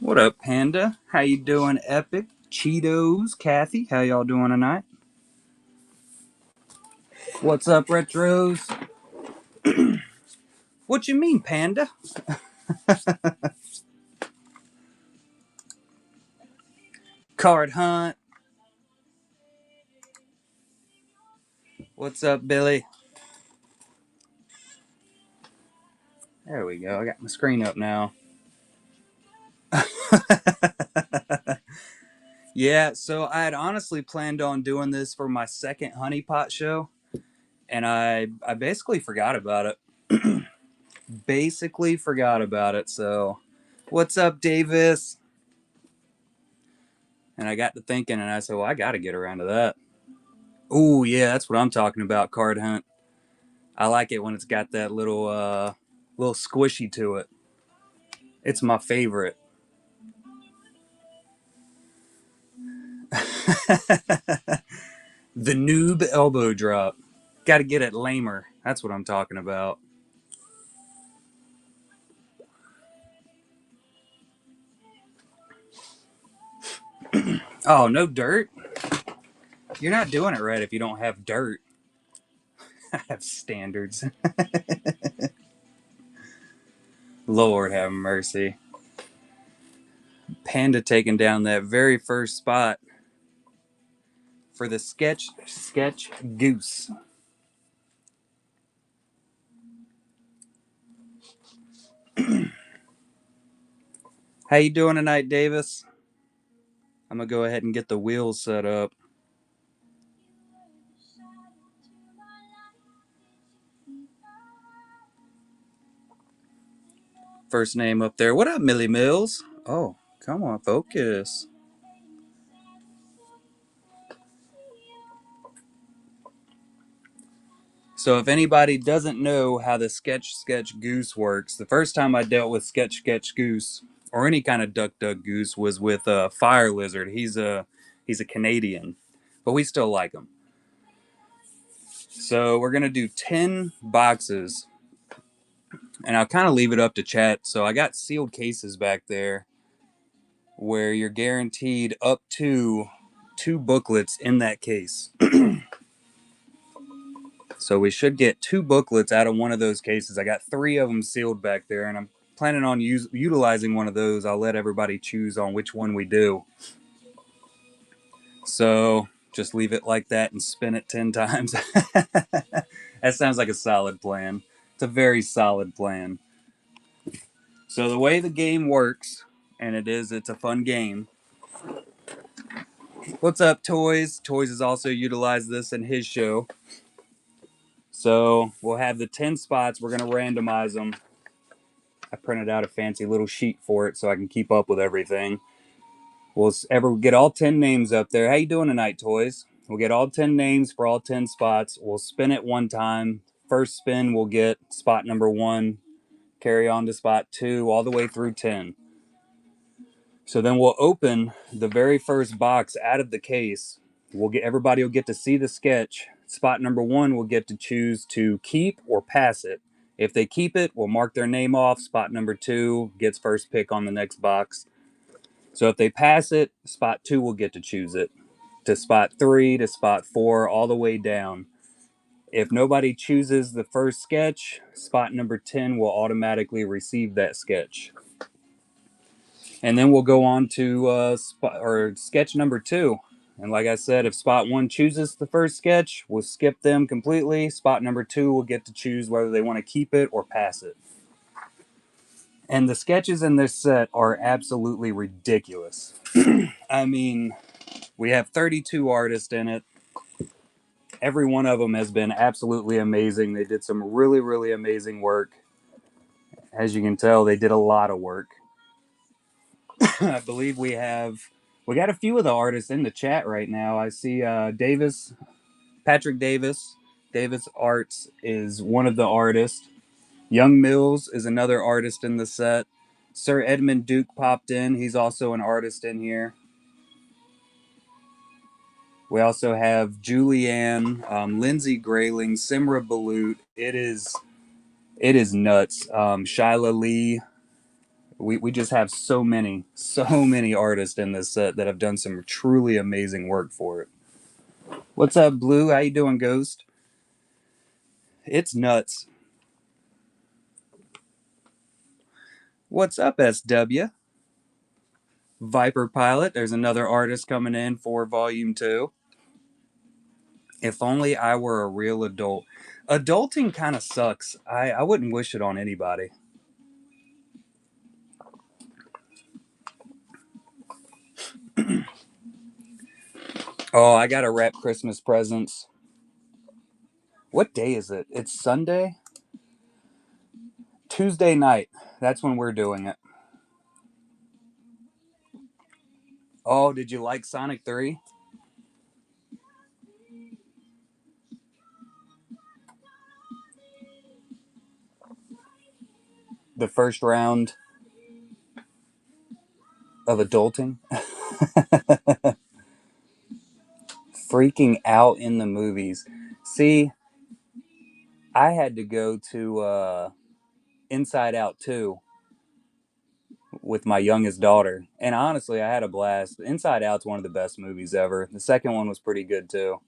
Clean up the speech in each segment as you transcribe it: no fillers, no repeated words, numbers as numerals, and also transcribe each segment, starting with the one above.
What up, Panda? How you doing, Epic? Cheetos, Kathy, how y'all doing tonight? What's up, Retros? What you mean, Panda? Card Hunt. What's up, Billy? There we go. I got my screen up now. Yeah, so I had honestly planned on doing this for my second Honeypot show, and I basically forgot about it. Basically forgot about it. So, what's up, Davis? And I got to thinking, and I said, well, I got to get around to that. Oh yeah, that's what I'm talking about. Card Hunt. I like it when it's got that little squishy to it. It's my favorite. The noob elbow drop. Got to get it lamer. That's what I'm talking about. Oh, no dirt? You're not doing it right if you don't have dirt. I have standards. Lord have mercy. Panda taking down that very first spot for the sketch Goose. How you doing tonight, Davis? I'm gonna go ahead and get the wheels set up. First name up there. What up, Millie Mills? Oh, come on, focus. So if anybody doesn't know how the sketch goose works, the first time I dealt with sketch goose or any kind of duck goose was with a fire lizard. He's a Canadian, but we still like him. So we're gonna do 10 boxes, and I'll kind of leave it up to chat. So I got sealed cases back there where you're guaranteed up to 2 booklets in that case. So we should get 2 booklets out of one of those cases. I got 3 of them sealed back there, and I'm planning on utilizing one of those. I'll let everybody choose on which one we do. So just leave it like that and spin it 10 times. That sounds like a solid plan. It's a very solid plan. So the way the game works, and it's a fun game. What's up, Toys? Toys has also utilized this in his show. So we'll have the 10 spots. We're going to randomize them. I printed out a fancy little sheet for it so I can keep up with everything. We'll ever get all 10 names up there. How you doing tonight, Toys? We'll get all 10 names for all 10 spots. We'll spin it one time. First spin, we'll get spot number 1, carry on to spot 2, all the way through 10. So then we'll open the very first box out of the case. Everybody will get to see the sketch. Spot number 1 will get to choose to keep or pass it. If they keep it, we'll mark their name off. Spot number 2 gets first pick on the next box. So if they pass it, spot 2 will get to choose it. To spot 3, to spot 4, all the way down. If nobody chooses the first sketch, spot number 10 will automatically receive that sketch. And then we'll go on to sketch number 2. And like I said, if spot 1 chooses the first sketch, we'll skip them completely. Spot number 2 will get to choose whether they want to keep it or pass it. And the sketches in this set are absolutely ridiculous. I mean, we have 32 artists in it. Every one of them has been absolutely amazing. They did some really, really amazing work. As you can tell, they did a lot of work. I believe we got a few of the artists in the chat right now. I see Patrick Davis. Davis Arts is one of the artists. Young Mills is another artist in the set. Sir Edmund Duke popped in. He's also an artist in here. We also have Julianne, Lindsay Grayling, Simra Balut. It is nuts. Shyla Lee. We just have so many artists in this set that have done some truly amazing work for it. What's up, Blue? How you doing, Ghost? It's nuts. What's up, SW? Viper Pilot. There's another artist coming in for Volume 2. If only I were a real adult. Adulting kind of sucks. I wouldn't wish it on anybody. Oh, I gotta wrap Christmas presents. What day is it? It's Sunday? Tuesday night. That's when we're doing it. Oh, did you like Sonic 3? The first round of adulting? Freaking out in the movies. See, I had to go to Inside Out 2 with my youngest daughter. And honestly, I had a blast. Inside Out's one of the best movies ever. The second one was pretty good too.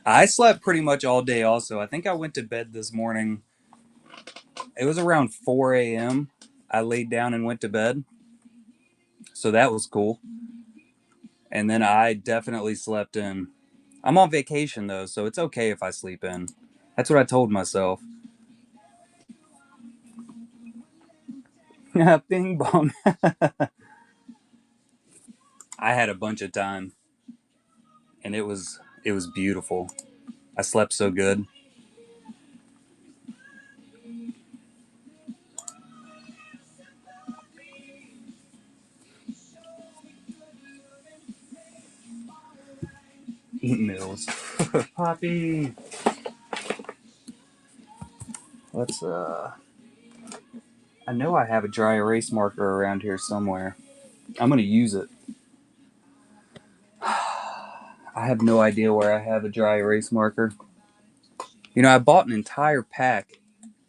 I slept pretty much all day also. I think I went to bed this morning. It was around 4 a.m. I laid down and went to bed. So that was cool. And then I definitely slept in. I'm on vacation though, so it's okay if I sleep in. That's what I told myself. Bing bong. I had a bunch of time and it was beautiful. I slept so good. Emails. Poppy. Let's I know I have a dry erase marker around here somewhere. I'm gonna use it. I have no idea where I have a dry erase marker. You know, I bought an entire pack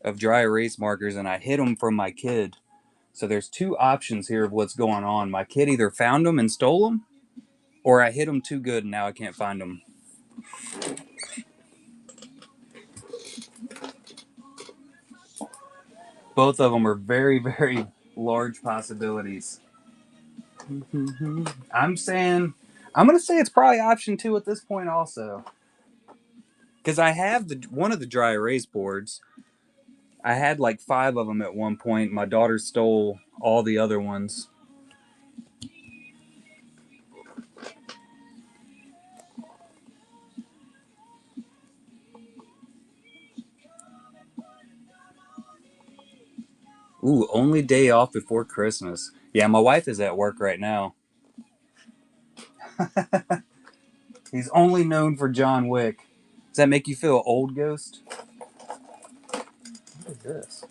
of dry erase markers and I hid them from my kid. So there's two options here of what's going on. My kid either found them and stole them, or I hid them too good and now I can't find them. Both of them are very, very large possibilities. I'm saying, I'm gonna say it's probably option two at this point also, because I have the one of the dry erase boards. I had like five of them at one point. My daughter stole all the other ones. Ooh, only day off before Christmas. Yeah, my wife is at work right now. He's only known for John Wick. Does that make you feel old, Ghost? What is this?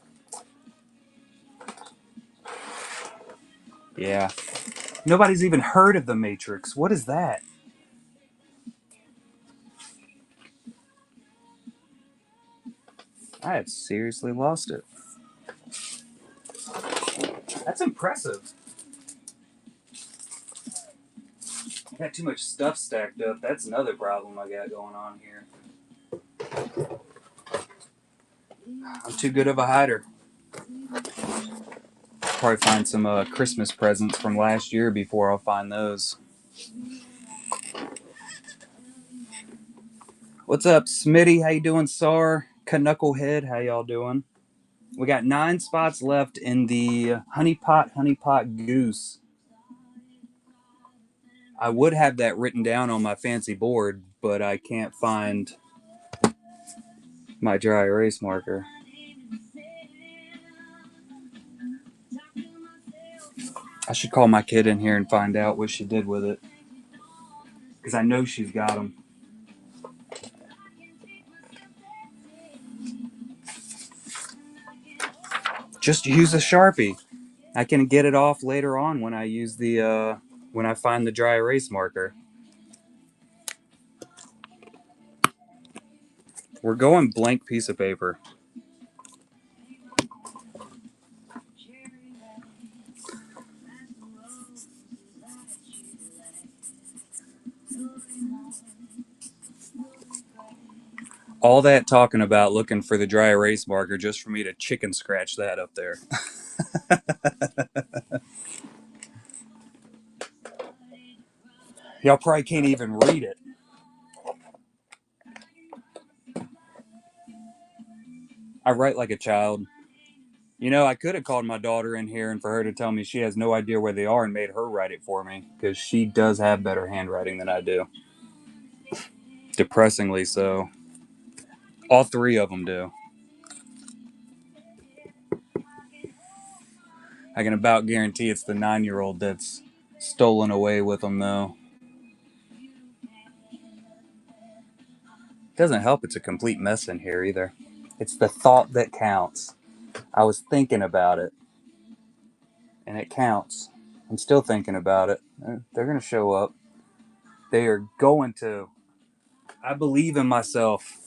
Yeah. Nobody's even heard of The Matrix. What is that? I have seriously lost it. That's impressive. Got too much stuff stacked up. That's another problem I got going on here. I'm too good of a hider. Probably find some Christmas presents from last year before I'll find those. What's up, Smitty? How you doing, Sar? Knucklehead, how y'all doing? We got 9 spots left in the Honeypot Goose. I would have that written down on my fancy board, but I can't find my dry erase marker. I should call my kid in here and find out what she did with it, because I know she's got them. Just use a Sharpie. I can get it off later on when I use the when I find the dry erase marker. We're going blank piece of paper. All that talking about looking for the dry erase marker just for me to chicken scratch that up there. Y'all probably can't even read it. I write like a child. You know, I could have called my daughter in here and for her to tell me she has no idea where they are and made her write it for me because she does have better handwriting than I do. Depressingly so. All three of them do. I can about guarantee it's the 9-year-old that's stolen away with them, though. Doesn't help it's a complete mess in here either. It's the thought that counts. I was thinking about it, and it counts. I'm still thinking about it. They're going to show up. They are going to. I believe in myself.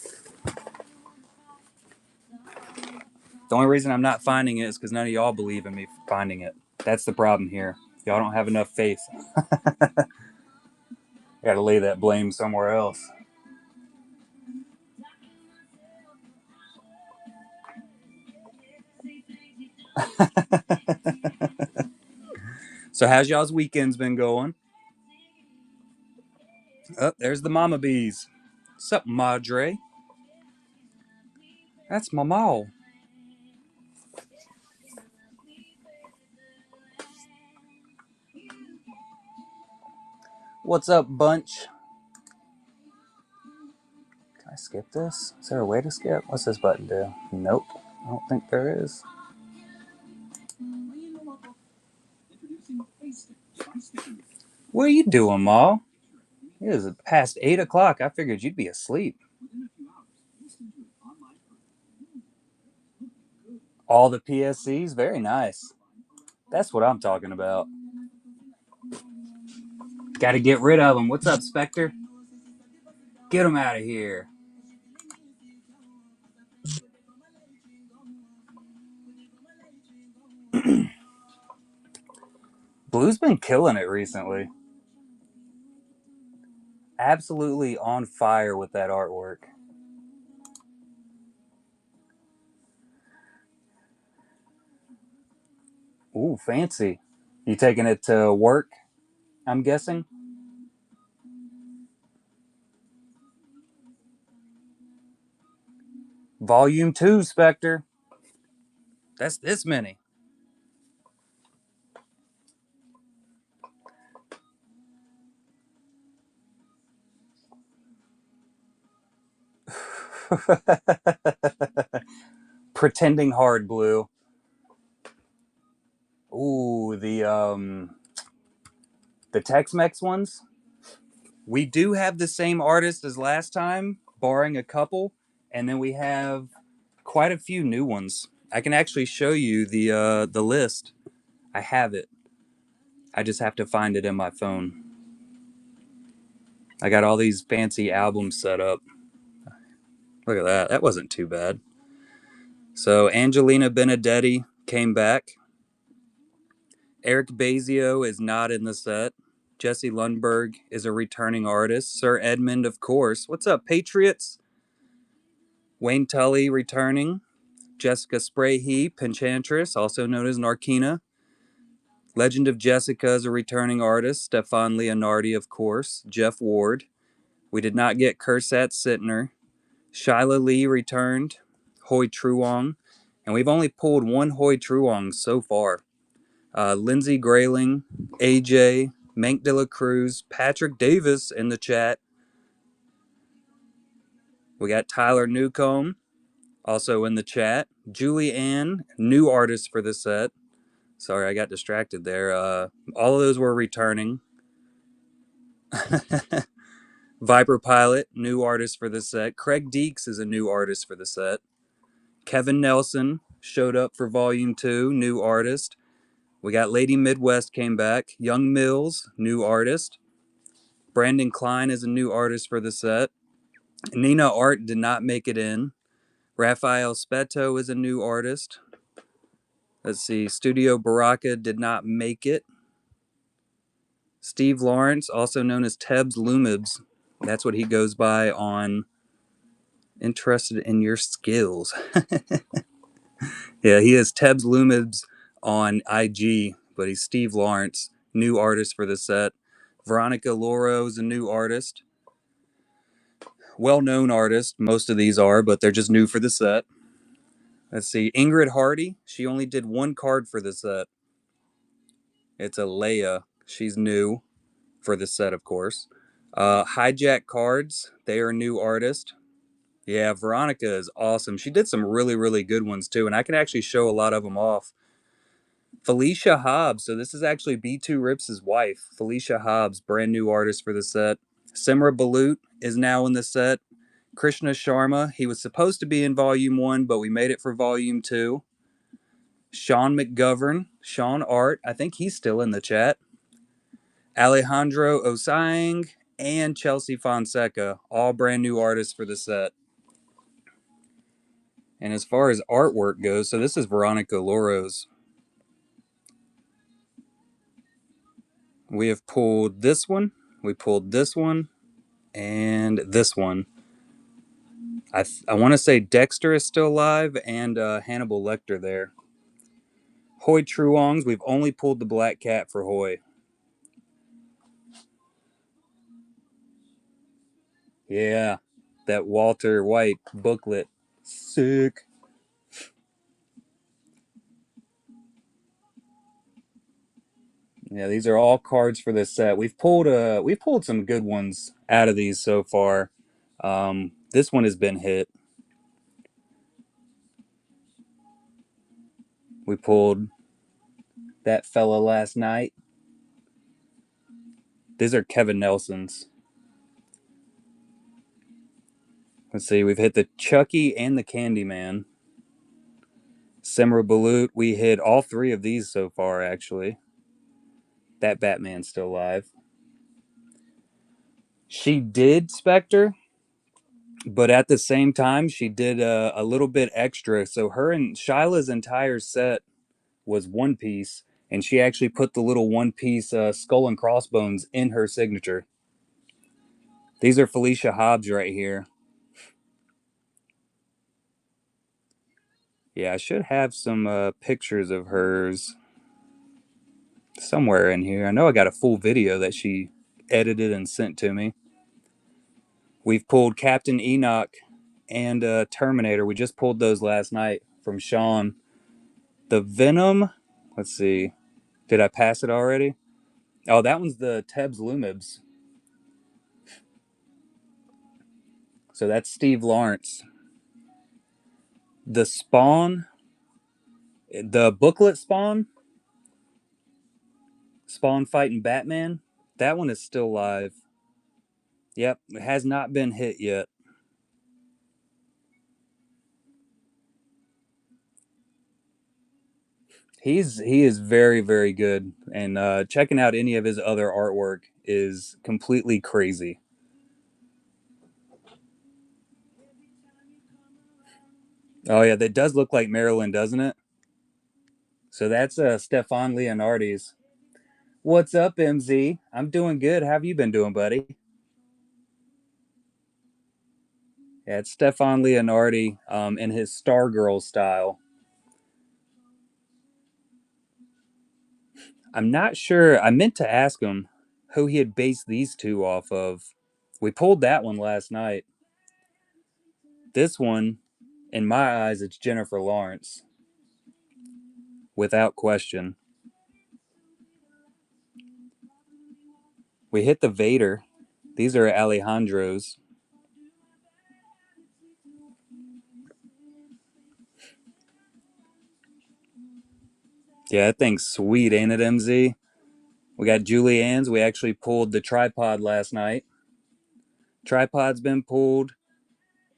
The only reason I'm not finding it is because none of y'all believe in me finding it. That's the problem here. Y'all don't have enough faith. Gotta lay that blame somewhere else. So how's y'all's weekends been going? Oh, there's the mama bees. Sup, Madre? That's Mama. What's up, bunch? Can I skip this? Is there a way to skip? What's this button do? Nope. I don't think there is. What are you doing, Ma? It is past 8 o'clock. I figured you'd be asleep. All the PSCs? Very nice. That's what I'm talking about. Gotta get rid of them. What's up, Spectre? Get them out of here. Blue's been killing it recently. Absolutely on fire with that artwork. Ooh, fancy. You taking it to work, I'm guessing? Volume 2, Spectre. That's this many. Pretending hard, Blue. Ooh, the Tex-Mex ones. We do have the same artist as last time, barring a couple, and then we have quite a few new ones. I can actually show you the list. I have it. I just have to find it in my phone. I got all these fancy albums set up. Look at that. That wasn't too bad. So Angelina Benedetti came back. Eric Bazio is not in the set. Jesse Lundberg is a returning artist. Sir Edmund, of course. What's up, Patriots? Wayne Tully returning. Jessica Sprayhe, Penchantress, also known as Narkina. Legend of Jessica is a returning artist. Stefan Leonardi, of course. Jeff Ward. We did not get Kursat Sittner. Shyla Lee returned. Hoi Truong. And we've only pulled one Hoi Truong so far. Lindsey Grayling, AJ, Mank De La Cruz, Patrick Davis in the chat. We got Tyler Newcomb also in the chat. Julie Ann, new artist for the set. Sorry, I got distracted there. All of those were returning. Viper Pilot, new artist for the set. Craig Deeks is a new artist for the set. Kevin Nelson showed up for Volume 2, new artist. We got Lady Midwest came back. Young Mills, new artist. Brandon Klein is a new artist for the set. Nina Art did not make it in. Raphael Speto is a new artist. Let's see. Studio Baraka did not make it. Steve Lawrence, also known as Tebs Lumibs. That's what he goes by on Interested in Your Skills. Yeah, he is Tebs Lumibs on IG, but he's Steve Lawrence, new artist for the set. Veronica Loro is a new artist. Well-known artist, most of these are, but they're just new for the set. Let's see. Ingrid Hardy, she only did one card for the set. It's a Leia. She's new for the set, of course. Hijack Cards, they are a new artist. Yeah, Veronica is awesome. She did some really, really good ones too, and I can actually show a lot of them off. Felicia Hobbs, so this is actually B2 Rips' wife. Felicia Hobbs, brand new artist for the set. Simra Balut is now in the set. Krishna Sharma, he was supposed to be in Volume 1, but we made it for Volume 2. Sean McGovern, Sean Art, I think he's still in the chat. Alejandro Osang, and Chelsea Fonseca, all brand new artists for the set. And as far as artwork goes, so this is Veronica Loro's. We have pulled this one, we pulled this one, and this one. I want to say Dexter is still alive, and Hannibal Lecter there. Hoy Truongs, we've only pulled the Black Cat for Hoy. Yeah, that Walter White booklet. Sick. Yeah, these are all cards for this set. We've pulled some good ones out of these so far. This one has been hit. We pulled that fella last night. These are Kevin Nelson's. Let's see, we've hit the Chucky and the Candyman. Simra Balut, we hit all three of these so far, actually. That Batman's still alive. She did Spectre, but at the same time, she did a little bit extra. So her and Shyla's entire set was one piece, and she actually put the little one piece skull and crossbones in her signature. These are Felicia Hobbs right here. Yeah, I should have some pictures of hers somewhere in here. I know I got a full video that she edited and sent to me. We've pulled Captain Enoch and Terminator. We just pulled those last night from Sean. The Venom, let's see. Did I pass it already? Oh, that one's the Tebs Lumibs. So that's Steve Lawrence. The Spawn, the booklet Spawn fighting Batman, that one is still live. Yep, it has not been hit yet. He is very, very good, and checking out any of his other artwork is completely crazy. Oh yeah, that does look like Marilyn, doesn't it? So that's Stefan Leonardi's. What's up, MZ? I'm doing good. How have you been doing, buddy? Yeah, it's Stefan Leonardi in his Stargirl style. I'm not sure. I meant to ask him who he had based these two off of. We pulled that one last night. This one, in my eyes, it's Jennifer Lawrence, without question. We hit the Vader. These are Alejandro's. Yeah, that thing's sweet, ain't it, MZ? We got Julianne's. We actually pulled the tripod last night. Tripod's been pulled.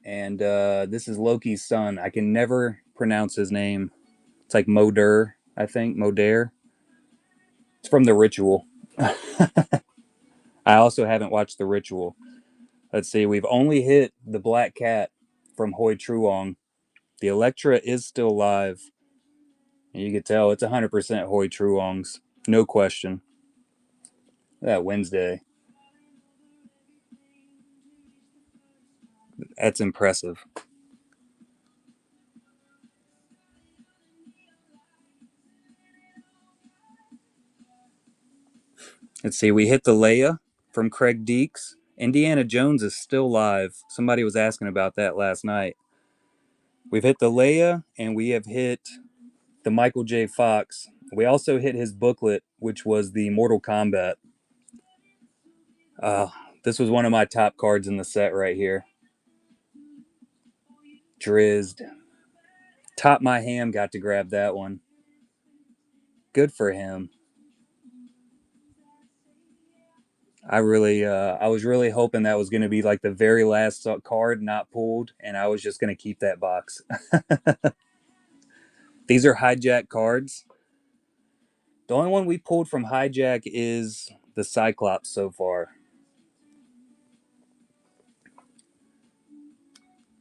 And this is Loki's son. I can never pronounce his name. It's like Moder, I think. Moder. It's from The Ritual. I also haven't watched The Ritual. Let's see. We've only hit the Black Cat from Hoi Truong. The Electra is still live. And you can tell it's 100% Hoi Truong's. No question. That Wednesday. That's impressive. Let's see. We hit the Leia from Craig Deeks. Indiana Jones is still live. Somebody was asking about that last night. We've hit the Leia and we have hit the Michael J. Fox. We also hit his booklet, which was the Mortal Kombat. Uh, this was one of my top cards in the set right here. Drizzed. Top My Ham got to grab that one. Good for him. I was really hoping that was going to be like the very last card not pulled, and I was just going to keep that box. These are hijack cards. The only one we pulled from hijack is the Cyclops so far.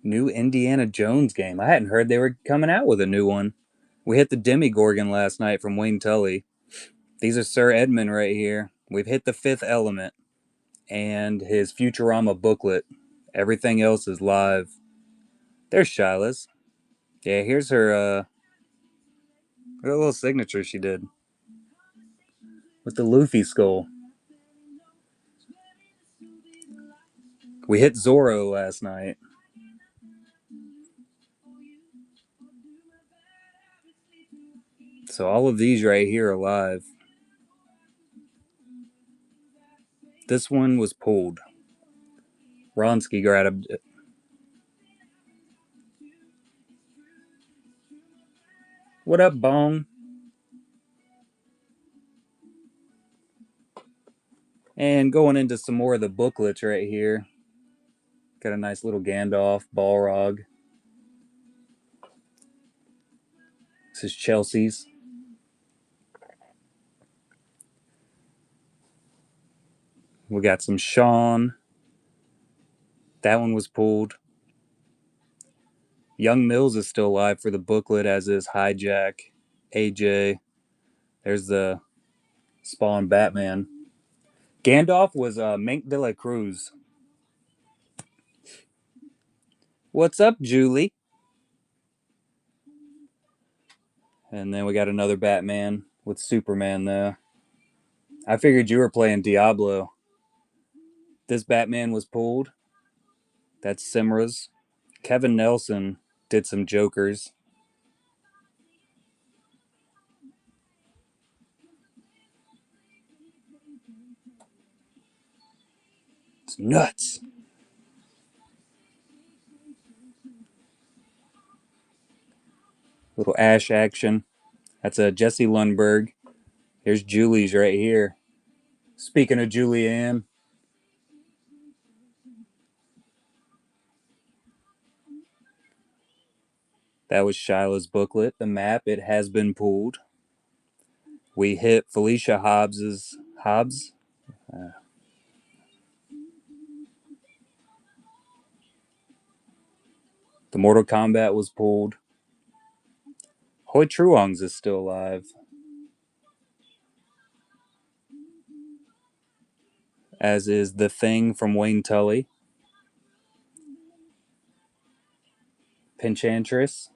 New Indiana Jones game. I hadn't heard they were coming out with a new one. We hit the Demigorgon last night from Wayne Tully. These are Sir Edmund right here. We've hit the Fifth Element and his Futurama booklet. Everything else is live. There's Shyla's. Yeah, here's her little signature she did with the Luffy skull. We hit Zorro last night. So all of these right here are live. This one was pulled. Ronsky grabbed it. What up, Bong? And going into some more of the booklets right here. Got a nice little Gandalf, Balrog. This is Chelsea's. We got some Sean. That one was pulled. Young Mills is still alive for the booklet, as is Hijack, AJ. There's the Spawn Batman. Gandalf was Mink de la Cruz. What's up, Julie? And then we got another Batman with Superman there. I figured you were playing Diablo. This Batman was pulled. That's Simra's. Kevin Nelson did some Jokers. It's nuts. Little Ash action. That's a Jesse Lundberg. Here's Julie's right here. Speaking of Julianne, that was Shyla's booklet. The map, it has been pulled. We hit Felicia Hobbs's Hobbs. The Mortal Kombat was pulled. Hoi Truong's is still alive. As is The Thing from Wayne Tully. Pinchantress.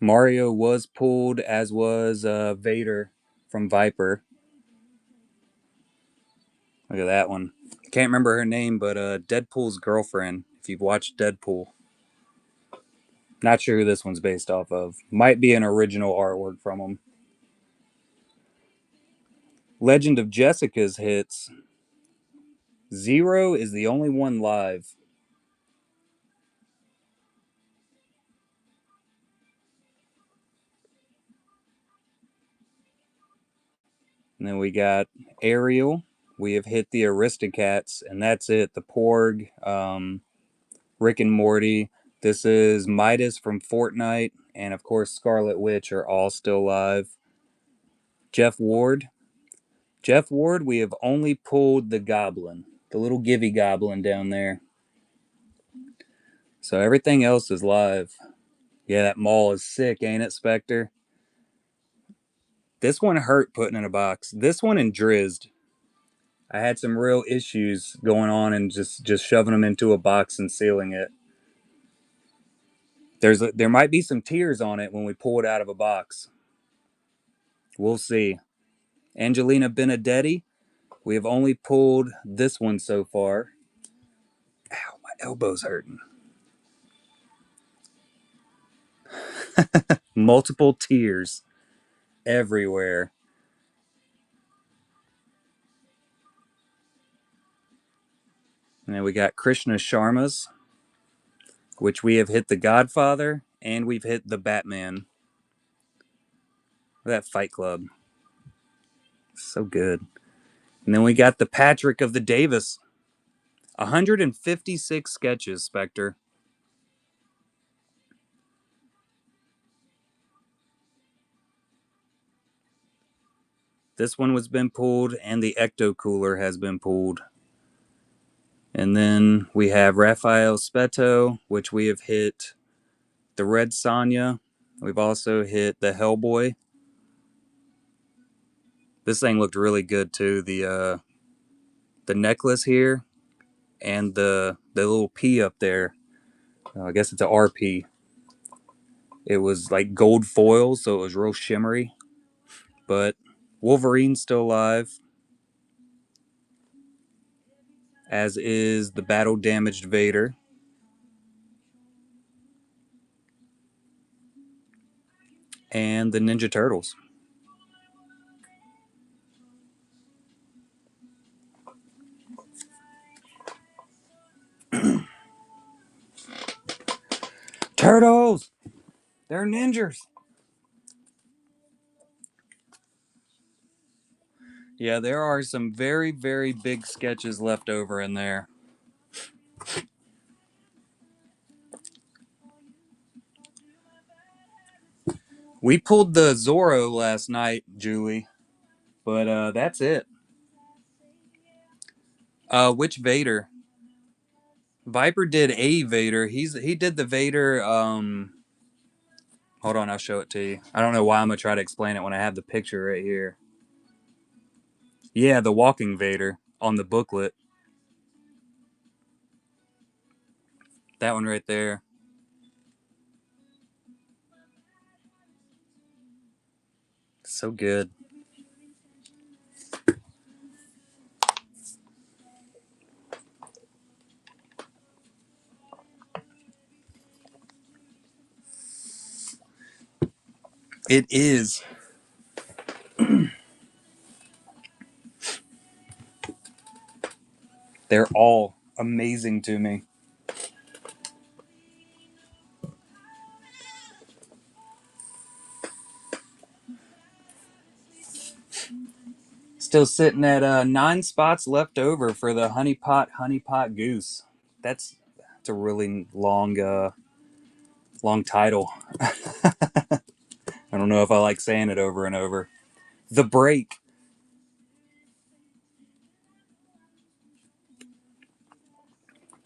Mario was pulled, as was Vader from Viper. Look at that one. Can't remember her name, but Deadpool's girlfriend, if you've watched Deadpool. Not sure who this one's based off of. Might be an original artwork from him. Legend of Jessica's hits. Zero is the only one live. And then we got Ariel. We have hit the Aristocats, and that's it. The Porg, Rick and Morty. This is Midas from Fortnite, and of course Scarlet Witch are all still live. Jeff Ward. Jeff Ward, we have only pulled the Goblin. The little Givy Goblin down there. So everything else is live. Yeah, that mall is sick, ain't it, Spectre? This one hurt putting in a box. This one and Drizzed. I had some real issues going on and just shoving them into a box and sealing it. There might be some tears on it when we pull it out of a box. We'll see. Angelina Benedetti. We have only pulled this one so far. Ow, my elbow's hurting. Multiple tears everywhere. And then we got Krishna Sharma's, which we have hit the Godfather and we've hit the Batman. That Fight Club. So good. And then we got the Patrick of the Davis. 156 sketches, Spectre. This one was been pulled, and the Ecto Cooler has been pulled. And then we have Raphael Speto, which we have hit the Red Sonja. We've also hit the Hellboy. This thing looked really good too. The necklace here and the little P up there. I guess it's a RP. It was like gold foil, so it was real shimmery. But Wolverine's still alive, as is the battle damaged Vader. And the Ninja Turtles. Turtles! They're ninjas! Yeah, there are some very, very big sketches left over in there. We pulled the Zorro last night, Julie, but that's it. Which Vader? Viper did a Vader. He did the Vader. Hold on, I'll show it to you. I don't know why I'm gonna try to explain it when I have the picture right here. Yeah, the walking Vader on the booklet. That one right there. So good. It is. They're all amazing to me. Still sitting at 9 spots left over for the Honeypot Goose. That's a really long title. I don't know if I like saying it over and over. The Break.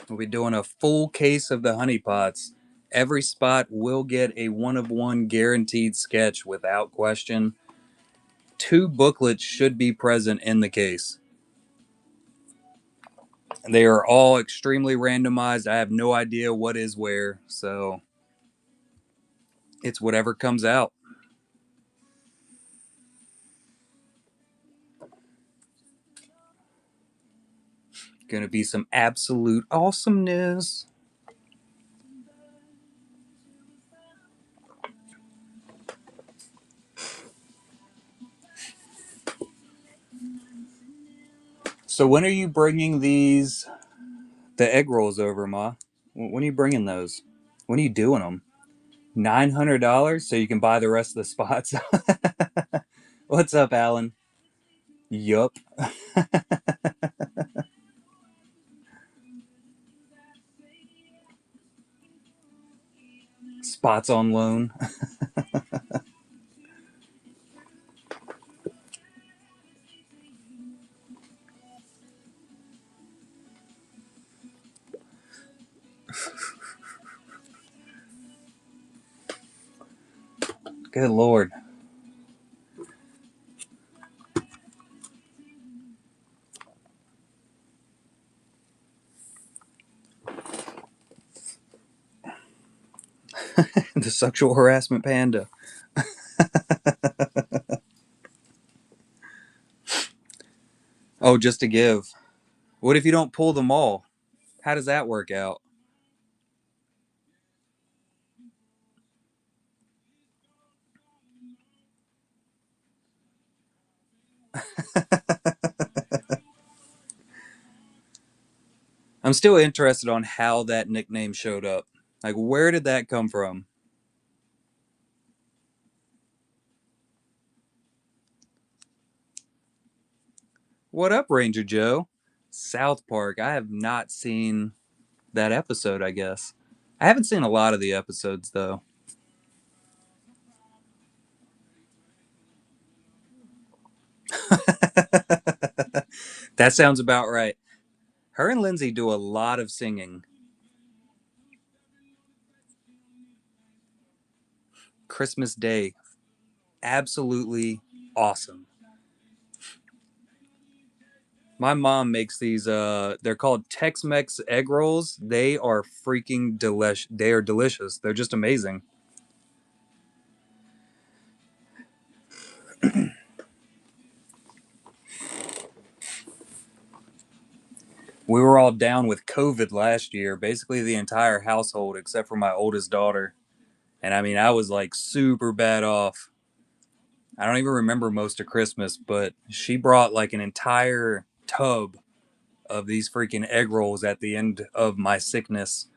We'll be doing a full case of the Honeypots. Every spot will get a one of one guaranteed sketch without question. 2 booklets should be present in the case. They are all extremely randomized. I have no idea what is where, so it's whatever comes out. Gonna be some absolute awesomeness. So when are you bringing the egg rolls over, Ma? When are you bringing those? When are you doing them? $900 so you can buy the rest of the spots. What's up, Alan? Yup. Spots on loan. Good Lord. The sexual harassment panda. Oh, just to give. What if you don't pull them all? How does that work out? I'm still interested on how that nickname showed up. Like, where did that come from? What up, Ranger Joe? South Park. I have not seen that episode, I guess. I haven't seen a lot of the episodes, though. That sounds about right. Her and Lindsay do a lot of singing. Christmas Day. Absolutely awesome. My mom makes these they're called Tex-Mex egg rolls. They are freaking delish. They are delicious. They're just amazing. We were all down with COVID last year, basically the entire household except for my oldest daughter. And I mean, I was like super bad off. I don't even remember most of Christmas, but she brought like an entire tub of these freaking egg rolls at the end of my sickness.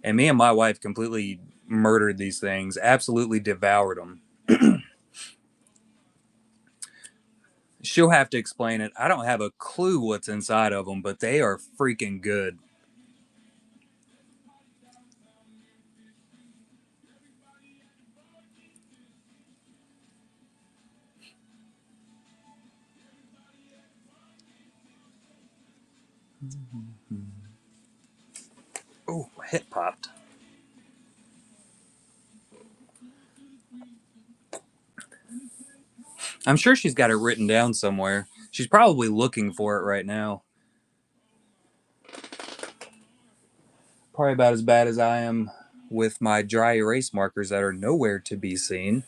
And me and my wife completely murdered these things, absolutely devoured them. She'll have to explain it. I don't have a clue what's inside of them, but they are freaking good. Oh, hit popped. I'm sure she's got it written down somewhere. She's probably looking for it right now. Probably about as bad as I am with my dry erase markers that are nowhere to be seen.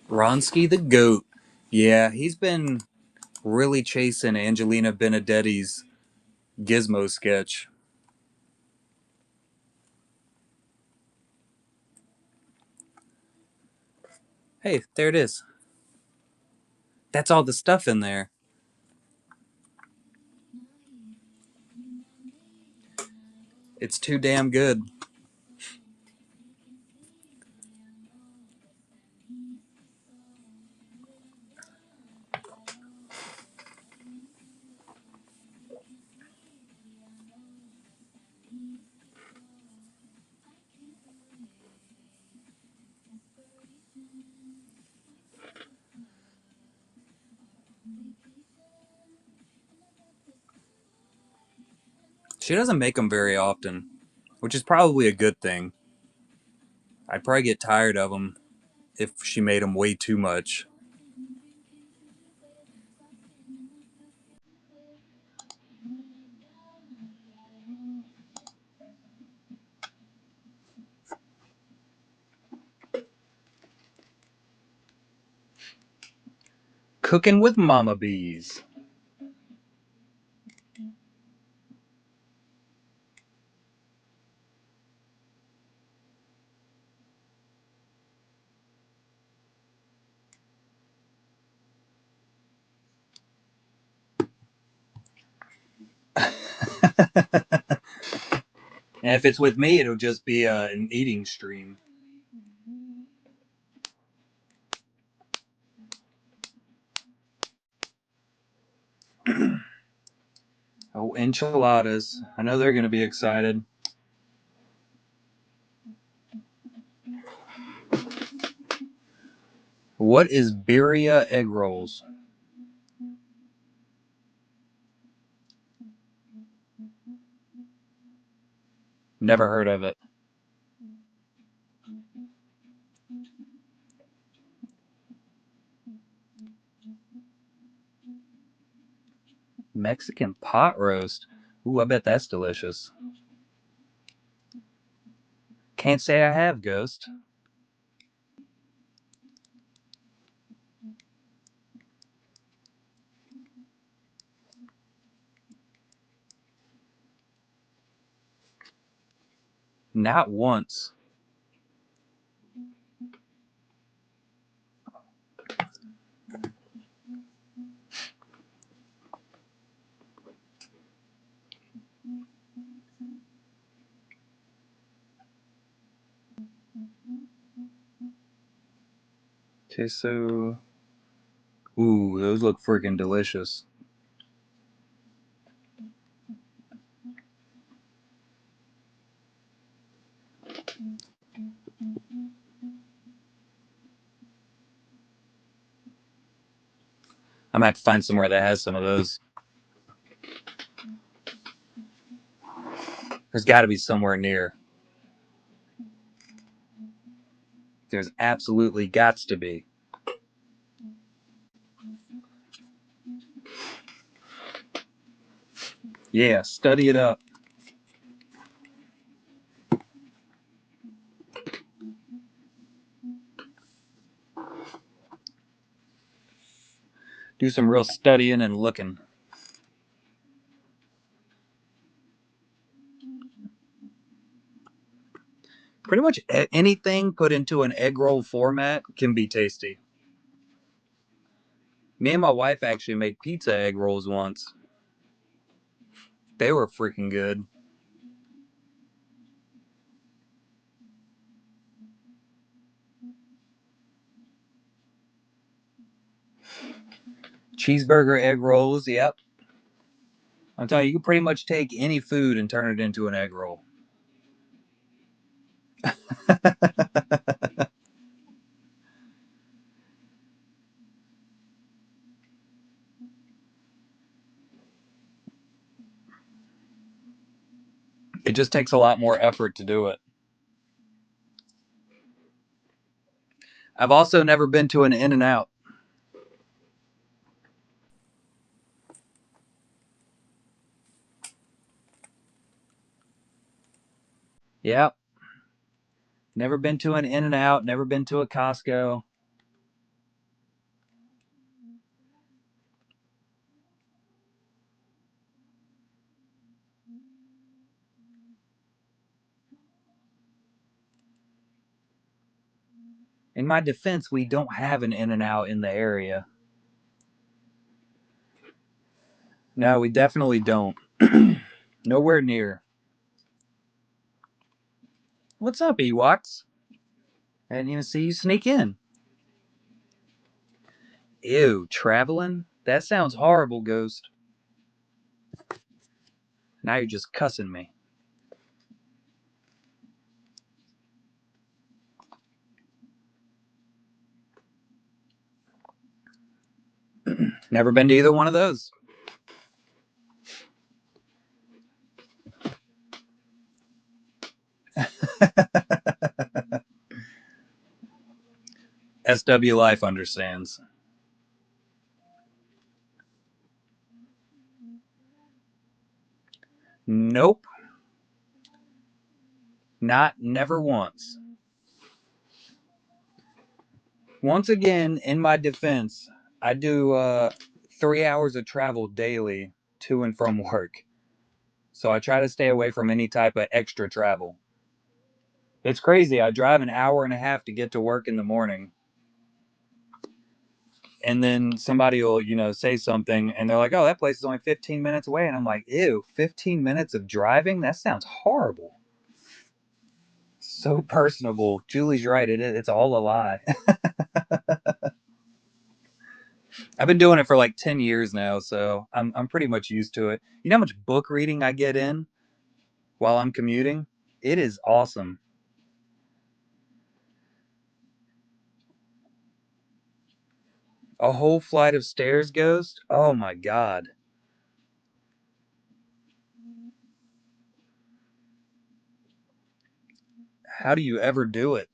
Ronsky the goat. Yeah, he's been really chasing Angelina Benedetti's Gizmo sketch. Hey, there it is. That's all the stuff in there. It's too damn good. She doesn't make them very often, which is probably a good thing. I'd probably get tired of them if she made them way too much. Cooking with Mama Bees. And if it's with me, it'll just be an eating stream. Oh, enchiladas. I know they're going to be excited. What is birria egg rolls? Never heard of it. Mexican pot roast. Ooh, I bet that's delicious. Can't say I have, Ghost. Not once. Queso. Ooh, those look freaking delicious. I'm gonna have to find somewhere that has some of those. There's got to be somewhere near. There's absolutely got to be. Yeah, study it up. Do some real studying and looking. Pretty much anything put into an egg roll format can be tasty. Me and my wife actually made pizza egg rolls once. They were freaking good. Cheeseburger egg rolls, yep. I'm telling you, you can pretty much take any food and turn it into an egg roll. It just takes a lot more effort to do it. I've also never been to an In and Out. Yep. Never been to an In and Out, never been to a Costco. In my defense, we don't have an In and Out in the area. No, we definitely don't. Nowhere near. What's up, Ewoks? I didn't even see you sneak in. Ew, traveling? That sounds horrible, Ghost. Now you're just cussing me. Never been to either one of those. SW Life understands. Nope. Not never once. Once again, in my defense, I do 3 hours of travel daily to and from work. So I try to stay away from any type of extra travel. It's crazy. I drive an hour and a half to get to work in the morning. And then somebody will, say something and they're like, oh, that place is only 15 minutes away. And I'm like, ew, 15 minutes of driving? That sounds horrible. So personable. Julie's right. It's all a lie. I've been doing it for like 10 years now, so I'm pretty much used to it. You know how much book reading I get in while I'm commuting? It is awesome. A whole flight of stairs, Ghost? Oh my god. How do you ever do it?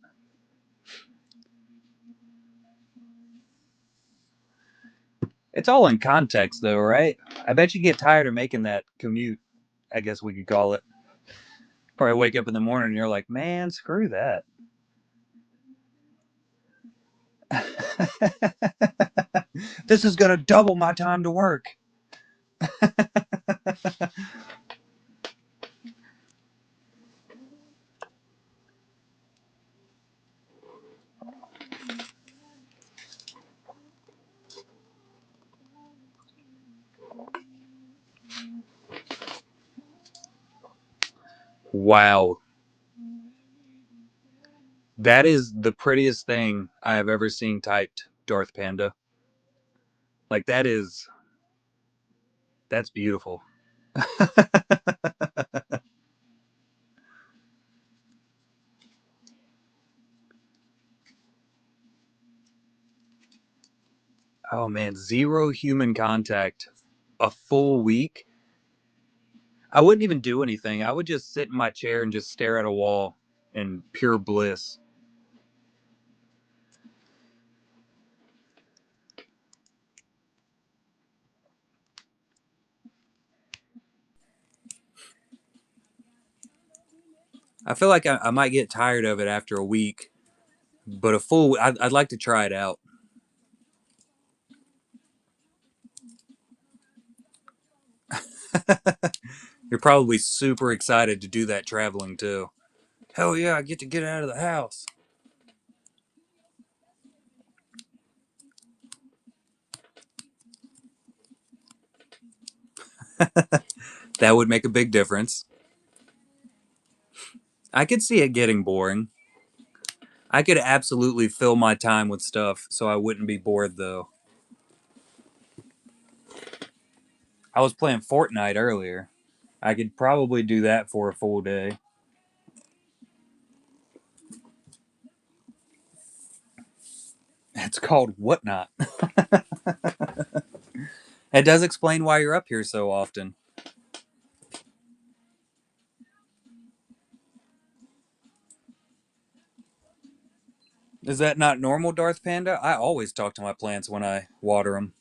It's all in context, though, right? I bet you get tired of making that commute, I guess we could call it. Probably wake up in the morning and you're like, man, screw that. This is going to double my time to work. Wow. That is the prettiest thing I have ever seen typed, Darth Panda. Like, that's beautiful. Oh man, zero human contact a full week. I wouldn't even do anything. I would just sit in my chair and just stare at a wall in pure bliss. I feel like I might get tired of it after a week, but I'd like to try it out. You're probably super excited to do that traveling too. Hell yeah, I get to get out of the house. That would make a big difference. I could see it getting boring. I could absolutely fill my time with stuff so I wouldn't be bored though. I was playing Fortnite earlier. I could probably do that for a full day. It's called Whatnot. It does explain why you're up here so often. Is that not normal, Darth Panda? I always talk to my plants when I water them.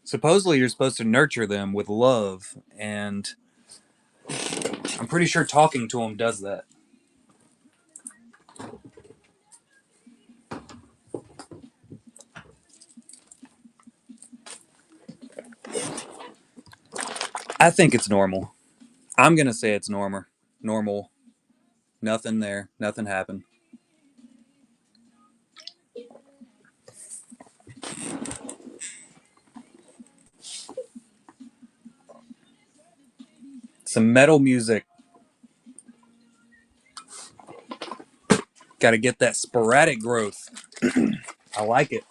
Supposedly, you're supposed to nurture them with love, and I'm pretty sure talking to them does that. I think it's normal. I'm gonna say it's normal. Normal. Nothing there. Nothing happened. Some metal music. Got to get that sporadic growth. I like it.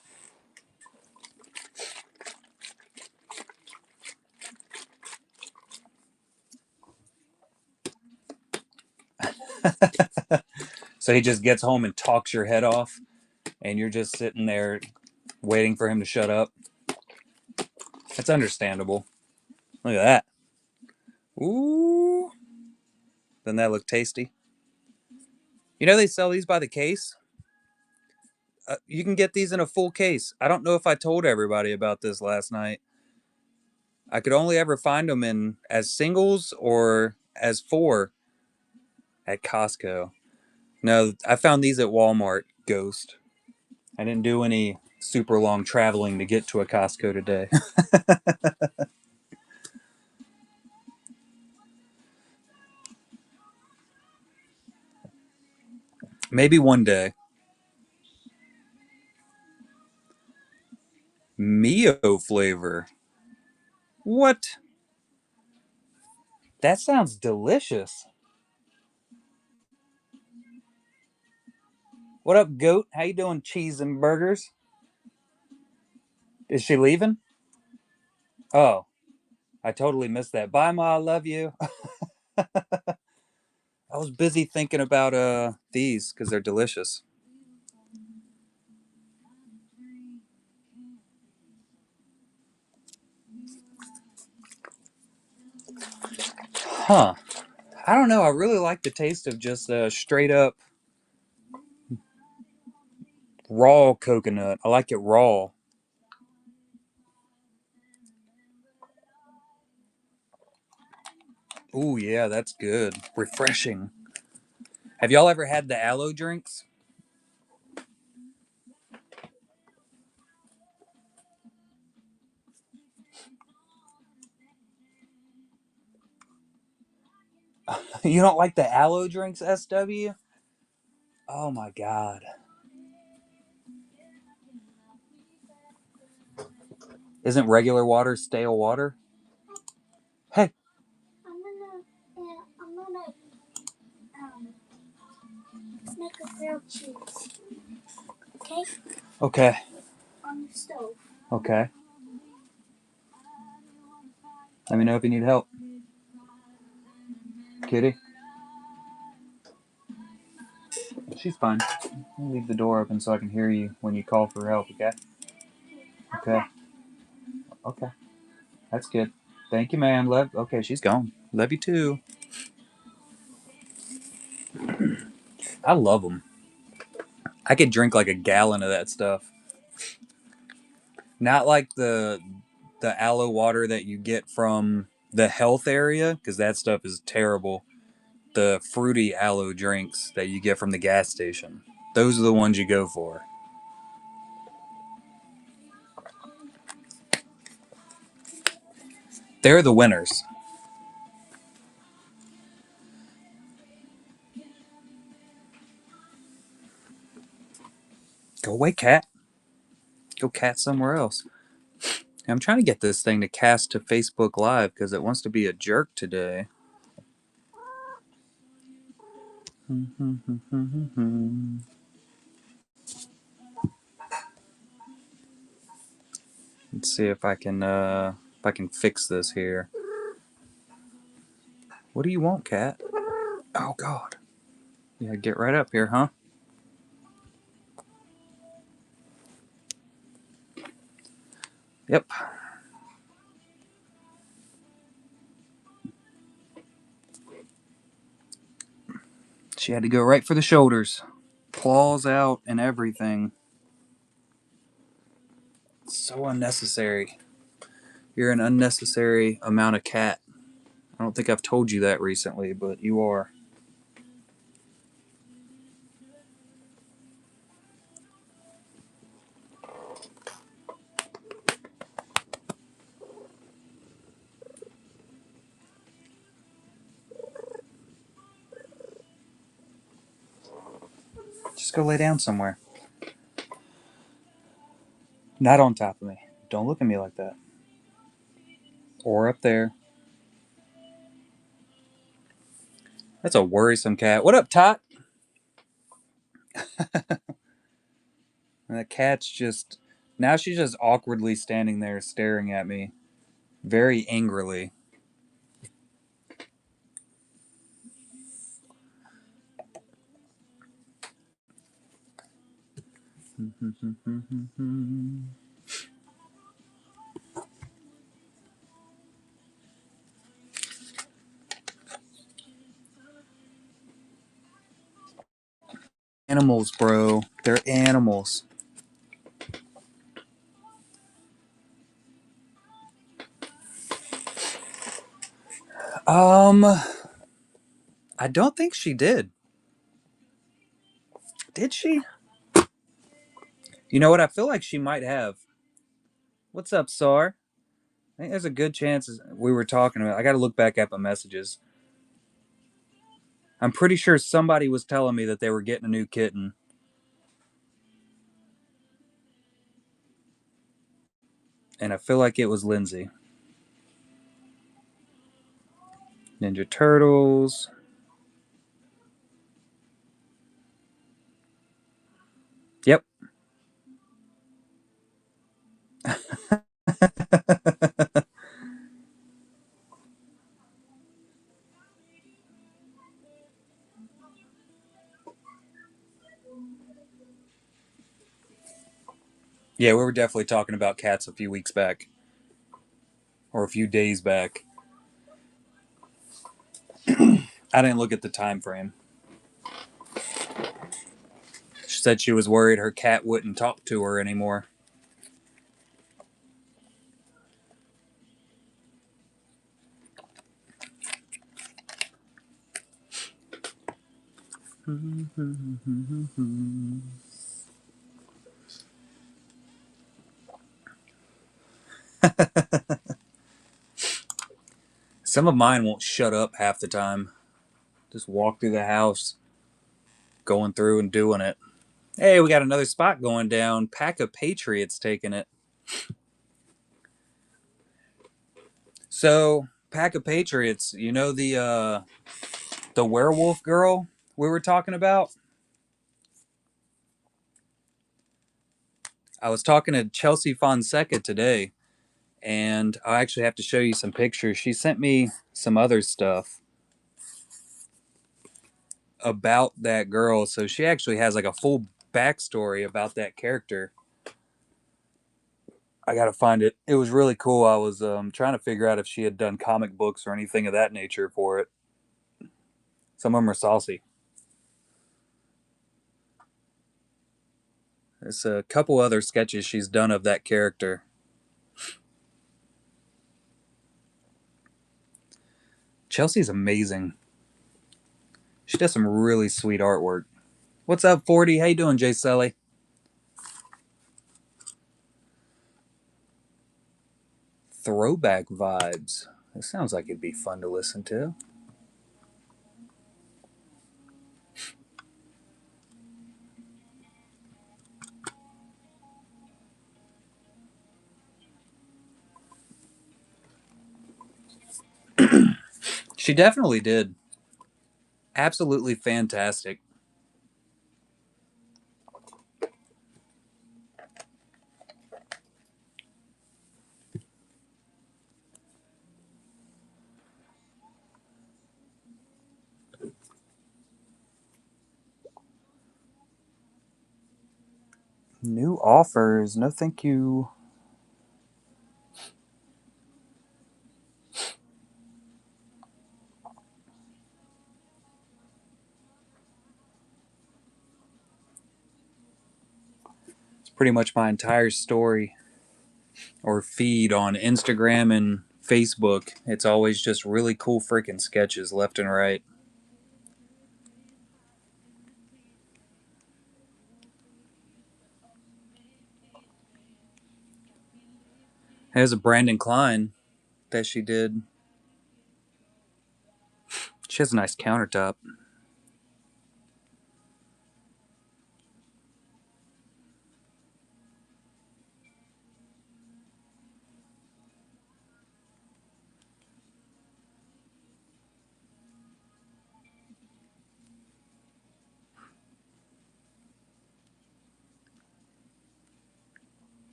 So he just gets home and talks your head off, and you're just sitting there waiting for him to shut up. It's understandable. Look at that. Ooh. Doesn't that look tasty? You know they sell these by the case? You can get these in a full case. I don't know if I told everybody about this last night. I could only ever find them in as singles or as four at Costco. No, I found these at Walmart, Ghost. I didn't do any super long traveling to get to a Costco today. Maybe one day. Mio flavor. What? That sounds delicious. What up, goat? How you doing, cheese and burgers? Is she leaving? Oh, I totally missed that. Bye, Ma. I love you. I was busy thinking about these because they're delicious. Huh. I don't know. I really like the taste of just straight up raw coconut. I like it raw. Ooh, yeah, that's good. Refreshing. Have y'all ever had the aloe drinks? You don't like the aloe drinks, SW? Oh my god. Isn't regular water stale water? Hey. I'm gonna make a grilled cheese. Okay? Okay. On the stove. Okay. Let me know if you need help. Kitty? She's fine. I'll leave the door open so I can hear you when you call for help, okay? Okay. Okay. That's good. Thank you, man. Love. Okay, she's gone. Love you too. I love them. I could drink like a gallon of that stuff. Not like the aloe water that you get from the health area, because that stuff is terrible. The fruity aloe drinks that you get from the gas station. Those are the ones you go for. They're the winners. Go away, cat. Go cat somewhere else. I'm trying to get this thing to cast to Facebook Live because it wants to be a jerk today. Let's see if I can fix this here. What do you want, cat? Oh God. Yeah, get right up here, huh? Yep. She had to go right for the shoulders. Claws out and everything. It's so unnecessary. You're an unnecessary amount of cat. I don't think I've told you that recently, but you are. Just go lay down somewhere. Not on top of me. Don't look at me like that. Or up there. That's a worrisome cat. What up, Tot? And the cat's just. Now she's just awkwardly standing there staring at me. Very angrily. Animals, bro. They're animals. Um, I don't think she did. Did she? You know what? I feel like she might have. What's up, Sar? I think there's a good chance we were talking about. I got to look back at my messages. I'm pretty sure somebody was telling me that they were getting a new kitten, and I feel like it was Lindsay. Ninja Turtles. Yep. Yeah, we were definitely talking about cats a few weeks back, or a few days back. I didn't look at the time frame. She said she was worried her cat wouldn't talk to her anymore. Some of mine won't shut up half the time. Just walk through the house, going through and doing it. Hey, we got another spot going down. Pack of Patriots taking it. So, Pack of Patriots, you know the werewolf girl we were talking about? I was talking to Chelsea Fonseca today, and I actually have to show you some pictures. She sent me some other stuff about that girl. So she actually has like a full backstory about that character. I gotta find it. It was really cool. I was trying to figure out if she had done comic books or anything of that nature for it. Some of them are saucy. There's a couple other sketches she's done of that character. Chelsea's amazing. She does some really sweet artwork. What's up, 40? How you doing, Jay Sully? Throwback vibes. It sounds like it'd be fun to listen to. She definitely did. Absolutely fantastic. New offers. No, thank you. It's pretty much my entire story or feed on Instagram and Facebook. It's always just really cool freaking sketches left and right. There's a Brandon Klein that she did. She has a nice countertop.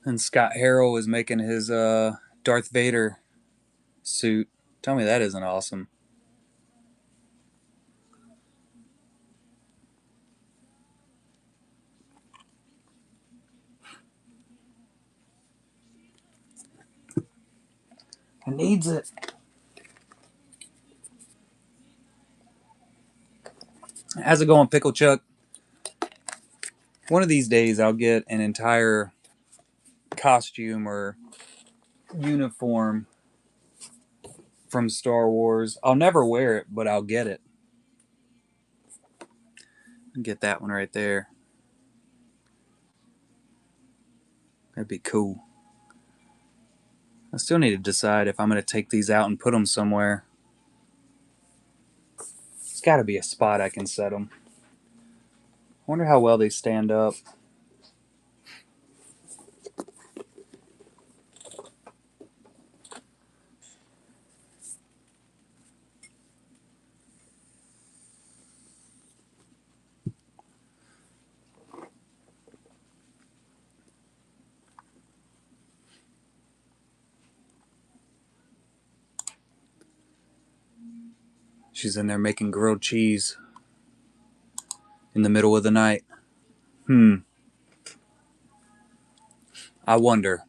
And Scott Harrell is making his Darth Vader suit. Tell me that isn't awesome. It needs it. How's it going, Pickle Chuck? One of these days I'll get an entire costume or uniform from Star Wars. I'll never wear it, but I'll get it. Get that one right there. That'd be cool. I still need to decide if I'm going to take these out and put them somewhere. It's got to be a spot I can set them. I wonder how well they stand up. She's in there making grilled cheese in the middle of the night. I wonder.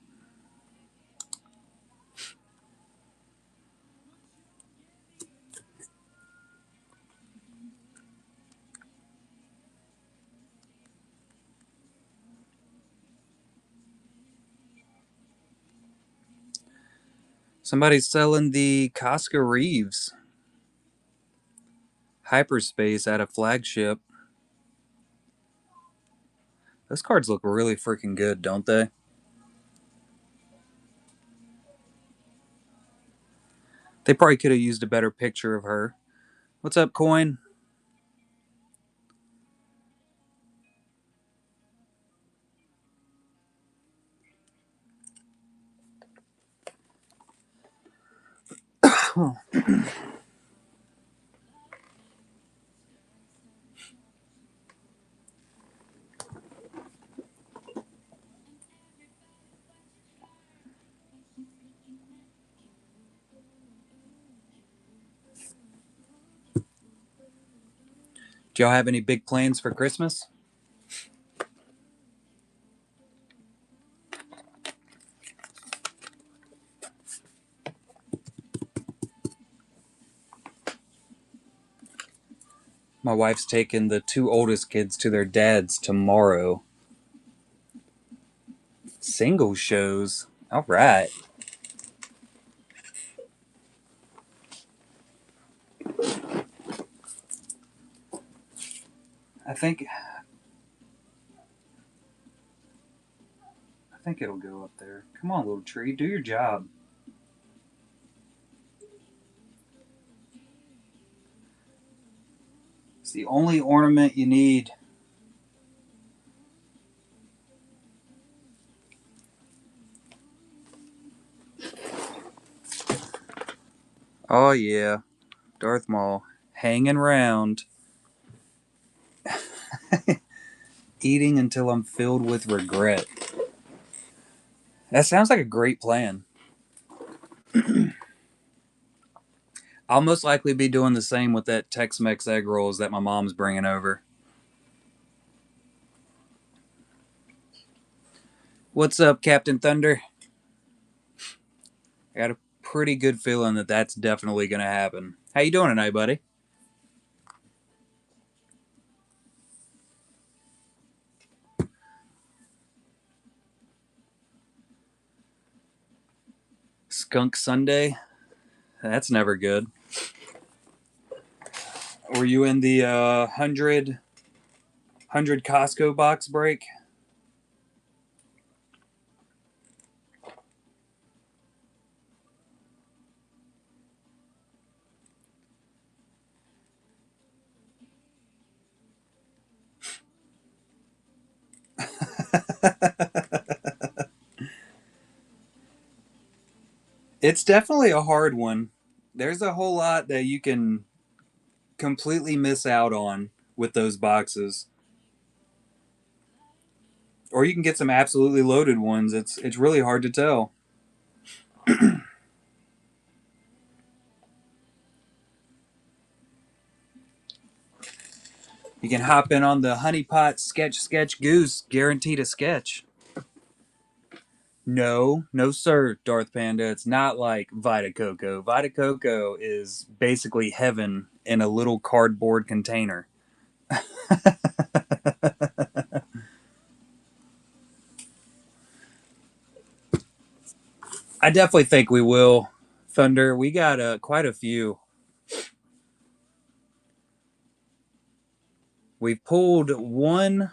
Somebody's selling the Casca Reeves Hyperspace at a flagship. Those cards look really freaking good, don't they? They probably could have used a better picture of her. What's up, Coin? Do y'all have any big plans for Christmas? My wife's taking the two oldest kids to their dad's tomorrow. Single shows. All right. I think it'll go up there. Come on, little tree, do your job. It's the only ornament you need. Oh yeah, Darth Maul hanging around, eating until I'm filled with regret. That sounds like a great plan. I'll most likely be doing the same with that Tex-Mex egg rolls that my mom's bringing over. What's up, Captain Thunder? I got a pretty good feeling that that's definitely going to happen. How you doing tonight, buddy? Skunk Sunday? That's never good. Were you in the 100 Costco box break? It's definitely a hard one. There's a whole lot that you can completely miss out on with those boxes. Or you can get some absolutely loaded ones. It's really hard to tell. You can hop in on the Honeypot sketch Goose, guaranteed a sketch. No, no sir, Darth Panda. It's not like Vita Coco. Vita Coco is basically heaven in a little cardboard container. I definitely think we will. Thunder, we got quite a few. We've pulled one.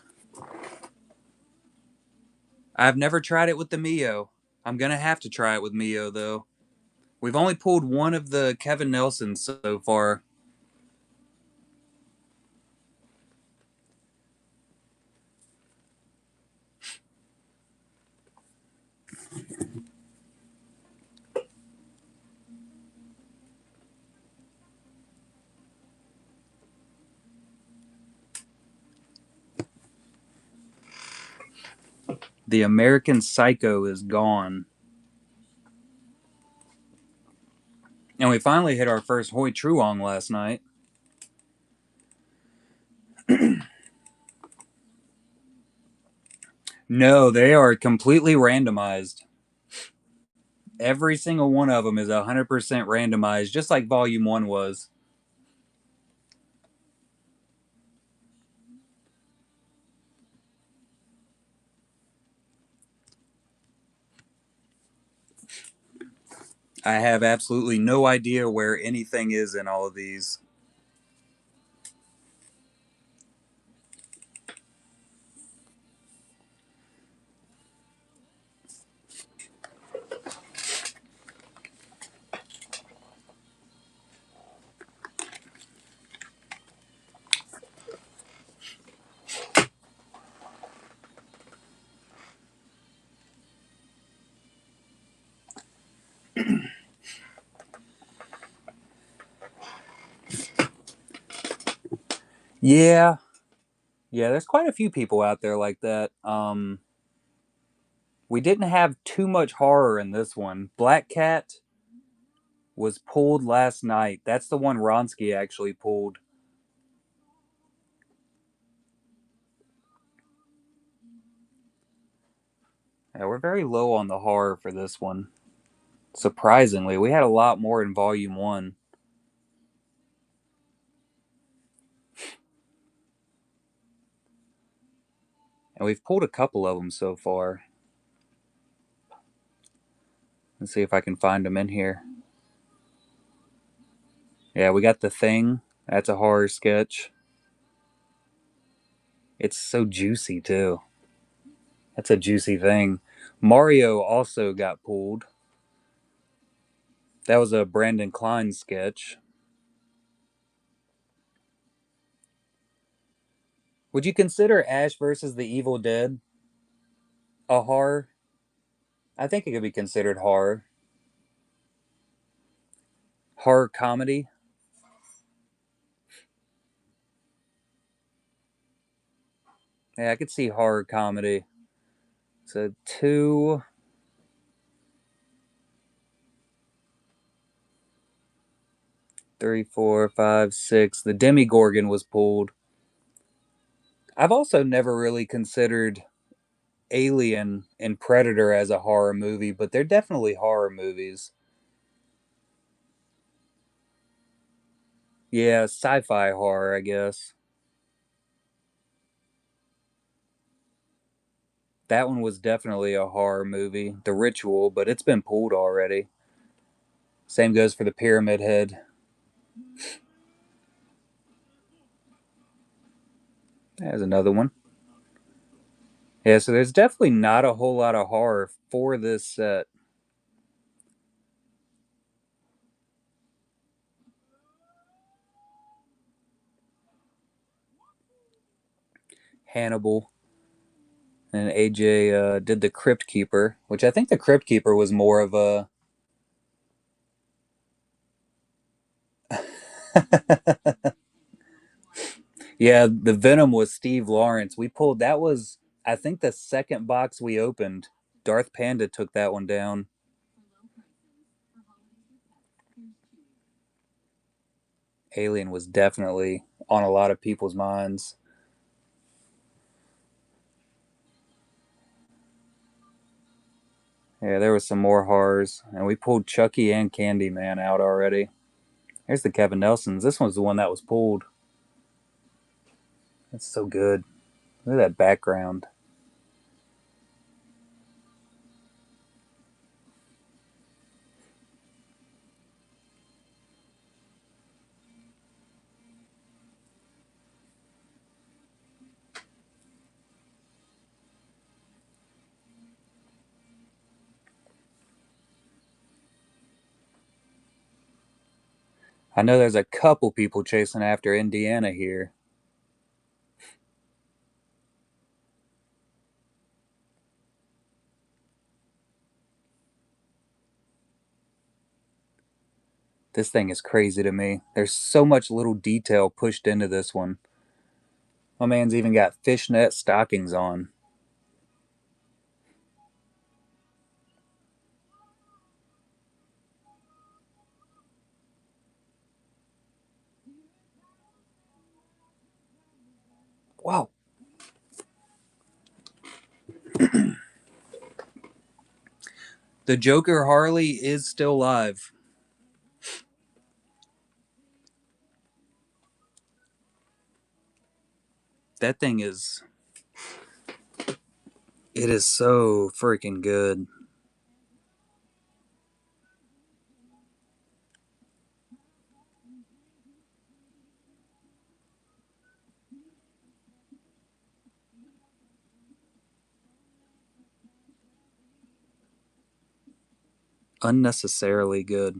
I've never tried it with the Mio. I'm gonna have to try it with Mio though. We've only pulled one of the Kevin Nelsons so far. The American Psycho is gone. And we finally hit our first Hoi Truong last night. No, they are completely randomized. Every single one of them is 100% randomized, just like Volume 1 was. I have absolutely no idea where anything is in all of these. Yeah, yeah, there's quite a few people out there like that. We didn't have too much horror in this one. Black Cat was pulled last night. That's the one Ronsky actually pulled. Yeah, we're very low on the horror for this one. Surprisingly, we had a lot more in Volume 1. And we've pulled a couple of them so far. Let's see if I can find them in here. Yeah, we got The Thing. That's a horror sketch. It's so juicy, too. That's a juicy thing. Mario also got pulled. That was a Brandon Klein sketch. Would you consider Ash versus the Evil Dead a horror? I think it could be considered horror. Horror comedy. Yeah, I could see horror comedy. So 2, 3, 4, 5, 6. The Demigorgon was pulled. I've also never really considered Alien and Predator as a horror movie, but they're definitely horror movies. Yeah, sci-fi horror, I guess. That one was definitely a horror movie, The Ritual, but it's been pulled already. Same goes for the Pyramid Head. There's another one. Yeah, so there's definitely not a whole lot of horror for this set. Hannibal and AJ did the Crypt Keeper, which I think the Crypt Keeper was more of a. Yeah, the Venom was Steve Lawrence. We pulled that was I think the second box we opened. Darth Panda took that one down. Alien was definitely on a lot of people's minds. Yeah, there was some more horrors, and we pulled Chucky and Candyman out already. Here's the Kevin Nelsons. This one's the one that was pulled. That's so good. Look at that background. I know there's a couple people chasing after Indiana here. This thing is crazy to me. There's so much little detail pushed into this one. My man's even got fishnet stockings on. Wow. The Joker Harley is still live. That thing is. It is so freaking good. Unnecessarily good.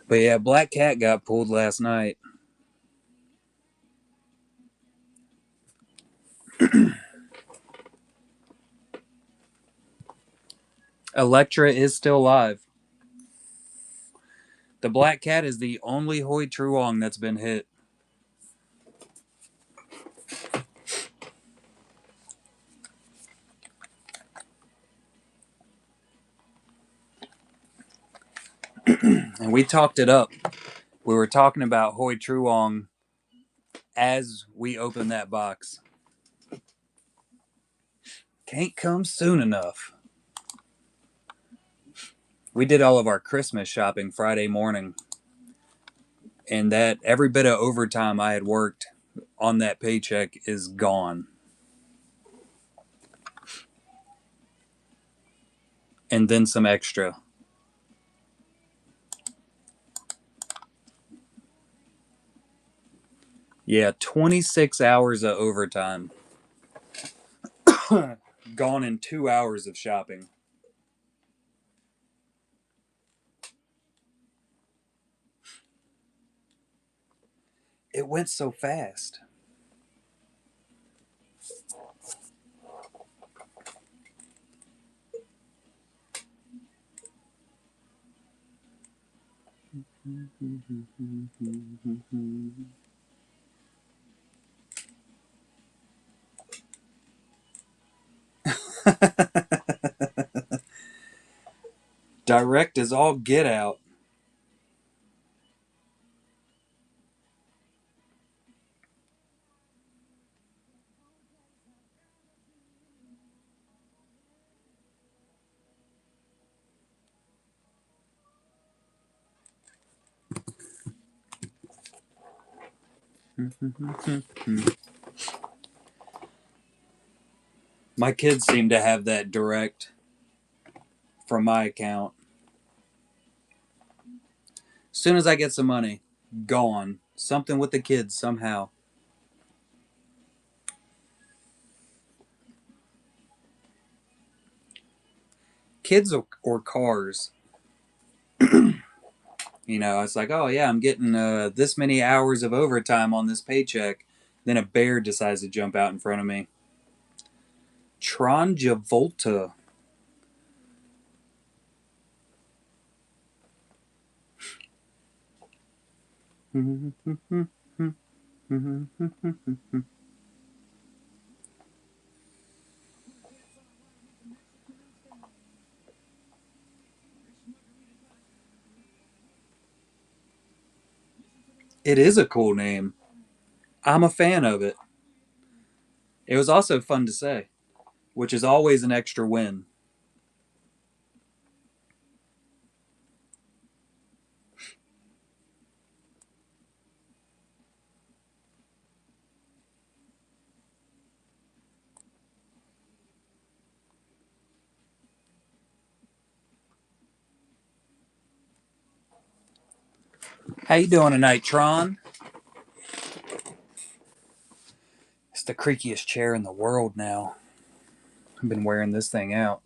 But yeah, Black Cat got pulled last night. Elektra is still alive. The Black Cat is the only Hoi Truong that's been hit. And we talked it up. We were talking about Hoi Truong as we opened that box. Can't come soon enough. We did all of our Christmas shopping Friday morning. And that every bit of overtime I had worked on that paycheck is gone. And then some extra. Yeah, 26 hours of overtime. Gone in 2 hours of shopping. It went so fast. Direct is all get out. My kids seem to have that direct from my account. As soon as I get some money, gone. Something with the kids somehow. Kids or cars. You know, it's like, oh yeah, I'm getting this many hours of overtime on this paycheck. Then a bear decides to jump out in front of me. Tron Javolta. It is a cool name. I'm a fan of it. It was also fun to say, which is always an extra win. How you doing tonight, Tron? It's the creakiest chair in the world now. I've been wearing this thing out.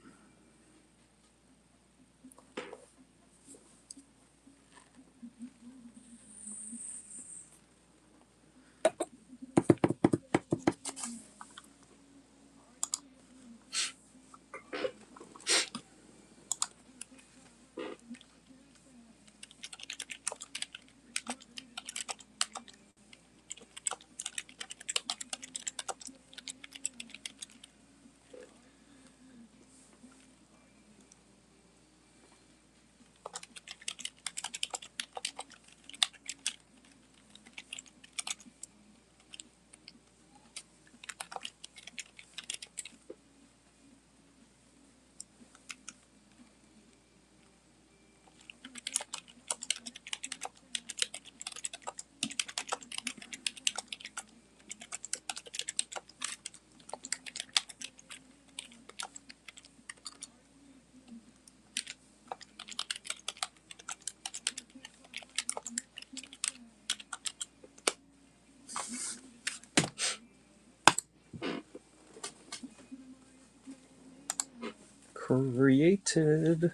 created.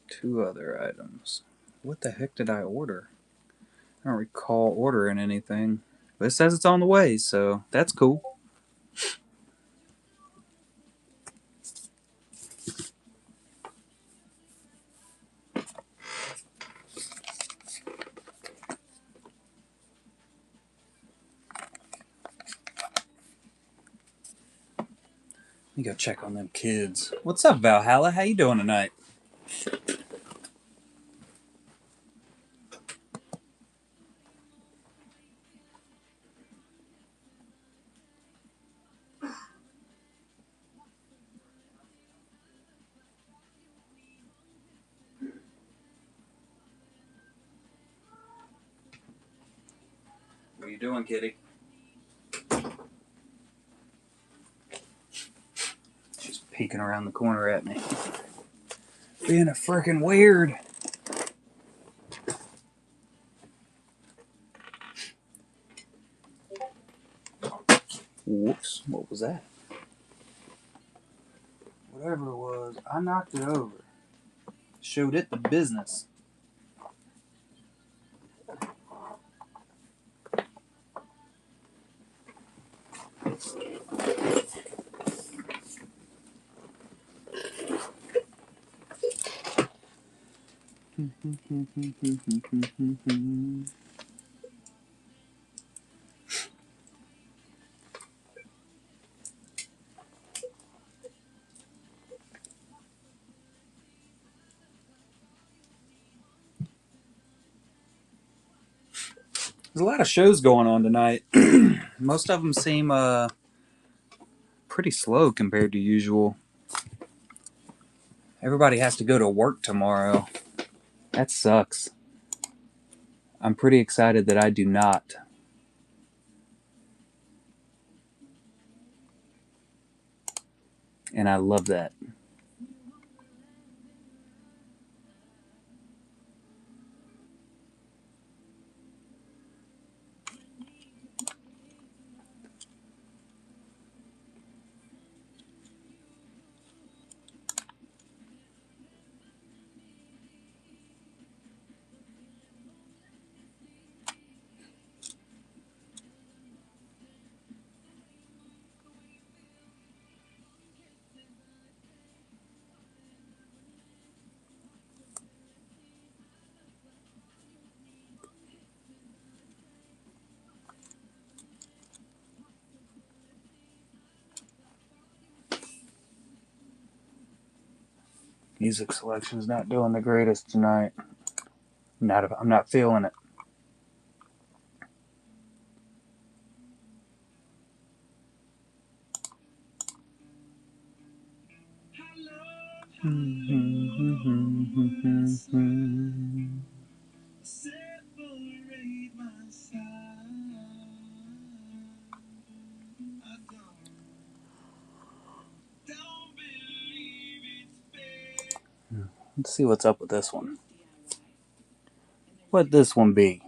Two other items. What the heck did I order? I don't recall ordering anything. But it says it's on the way, so that's cool. Let me go check on them kids. What's up, Valhalla? How you doing tonight? What are you doing, kitty? She's peeking around the corner at me. Being a freaking weird. Whoops, what was that? Whatever it was, I knocked it over. Showed it the business. There's a lot of shows going on tonight. Most of them seem pretty slow compared to usual. Everybody has to go to work tomorrow. That sucks. I'm pretty excited that I do not. And I love that. Music selection's not doing the greatest tonight. I'm not feeling it. Let's see what's up with this one. What'd this one be?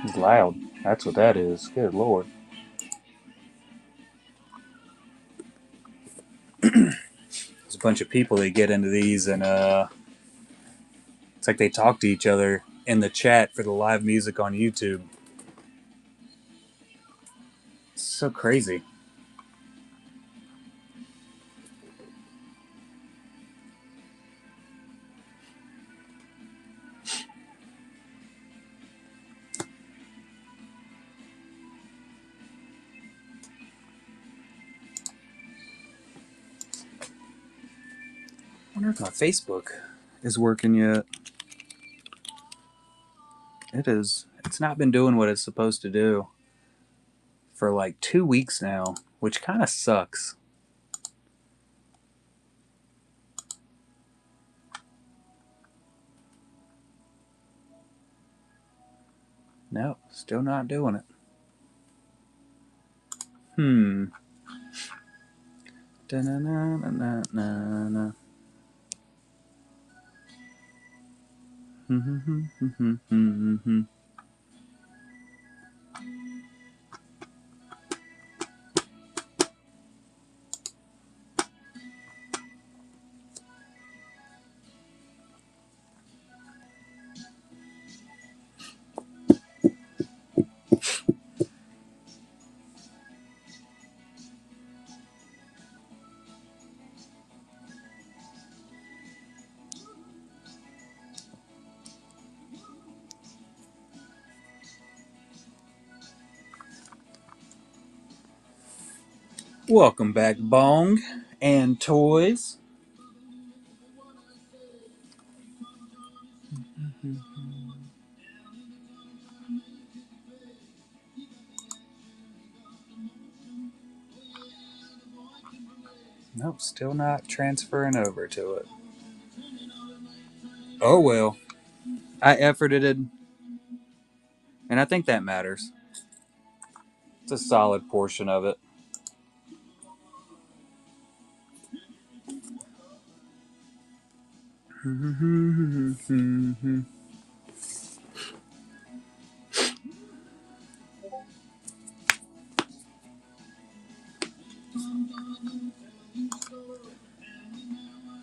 It's loud. That's what that is. Good lord. There's a bunch of people that get into these and it's like they talk to each other in the chat for the live music on YouTube. It's so crazy. I wonder if my Facebook is working yet. It is. It's not been doing what it's supposed to do for like 2 weeks now, which kind of sucks. No, still not doing it. Hmm. Da-na-na-na-na-na. Welcome back, Bong and Toys. Nope, still not transferring over to it. Oh well. I efforted it, and I think that matters. It's a solid portion of it.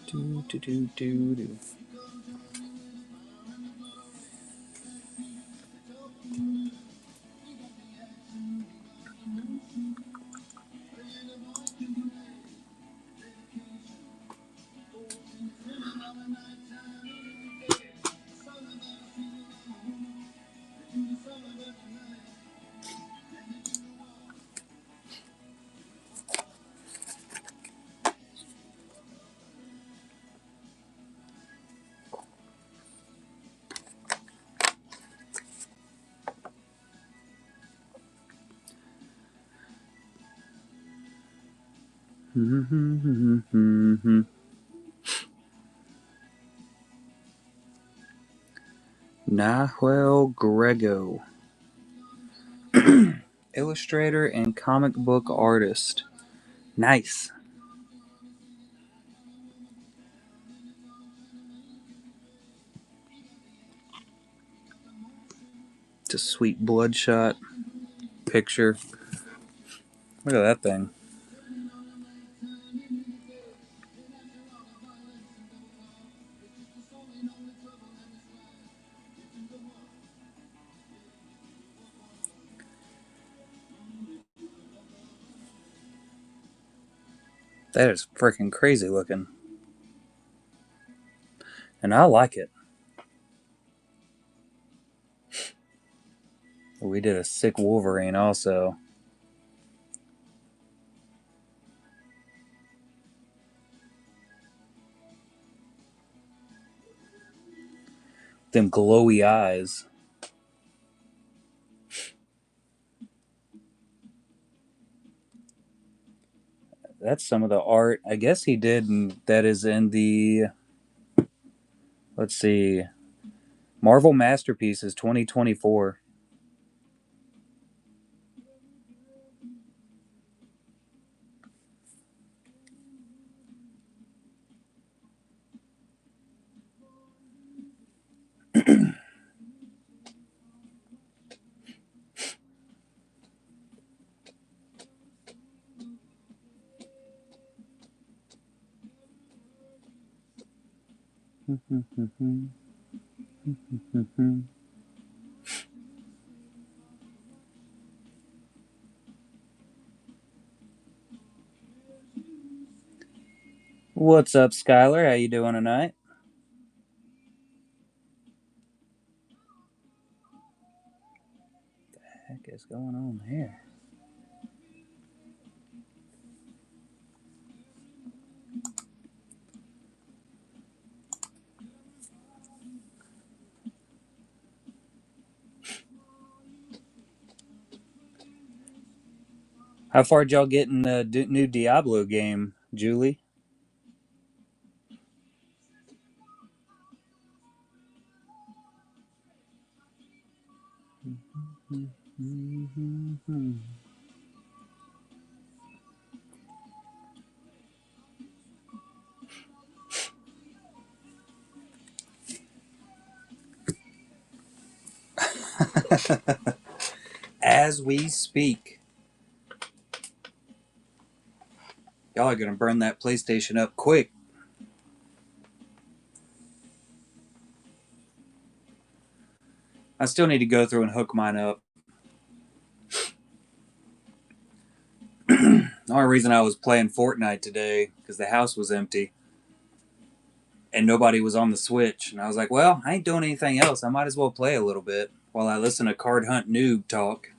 Do, do, do, do, do. Nahuel Grego, illustrator and comic book artist. Nice. It's a sweet bloodshot picture. Look at that thing. That is freaking crazy looking. And I like it. We did a sick Wolverine also. Them glowy eyes. That's some of the art I guess he did, and that is in the, let's see, Marvel Masterpieces 2024. What's up, Skylar? How you doing tonight? What the heck is going on here? How far did y'all get in the new Diablo game, Julie? As we speak. Y'all are gonna burn that PlayStation up quick. I still need to go through and hook mine up. The only reason I was playing Fortnite today because the house was empty and nobody was on the Switch, and I was like, "Well, I ain't doing anything else. I might as well play a little bit while I listen to Card Hunt Noob talk."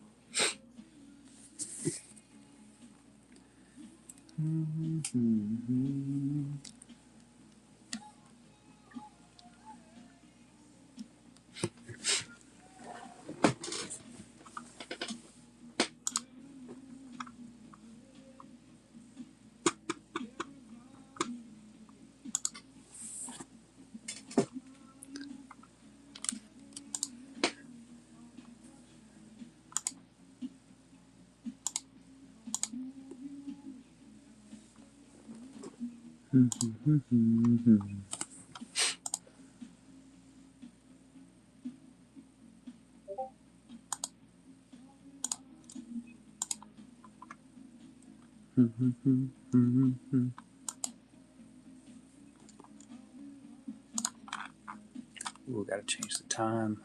Ooh, gotta change the time.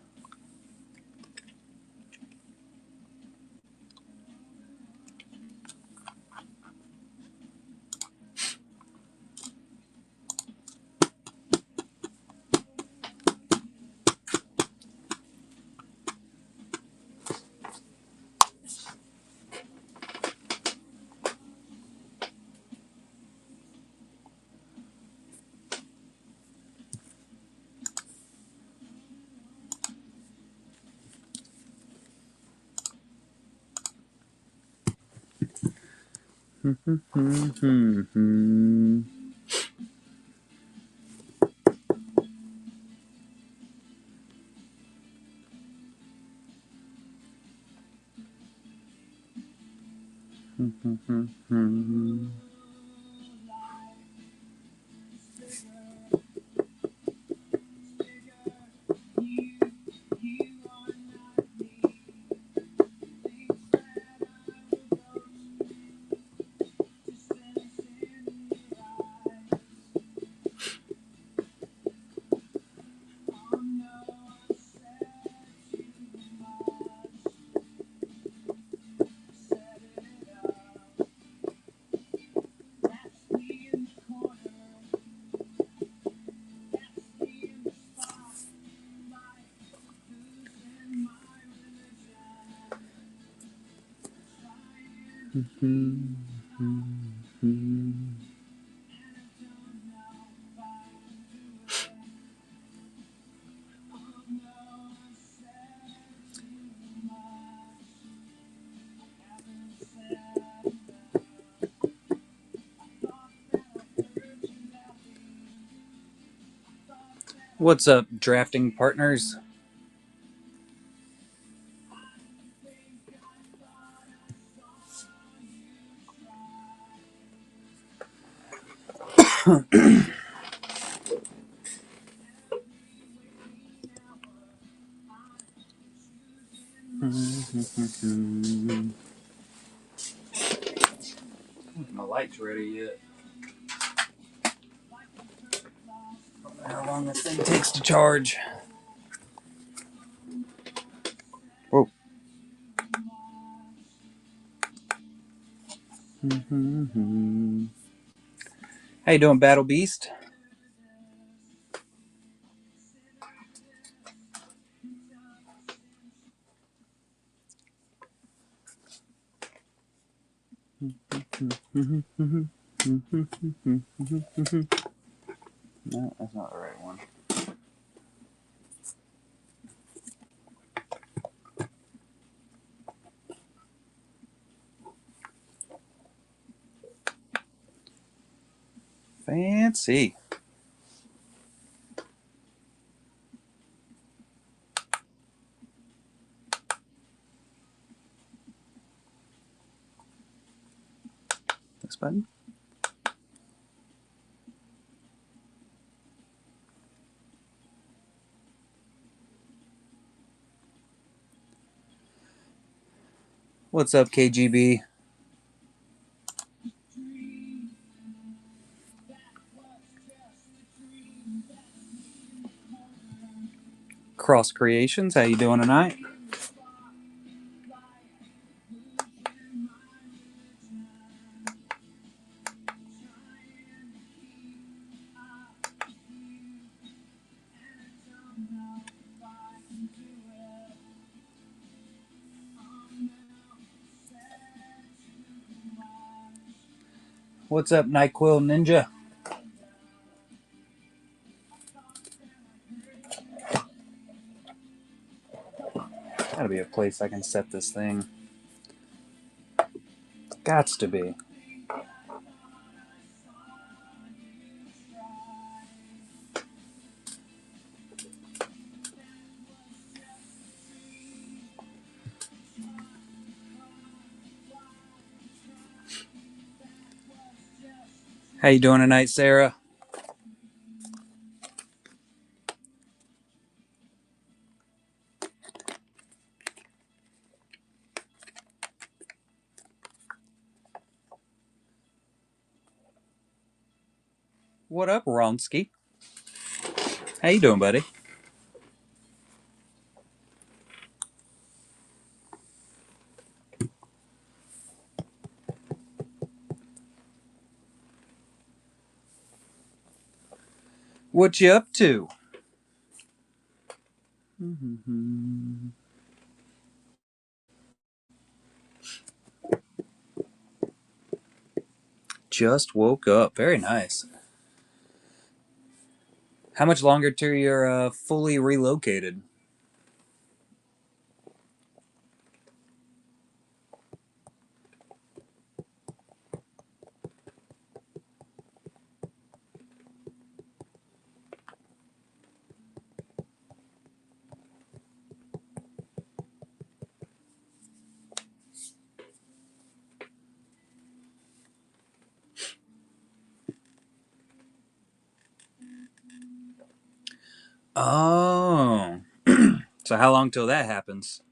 What's up, drafting partners? My light's ready yet. I don't know how long this thing takes to charge. Whoa. How you doing, Battle Beast? No, that's not the right one. Fancy. Thanks, bud. What's up, KGB? Cross Creations, how you doing tonight? What's up, NyQuil Ninja? Gotta be a place I can set this thing. Gots to be. How you doing tonight, Sarah? What up, Ronsky? How you doing, buddy? What you up to? Just woke up. Very nice. How much longer till you're fully relocated? Oh. So how long till that happens?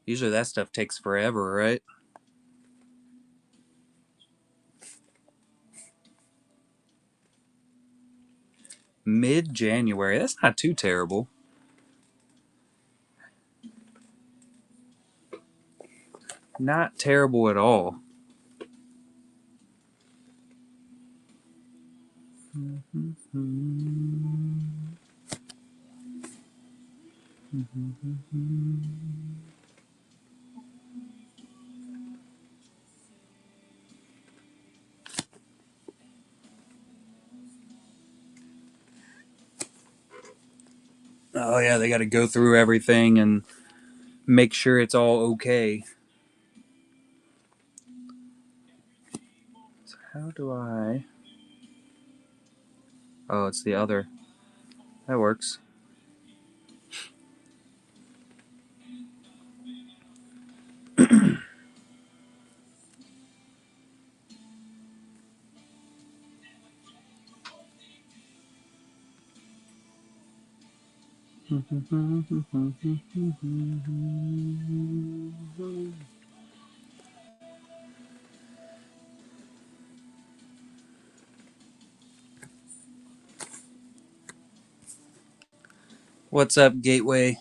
Usually that stuff takes forever, right? Mid-January. That's not too terrible. Not terrible at all. Oh yeah, they got to go through everything and make sure it's all okay. So how do I? Oh, it's the other. That works. What's up, Gateway?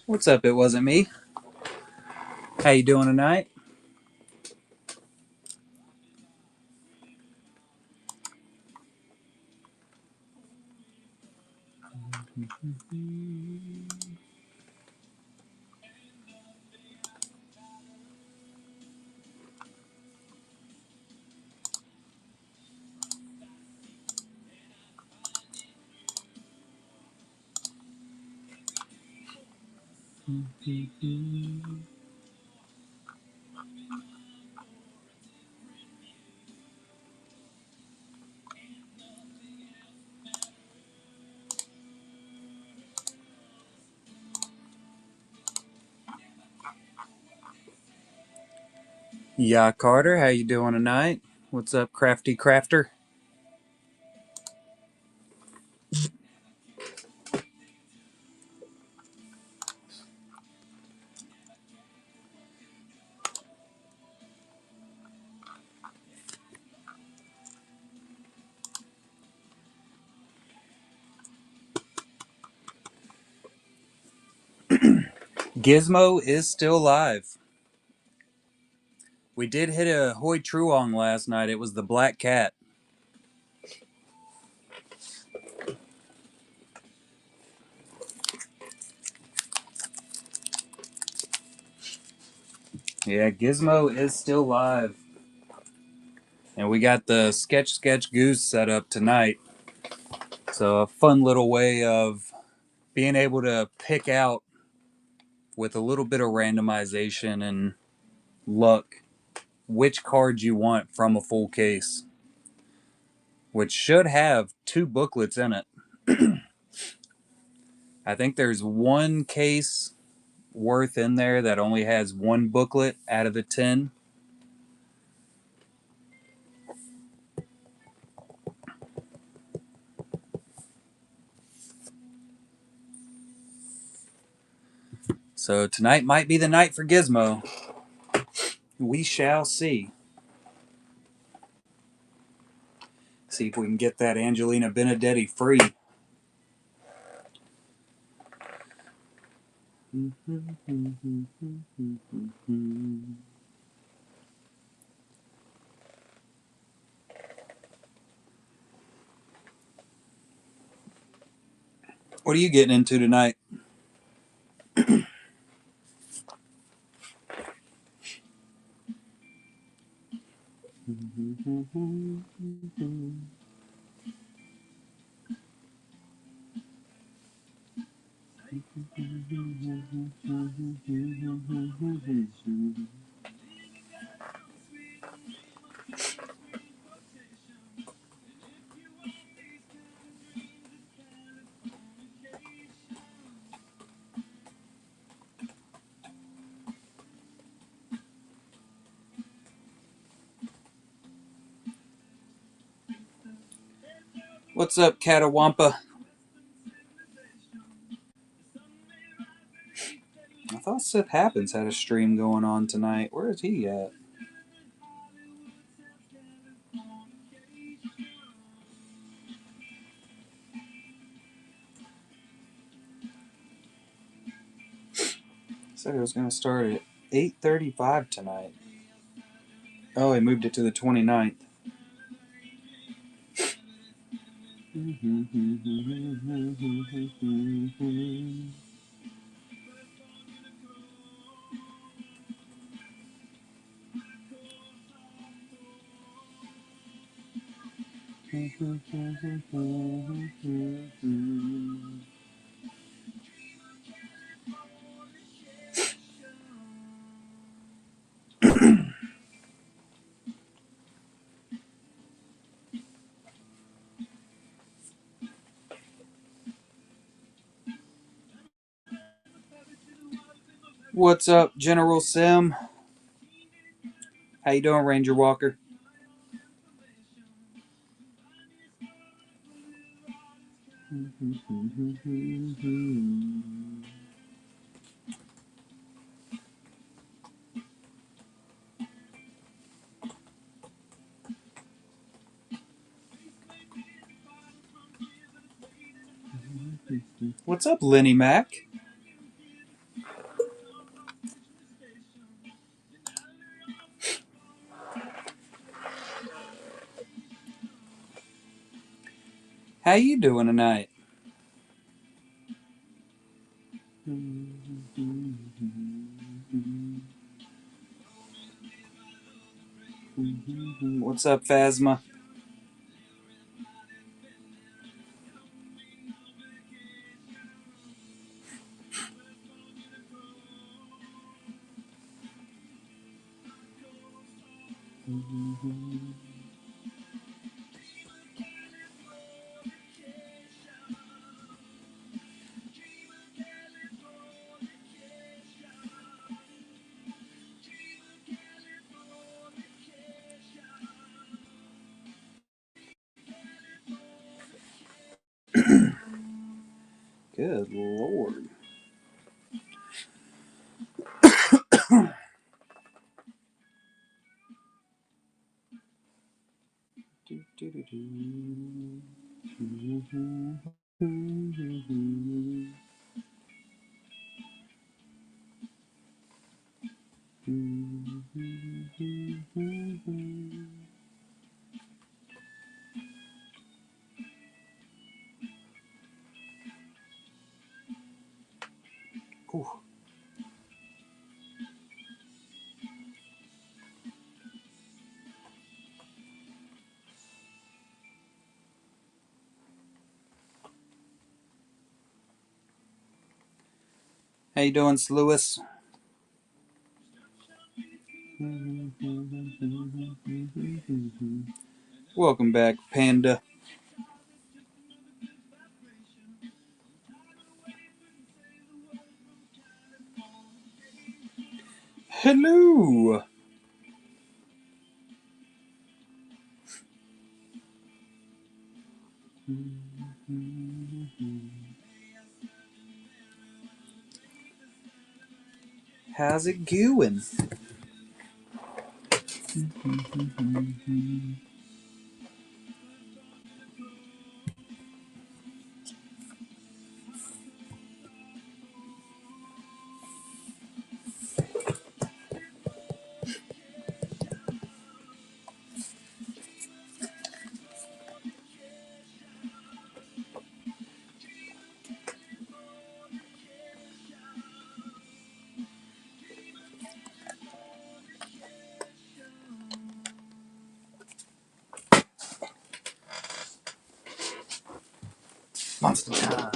What's up? It wasn't me. How you doing tonight? Yeah, Carter. How you doing tonight? What's up, Crafty Crafter? Gizmo is still live. We did hit a Hoi Truong last night. It was the black cat. Yeah, Gizmo is still live. And we got the Sketch Goose set up tonight. So a fun little way of being able to pick out with a little bit of randomization and luck which cards you want from a full case, which should have 2 booklets in it. I think there's one case worth in there that only has 1 booklet out of the 10. So tonight might be the night for Gizmo. We shall see. See if we can get that Angelina Benedetti free. What are you getting into tonight? What's up, Catawampa? I thought Seth Happens had a stream going on tonight. Where is he at? Said it was going to start at 8:35 tonight. Oh, he moved it to the 29th. What's up, General Sim? How you doing, Ranger Walker? What's up, Lenny Mac? How you doing tonight? What's up, Phasma? Good Lord. Ooh. How you doing, Lewis? Welcome back, Panda. Hello. How's it going? Monster time.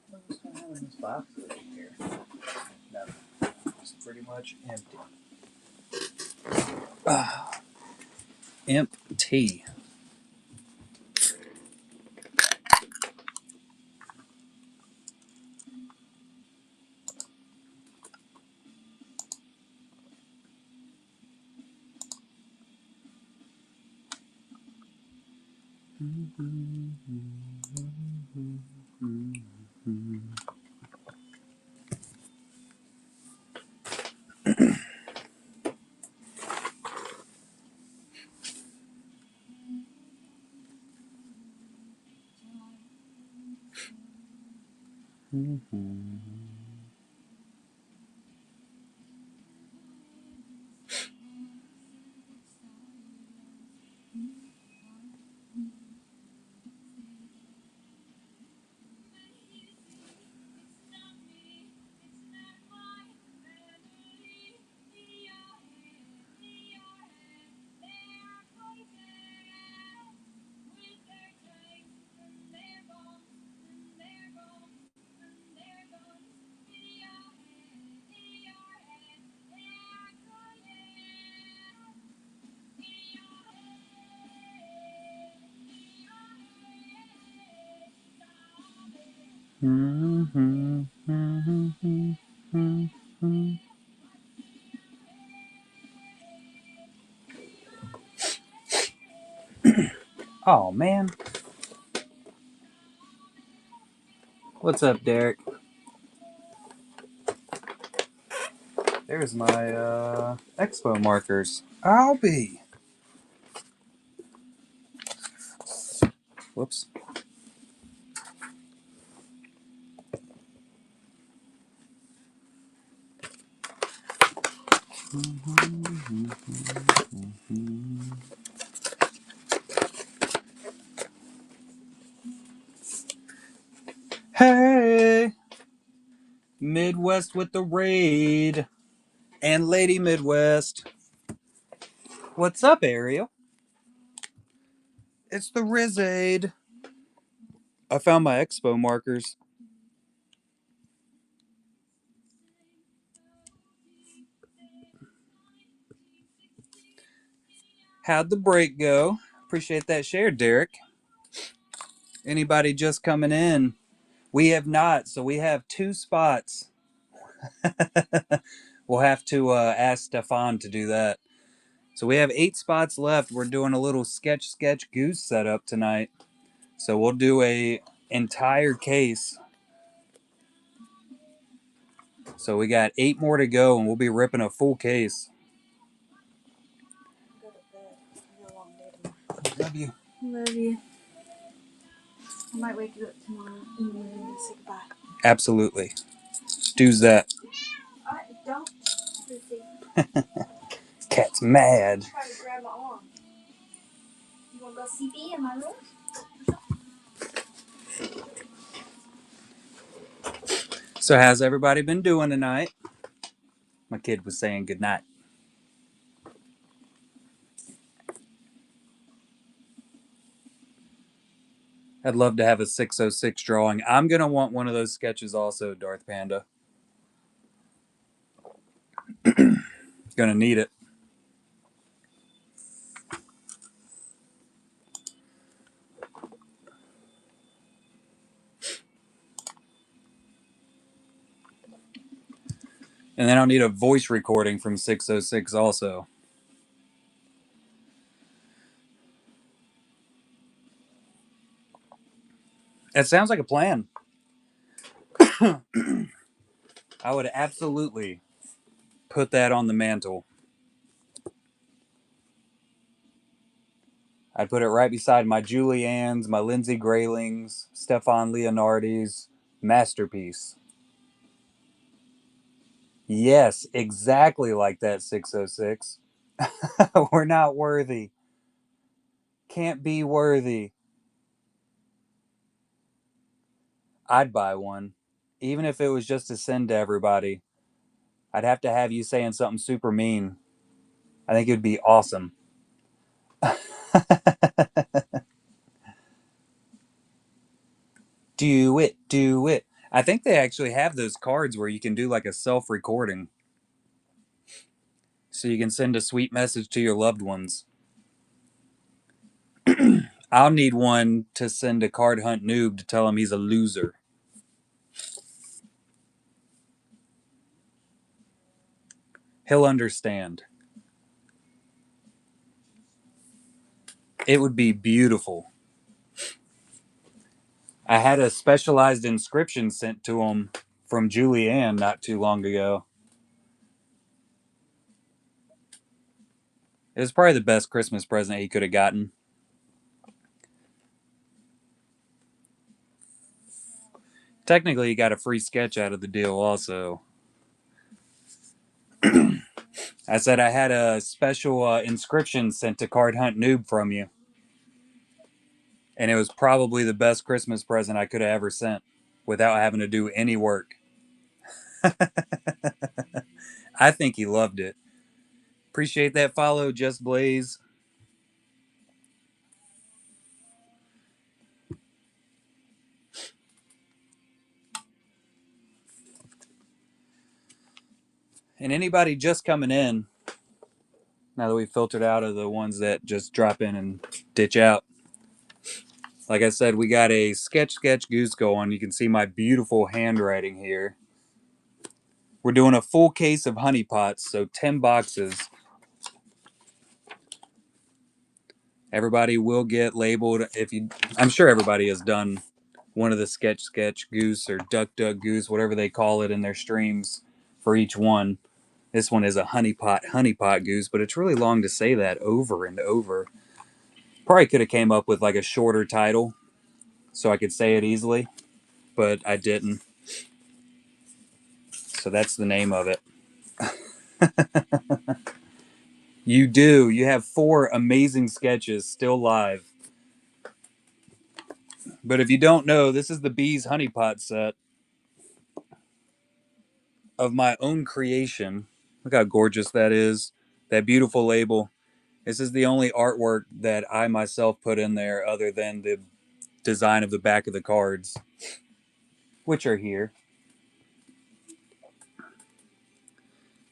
What's going on in this box over here? No, it's pretty much empty. Empty. Oh man. What's up, Derek? There's my expo markers. I'll be. Whoops. Hey, Midwest with the raid and Lady Midwest. What's up, Ariel? It's the Rizade. I found my expo markers. How'd the break go? Appreciate that share, Derek. Anybody just coming in? We have not, so we have 2 spots. We'll have to ask Stefan to do that. So we have 8 spots left. We're doing a little sketch goose setup tonight. So we'll do a entire case. So we got 8 more to go, and we'll be ripping a full case. Go to bed. Long day tomorrow. Love you. Love you. I might wake you up tomorrow evening and say goodbye. Absolutely. Do's that. Don't. Cat's mad. Trying to grab my arm. You want to go see me in my room? So how's everybody been doing tonight? My kid was saying goodnight. I'd love to have a 606 drawing. I'm going to want one of those sketches also, Darth Panda. Gonna need it. And then I'll need a voice recording from 606 also. That sounds like a plan. I would absolutely put that on the mantle. I'd put it right beside my Julianne's, my Lindsay Grayling's, Stefan Leonardi's masterpiece. Yes, exactly like that, 606. We're not worthy. Can't be worthy. I'd buy one. Even if it was just to send to everybody. I'd have to have you saying something super mean. I think it would be awesome. Do it, do it. I think they actually have those cards where you can do like a self recording. So you can send a sweet message to your loved ones. I'll need one to send a card hunt noob to tell him he's a loser. He'll understand. It would be beautiful. I had a specialized inscription sent to him from Julianne not too long ago. It was probably the best Christmas present he could have gotten. Technically, he got a free sketch out of the deal also. I said I had a special inscription sent to Card Hunt Noob from you. And it was probably the best Christmas present I could have ever sent without having to do any work. I think he loved it. Appreciate that follow, Just Blaze. And anybody just coming in, now that we've filtered out of the ones that just drop in and ditch out. Like I said, we got a sketch goose going. You can see my beautiful handwriting here. We're doing a full case of Honeypots, so 10 boxes. Everybody will get labeled. I'm sure everybody has done one of the sketch goose or duck goose, whatever they call it in their streams for each one. This one is a honeypot goose, but it's really long to say that over and over. Probably could have came up with like a shorter title so I could say it easily, but I didn't. So that's the name of it. You do. You have 4 amazing sketches still live. But if you don't know, this is the Bees Honeypot set of my own creation. Look how gorgeous that is. That beautiful label. This is the only artwork that I myself put in there other than the design of the back of the cards, which are here,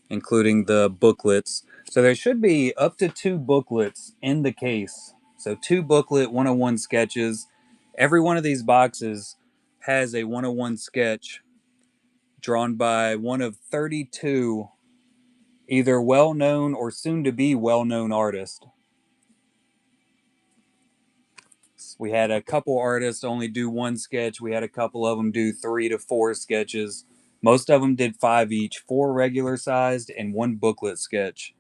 including the booklets. So there should be up to 2 booklets in the case. So 2 booklet 101 sketches. Every one of these boxes has a 101 sketch drawn by one of 32 either well-known or soon-to-be well-known artists. We had a couple artists only do 1 sketch. We had a couple of them do 3 to 4 sketches. Most of them did 5 each, 4 regular sized and 1 booklet sketch.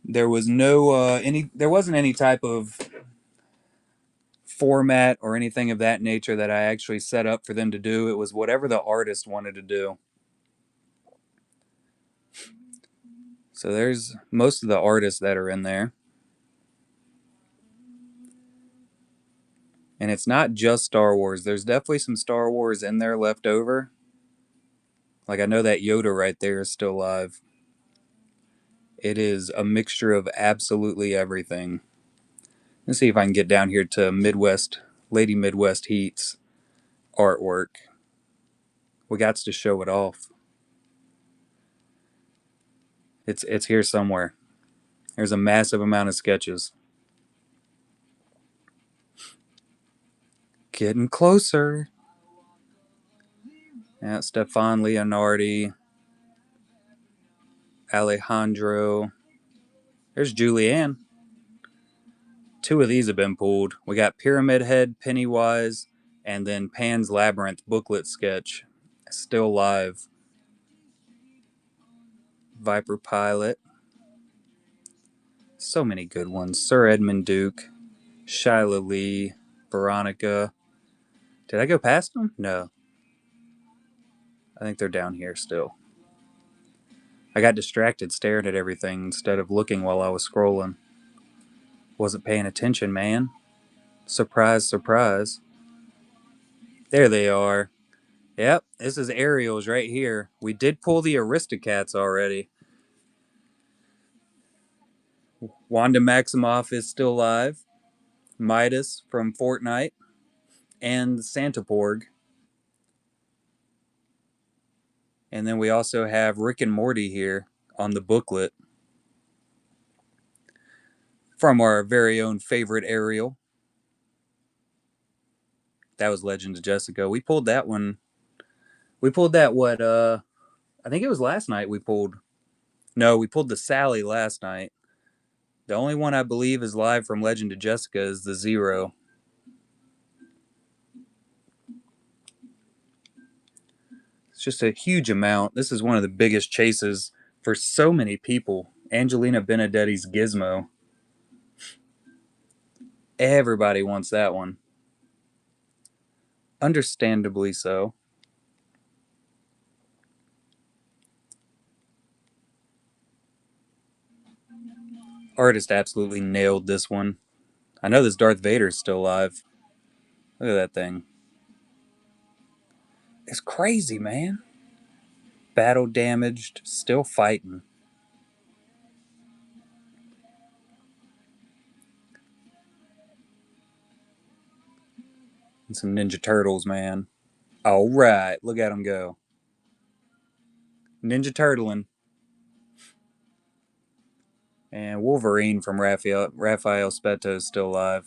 There was there wasn't any type of format or anything of that nature that I actually set up for them to do. It was whatever the artist wanted to do. So there's most of the artists that are in there. And it's not just Star Wars. There's definitely some Star Wars in there left over. Like I know that Yoda right there is still alive. It is a mixture of absolutely everything. Let's see if I can get down here to Lady Midwest Heat's artwork. We got to show it off. It's here somewhere. There's a massive amount of sketches. Getting closer. Yeah, Stefan Leonardi, Alejandro. There's Julianne. 2 of these have been pulled. We got Pyramid Head, Pennywise, and then Pan's Labyrinth booklet sketch. Still live. Viper Pilot. So many good ones. Sir Edmund Duke, Shyla Lee, Veronica. Did I go past them? No. I think they're down here still. I got distracted staring at everything instead of looking while I was scrolling. Wasn't paying attention, man. Surprise, surprise. There they are. Yep, this is Ariel's right here. We did pull the Aristocats already. Wanda Maximoff is still alive. Midas from Fortnite. And Santa Porg. And then we also have Rick and Morty here on the booklet. From our very own favorite Ariel. That was Legend of Jessica. We pulled that one. We pulled that I think it was last night we pulled. No, we pulled the Sally last night. The only one I believe is live from Legend of Jessica is the Zero. It's just a huge amount. This is one of the biggest chases for so many people. Angelina Benedetti's Gizmo. Everybody wants that one. Understandably so. Artist absolutely nailed this one. I know this Darth Vader is still alive. Look at that thing. It's crazy, man. Battle damaged, still fighting. And some Ninja Turtles, man. All right, look at them go. Ninja Turtling. And Wolverine from Raphael Speto is still alive.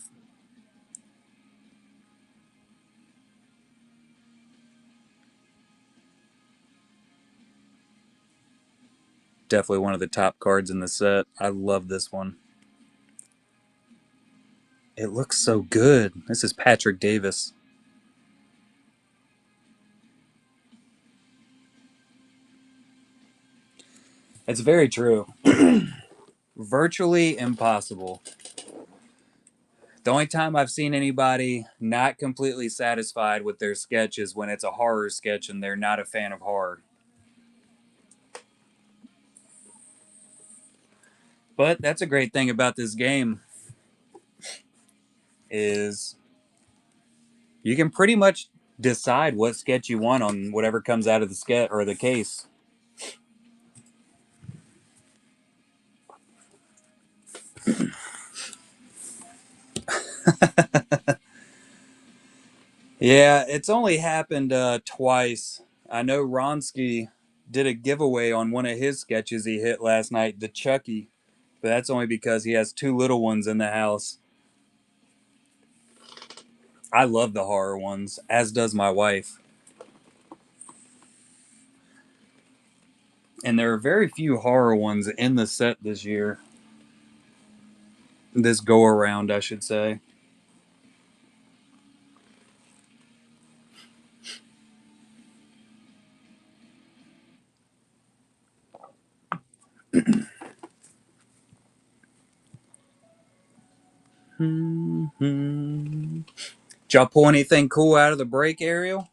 Definitely one of the top cards in the set. I love this one. It looks so good. This is Patrick Davis. It's very true. Virtually impossible. The only time I've seen anybody not completely satisfied with their sketch is when it's a horror sketch and they're not a fan of horror. But that's a great thing about this game is you can pretty much decide what sketch you want on whatever comes out of the sketch or the case. Yeah, it's only happened twice. I know Ronsky did a giveaway on one of his sketches he hit last night, the Chucky, but that's only because he has two little ones in the house. I love the horror ones, as does my wife. And there are very few horror ones in the set this year. This go around, I should say. Did y'all pull anything cool out of the break, Ariel?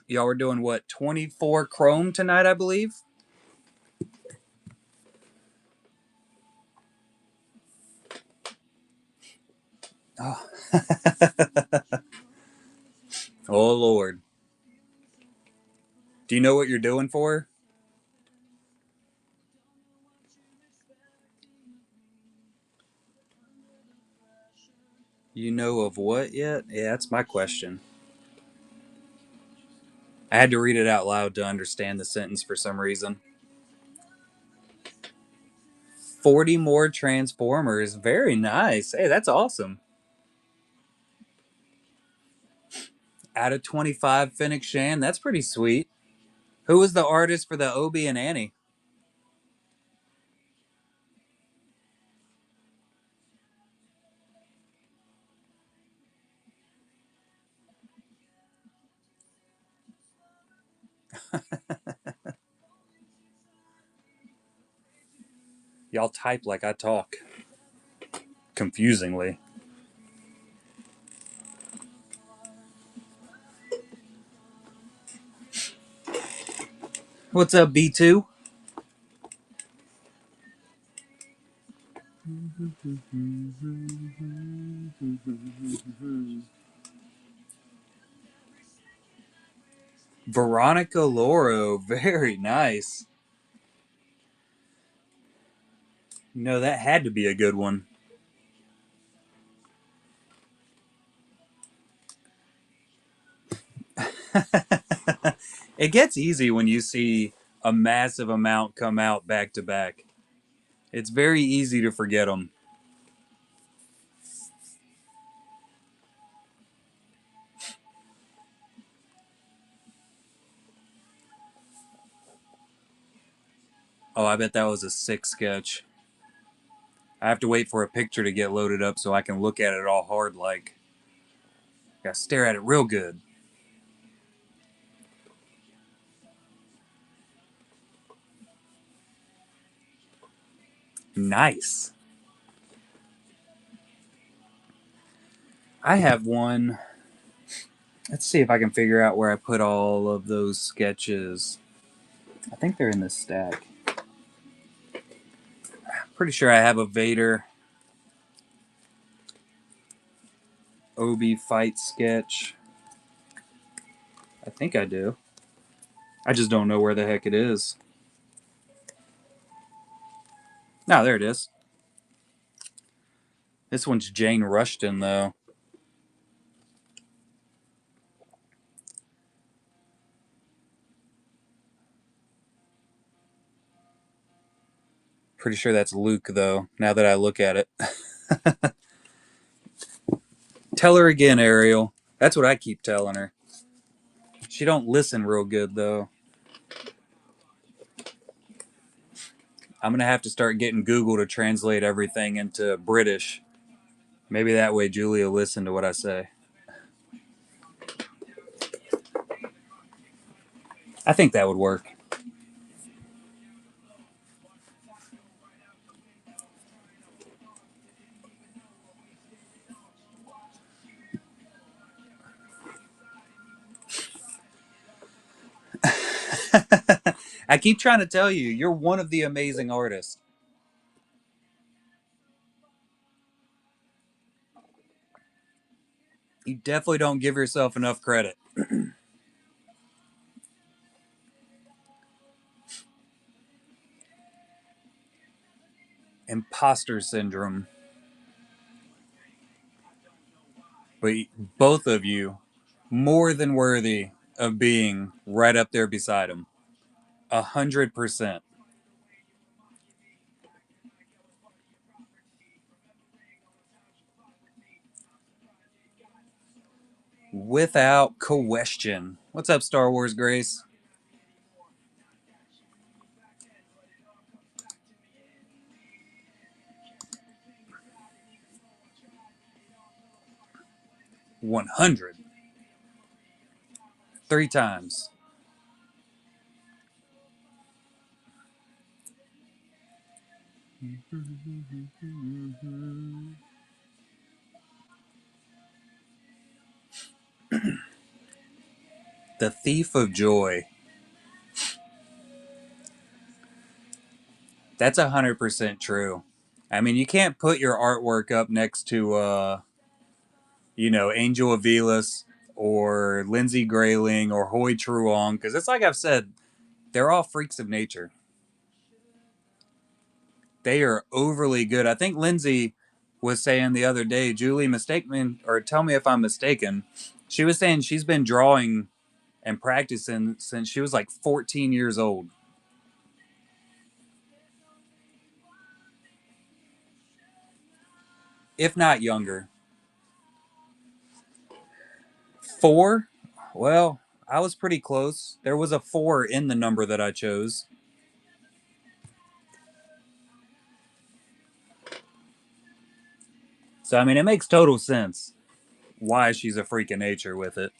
Y'all were doing what, 24 Chrome tonight, I believe? Oh, oh Lord. Do you know what you're doing for her? You know of what yet? Yeah, that's my question. I had to read it out loud to understand the sentence for some reason. 40 more Transformers. Very nice. Hey, that's awesome. Out of 25, Fennec Shan. That's pretty sweet. Who was the artist for the Obie and Annie? Y'all type like I talk. Confusingly. What's up, B2? Veronica Loro. Very nice. No, that had to be a good one. It gets easy when you see a massive amount come out back to back. It's very easy to forget them. Oh, I bet that was a sick sketch. I have to wait for a picture to get loaded up so I can look at it all hard like. Gotta stare at it real good. Nice. I have one. Let's see if I can figure out where I put all of those sketches. I think they're in this stack. Pretty sure I have a Vader Obi fight sketch. I think I do. I just don't know where the heck it is. No, there it is. This one's Jane Rushton, though. Pretty sure that's Luke, though, now that I look at it. Tell her again, Ariel. That's what I keep telling her. She don't listen real good, though. I'm going to have to start getting Google to translate everything into British. Maybe that way Julia will listen to what I say. I think that would work. keep trying to tell you, you're one of the amazing artists. You definitely don't give yourself enough credit. Imposter syndrome. But both of you, more than worthy of being right up there beside him. 100%. Without question. What's up, Star Wars Grace? 100. 3 times. The Thief of Joy. That's 100% true. I mean, you can't put your artwork up next to, Angel Avilas or Lindsay Grayling or Hoy Truong because it's like I've said, they're all freaks of nature. They are overly good. I think Lindsay was saying the other day, Julie, mistake me or tell me if I'm mistaken. She was saying she's been drawing and practicing since she was like 14 years old, if not younger. 4? Well, I was pretty close. There was a 4 in the number that I chose. So, I mean, it makes total sense why she's a freak of nature with it.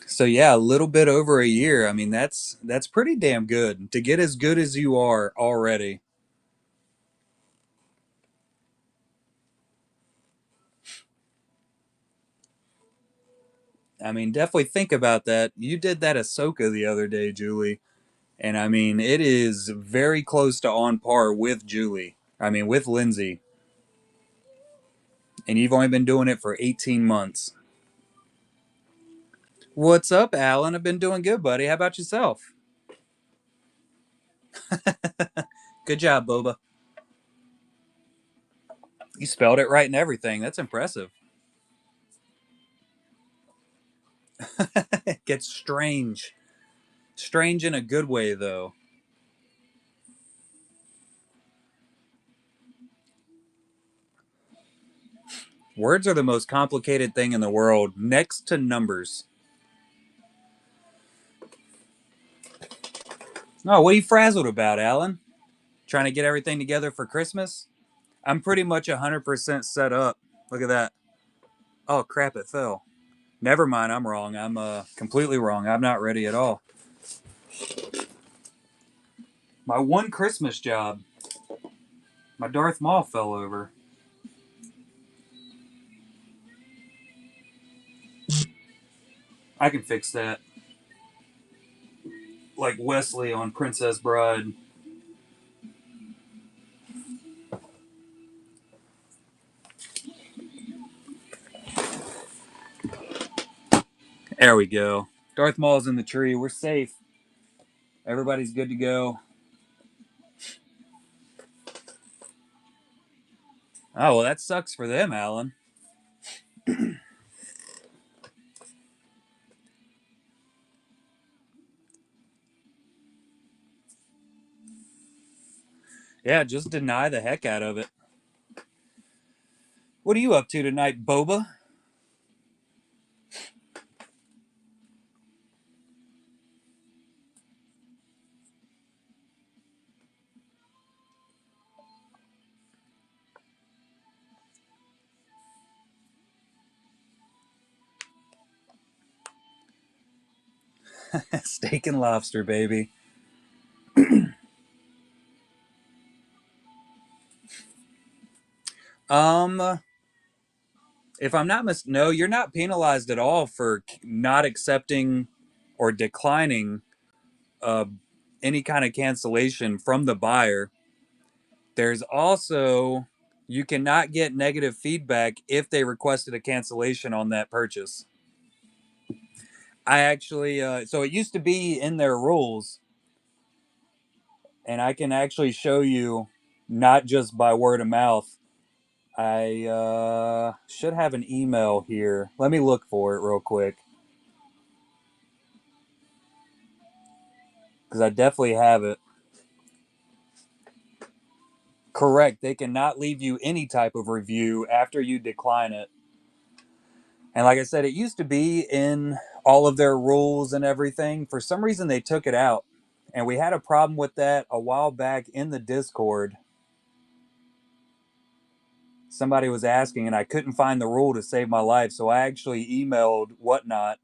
So yeah, a little bit over a year. I mean, that's pretty damn good to get as good as you are already. I mean, definitely think about that. You did that Ahsoka the other day, Julie, and I mean, it is very close to on par with Julie. I mean, with Lindsay, and you've only been doing it for 18 months. What's up, Alan? I've been doing good, buddy. How about yourself? Good job, Boba. You spelled it right and everything. That's impressive. It gets strange. Strange in a good way, though. Words are the most complicated thing in the world, next to numbers. Oh, what are you frazzled about, Alan? Trying to get everything together for Christmas? I'm pretty much 100% set up. Look at that. Oh, crap, it fell. Never mind, I'm wrong. I'm completely wrong. I'm not ready at all. My one Christmas job. My Darth Maul fell over. I can fix that. Like Wesley on Princess Bride. There we go. Darth Maul's in the tree. We're safe. Everybody's good to go. Oh, well, that sucks for them, Alan. Yeah, just deny the heck out of it. What are you up to tonight, Boba? Steak and lobster, baby. Um, if I'm not no, you're not penalized at all for not accepting or declining uh, any kind of cancellation from the buyer. There's also you cannot get negative feedback if they requested a cancellation on that purchase. I actually, so it used to be in their rules, and I can actually show you not just by word of mouth. I should have an email here. Let me look for it real quick because I definitely have it. Correct. They cannot leave you any type of review after you decline it. And like I said, it used to be in all of their rules and everything. For some reason, they took it out. And we had a problem with that a while back in the Discord. Somebody was asking, and I couldn't find the rule to save my life. So I actually emailed Whatnot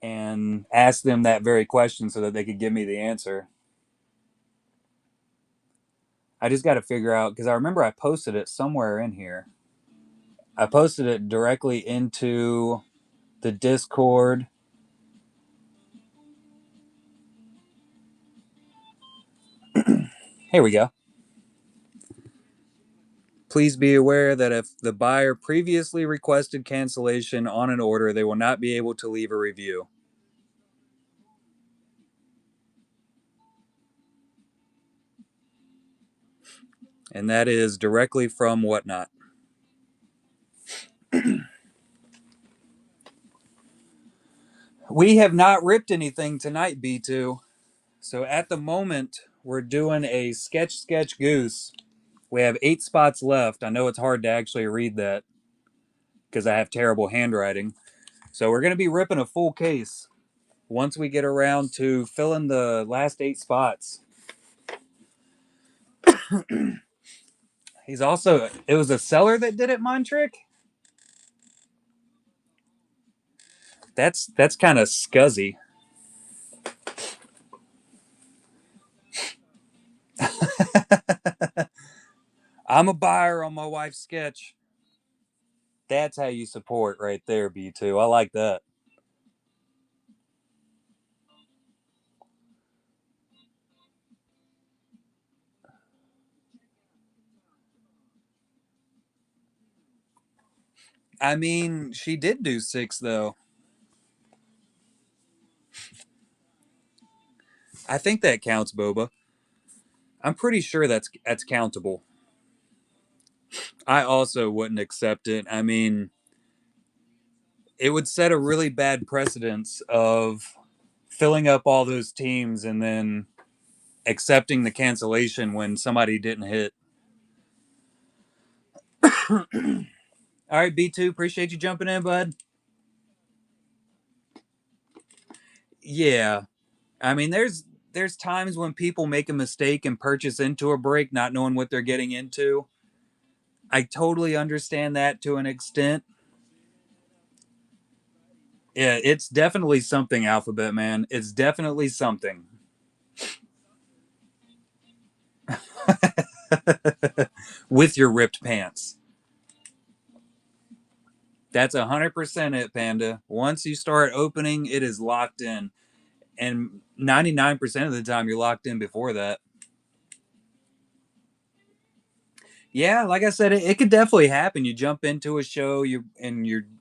and asked them that very question so that they could give me the answer. I just got to figure out because I remember I posted it somewhere in here. I posted it directly into the Discord. Here we go. Please be aware that if the buyer previously requested cancellation on an order, they will not be able to leave a review. And that is directly from Whatnot. We have not ripped anything tonight, B2. So at the moment, we're doing a sketch goose. We have 8 spots left. I know it's hard to actually read that because I have terrible handwriting. So we're going to be ripping a full case once we get around to filling the last 8 spots. He's also, it was a seller that did it, Montrick? That's kind of scuzzy. I'm a buyer on my wife's sketch. That's how you support right there, B2. I like that. I mean, she did do 6 though. I think that counts, Boba. I'm pretty sure that's countable. I also wouldn't accept it. I mean, it would set a really bad precedence of filling up all those teams and then accepting the cancellation when somebody didn't hit. All right, B2, appreciate you jumping in, bud. Yeah. I mean, there's times when people make a mistake and purchase into a break not knowing what they're getting into. I totally understand that to an extent. Yeah, it's definitely something, Alphabet Man. It's definitely something. With your ripped pants. That's 100% it, Panda. Once you start opening, it is locked in. And 99% of the time, you're locked in before that. Yeah, like I said, it could definitely happen. You jump into a show, you're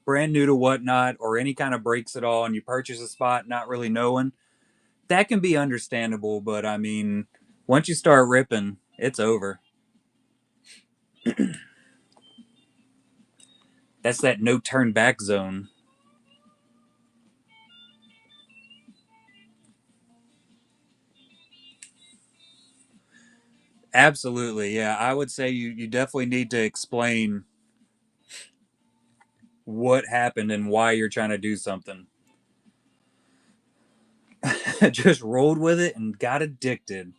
brand new to Whatnot or any kind of breaks at all, and you purchase a spot not really knowing. That can be understandable, but I mean, once you start ripping, it's over. That's that no turn back zone. Absolutely, yeah. I would say you definitely need to explain what happened and why you're trying to do something. Just rolled with it and got addicted.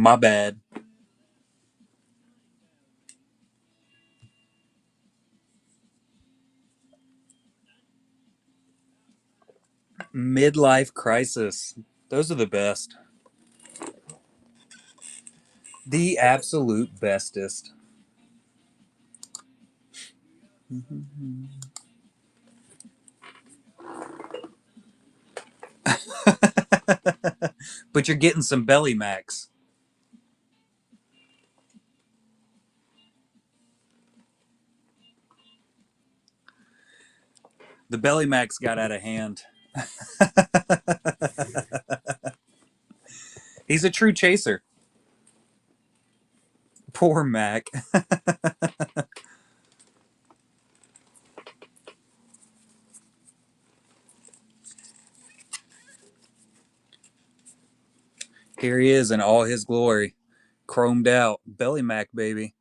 My bad. Midlife crisis. Those are the best. The absolute bestest. But you're getting some belly max. The belly max got out of hand. He's a true chaser. Poor Mac. Here he is in all his glory. Chromed out. Belly Mac, baby.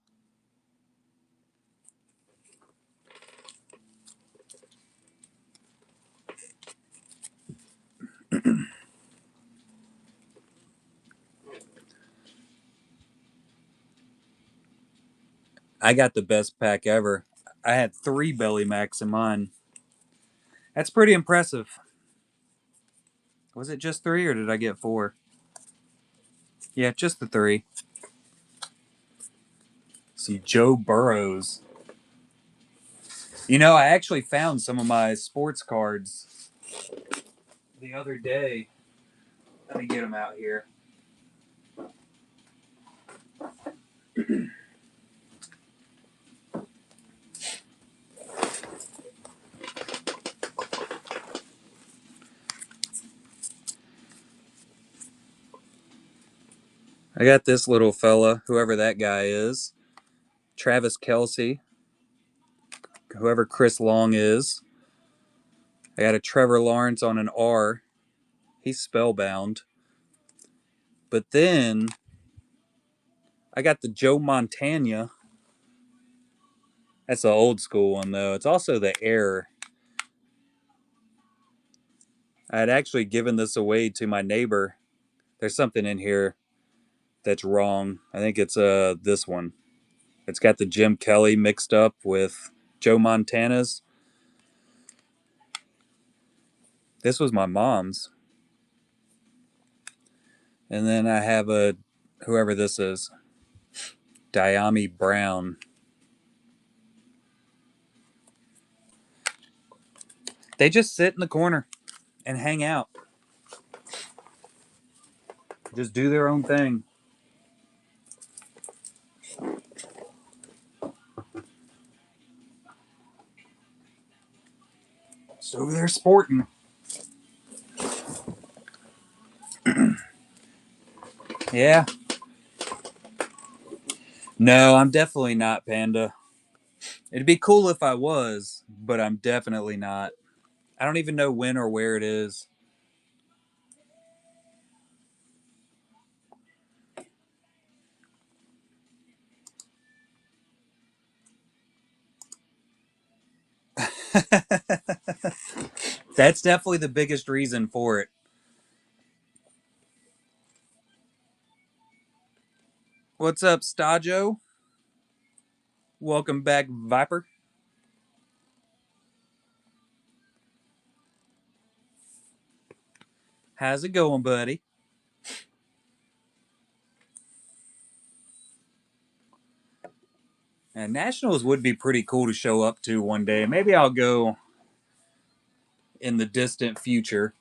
I got the best pack ever. I had 3 Belly Macs in mine. That's pretty impressive. Was it just 3 or did I get 4? Yeah, just the 3. Some Joe Burrows. You know, I actually found some of my sports cards the other day. Let me get them out here. I got this little fella, whoever that guy is. Travis Kelsey, whoever Chris Long is. I got a Trevor Lawrence on an R. He's spellbound. But then I got the Joe Montana. That's the old school one, though. It's also the Air. I had actually given this away to my neighbor. There's something in here that's wrong. I think it's this one. It's got the Jim Kelly mixed up with Joe Montana's. This was my mom's. And then I have a whoever this is. Diami Brown. They just sit in the corner and hang out. Just do their own thing. Just over there sporting. Yeah. No, I'm definitely not Panda. It'd be cool if I was, but I'm definitely not. I don't even know when or where it is. That's definitely the biggest reason for it. What's up, Stajo? Welcome back, Viper. How's it going, buddy? And Nationals would be pretty cool to show up to one day. Maybe I'll go in the distant future.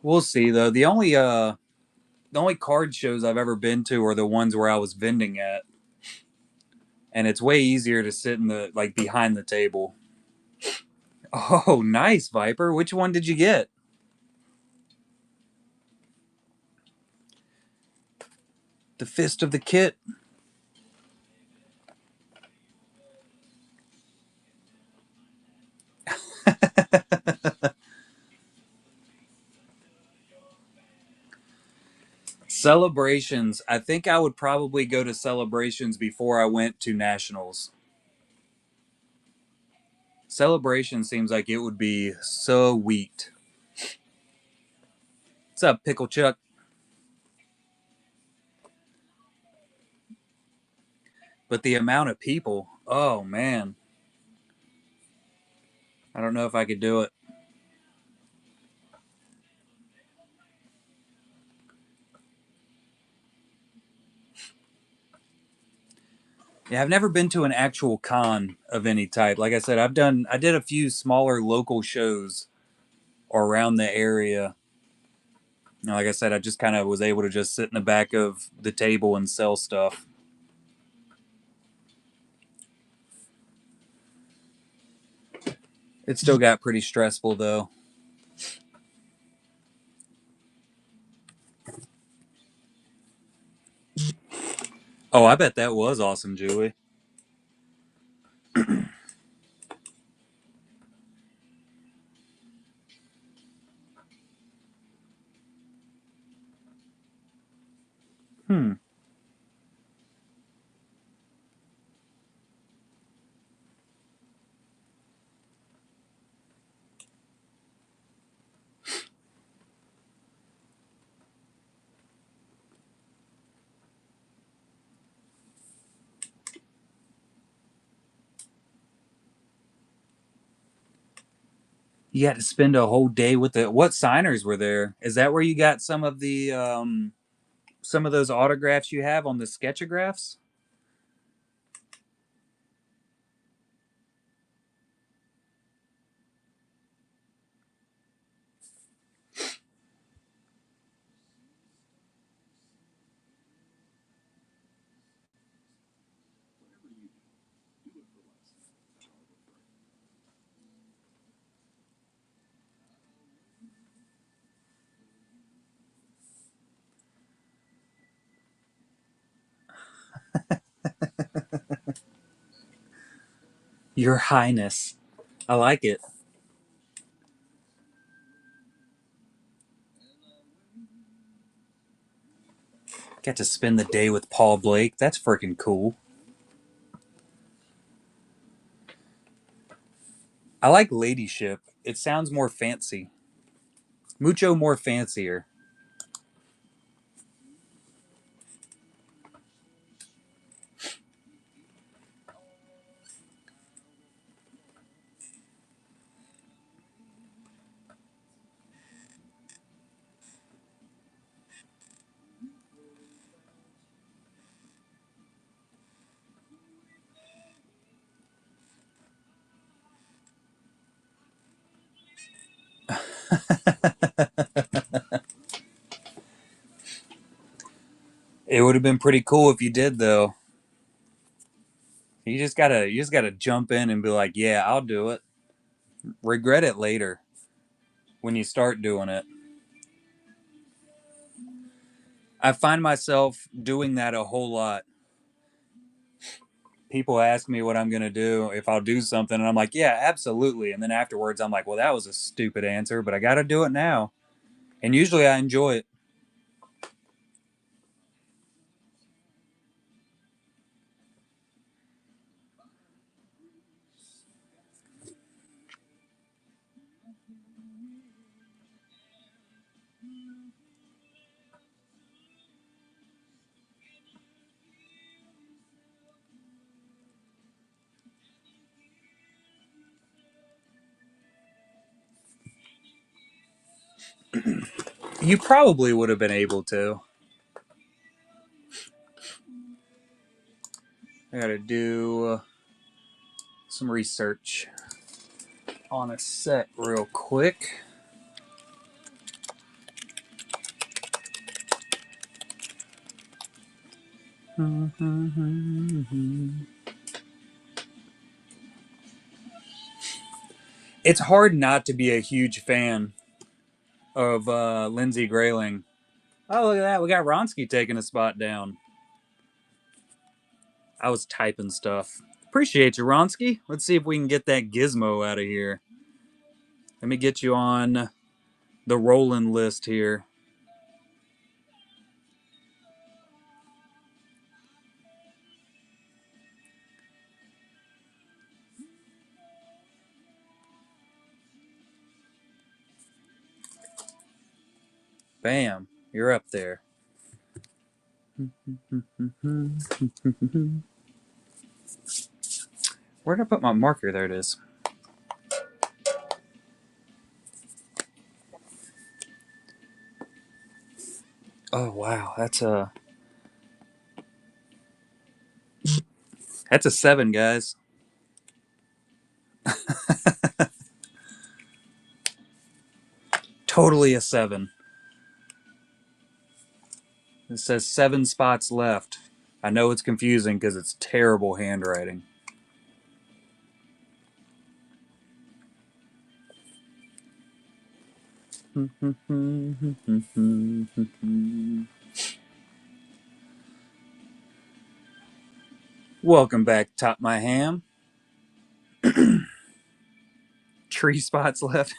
We'll see though. The only card shows I've ever been to are the ones where I was vending at. And it's way easier to sit in the like behind the table. Oh, nice, Viper. Which one did you get? The Fist of the Kit. Celebrations. I think I would probably go to celebrations before I went to nationals. Celebration seems like it would be so sweet. What's up, Pickle Chuck? But the amount of people, oh man, I don't know if I could do it. Yeah, I've never been to an actual con of any type. Like I said, I did a few smaller local shows around the area. Like I said, I just kind of was able to just sit in the back of the table and sell stuff. It still got pretty stressful though. Oh, I bet that was awesome, Julie. Hmm. You had to spend a whole day with the what signers were there? Is that where you got some of those autographs you have on the sketchographs? Your Highness. I like it. Got to spend the day with Paul Blake. That's freaking cool. I like ladyship. It sounds more fancy. Mucho more fancier. It would have been pretty cool if you did though. You just gotta jump in and be like, yeah, I'll do it. Regret it later when you start doing it. I find myself doing that a whole lot. People ask me what I'm gonna do if I'll do something, and I'm like, yeah, absolutely. And then afterwards, I'm like, well, that was a stupid answer, but I got to do it now. And usually, I enjoy it. You probably would have been able to. I got to do some research on a set real quick. It's hard not to be a huge fan of Lindsey Grayling. Oh, look at that. We got Ronsky taking a spot down. I was typing stuff. Appreciate you, Ronsky. Let's see if we can get that gizmo out of here. Let me get you on the rolling list here. Bam. You're up there. Where did I put my marker? There it is. Oh wow, that's a 7, guys. Totally a 7. It says 7 spots left. I know it's confusing because it's terrible handwriting. Welcome back, Top My Ham. 3 spots left.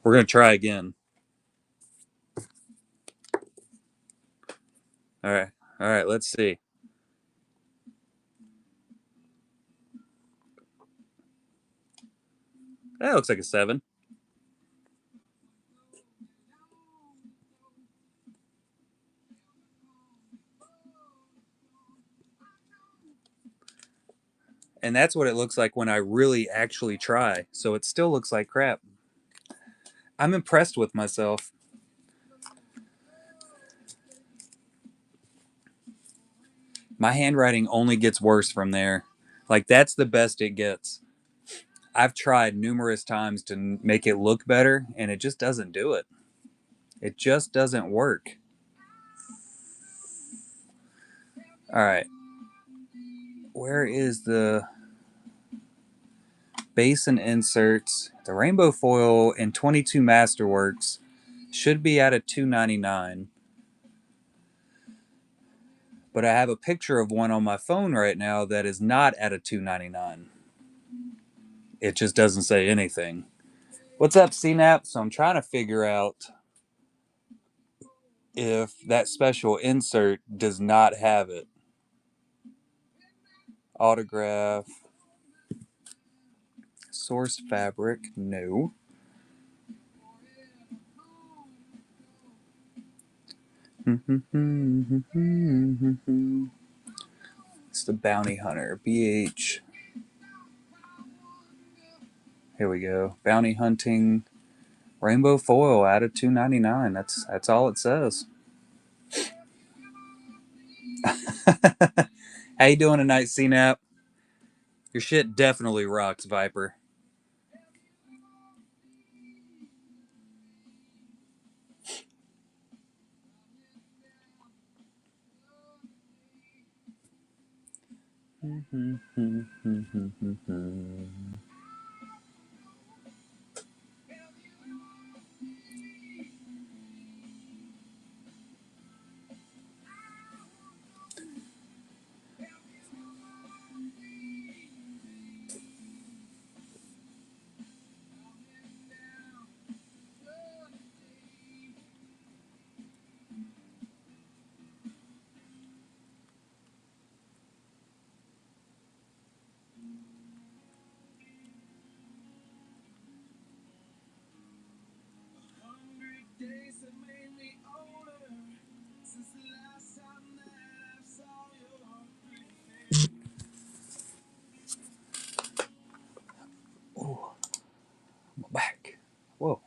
We're going to try again. All right. All right, let's see. That looks like a 7. And that's what it looks like when I really actually try. So it still looks like crap. I'm impressed with myself. My handwriting only gets worse from there. Like, that's the best it gets. I've tried numerous times to make it look better, and it just doesn't do it. It just doesn't work. All right. Where is the base and inserts? The rainbow foil and 22 Masterworks should be at a $2.99. But I have a picture of one on my phone right now that is not at a $2.99. It just doesn't say anything. What's up, CNAP? So I'm trying to figure out if that special insert does not have it. Autograph. Sourced fabric. No. It's the Bounty Hunter. BH. Here we go. Bounty hunting. Rainbow foil out of $2.99. That's all it says. How you doing tonight, CNAP? Your shit definitely rocks, Viper. Oh, my back. Whoa.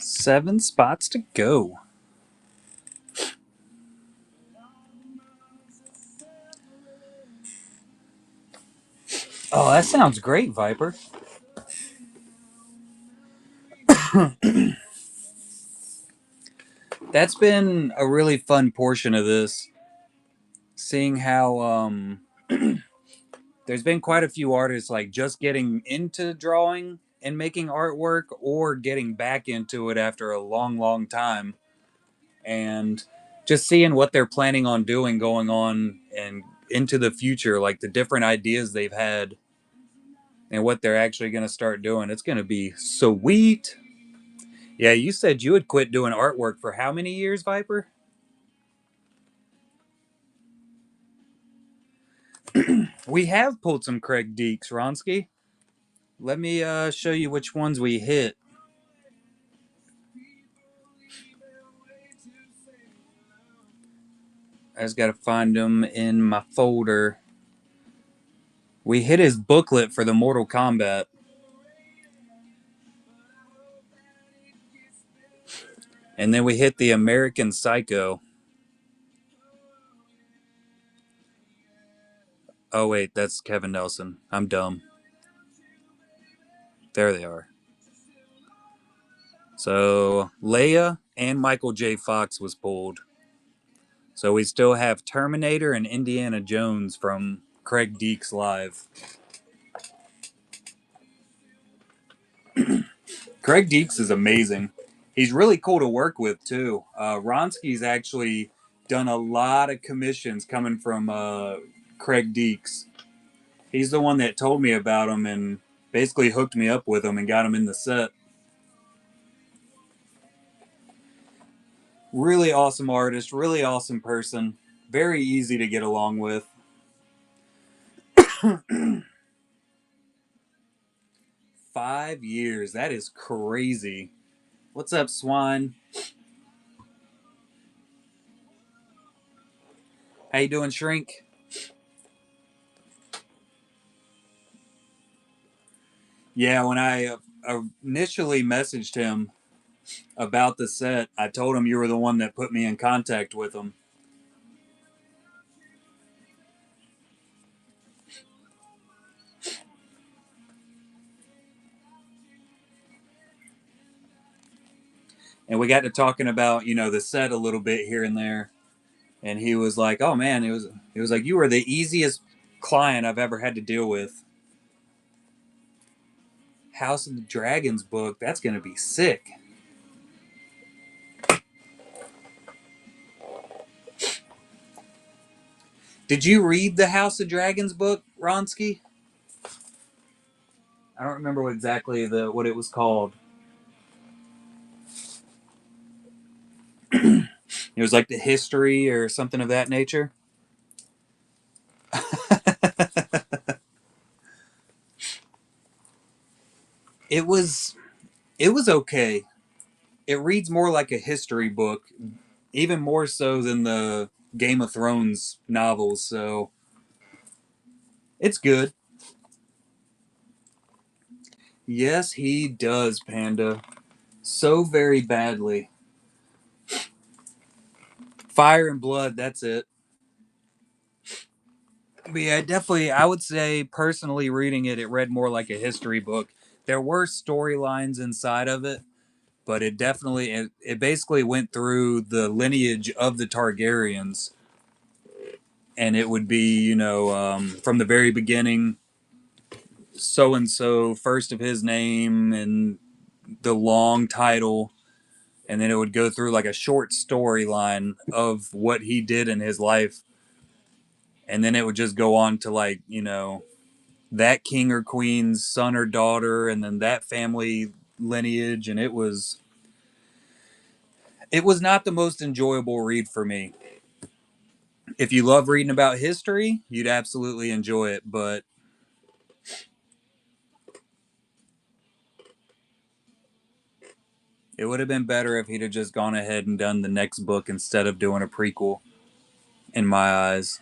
Seven spots to go. Oh, that sounds great, Viper. That's been a really fun portion of this. Seeing how there's been quite a few artists like just getting into drawing and making artwork or getting back into it after a long, long time. And just seeing what they're planning on doing going on and into the future, like the different ideas they've had and what they're actually going to start doing. It's going to be sweet. Yeah, you said you would quit doing artwork for how many years, Viper? We have pulled some Craig Deeks, Ronsky. Let me show you which ones we hit. I just got to find them in my folder. We hit his booklet for the Mortal Kombat. And then we hit the American Psycho. Oh, wait, that's Kevin Nelson. I'm dumb. There they are. So Leia and Michael J. Fox was pulled. So we still have Terminator and Indiana Jones from Craig Deeks Live. Craig Deeks is amazing. He's really cool to work with too. Ronsky's actually done a lot of commissions coming from Craig Deeks. He's the one that told me about him and basically hooked me up with him and got him in the set. Really awesome artist, really awesome person, very easy to get along with. 5 years, that is crazy. What's up, Swine? How you doing, Shrink? Yeah, when I initially messaged him about the set, I told him you were the one that put me in contact with him. And we got to talking about, the set a little bit here and there. And he was like, "Oh man, it was like you were the easiest client I've ever had to deal with." House of the Dragons book, that's going to be sick. Did you read the House of Dragons book, Ronsky? I don't remember exactly what it was called. It was like the history or something of that nature. it was it was okay. It reads more like a history book, even more so than the Game of Thrones novels, so it's good. Yes, he does, Panda. So very badly. Fire and Blood, that's it. But yeah, definitely, I would say personally reading it, it read more like a history book. There were storylines inside of it, but it basically went through the lineage of the Targaryens, and it would be from the very beginning, so and so, first of his name, and the long title, and then it would go through like a short storyline of what he did in his life, and then it would just go on to like that king or queen's son or daughter, and then that family lineage, and it was not the most enjoyable read for me. If you love reading about history, you'd absolutely enjoy it, but it would have been better if he'd have just gone ahead and done the next book instead of doing a prequel, in my eyes.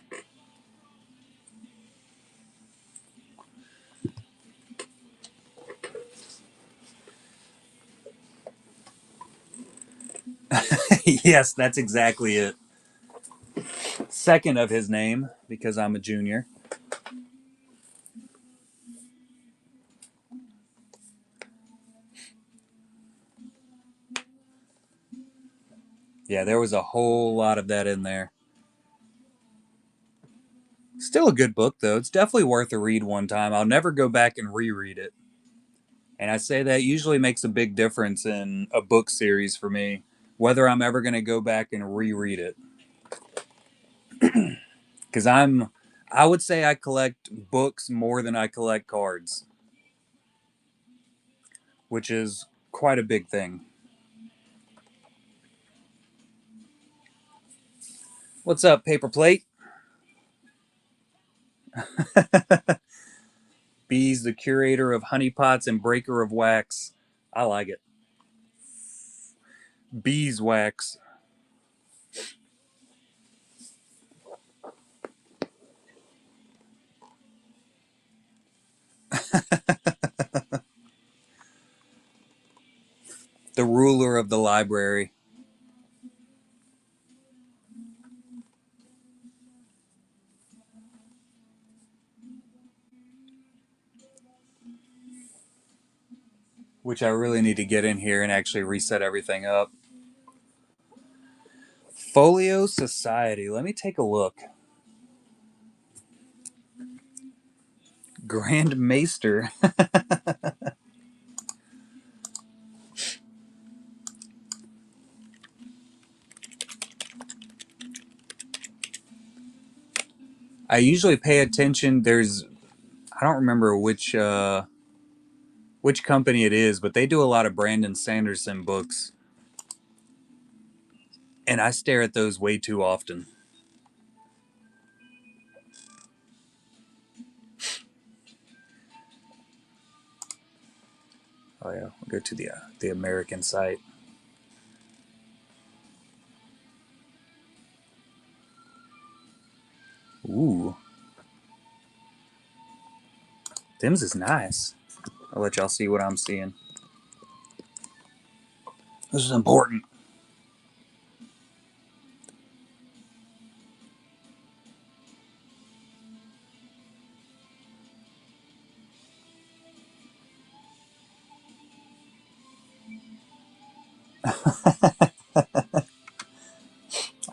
Yes, that's exactly it. Second of his name, because I'm a junior. Yeah, there was a whole lot of that in there. Still a good book, though. It's definitely worth a read one time. I'll never go back and reread it. And I say that usually makes a big difference in a book series for me, whether I'm ever going to go back and reread it. Because I would say I collect books more than I collect cards, which is quite a big thing. What's up, Paper Plate? B's the curator of honeypots and breaker of wax. I like it. Beeswax. The ruler of the library. Which I really need to get in here and actually reset everything up. Folio Society. Let me take a look. Grand Maester. I usually pay attention. I don't remember which company it is, but they do a lot of Brandon Sanderson books, and I stare at those way too often. Oh yeah, we'll go to the American site. Ooh, them's is nice. I'll let y'all see what I'm seeing. This is important.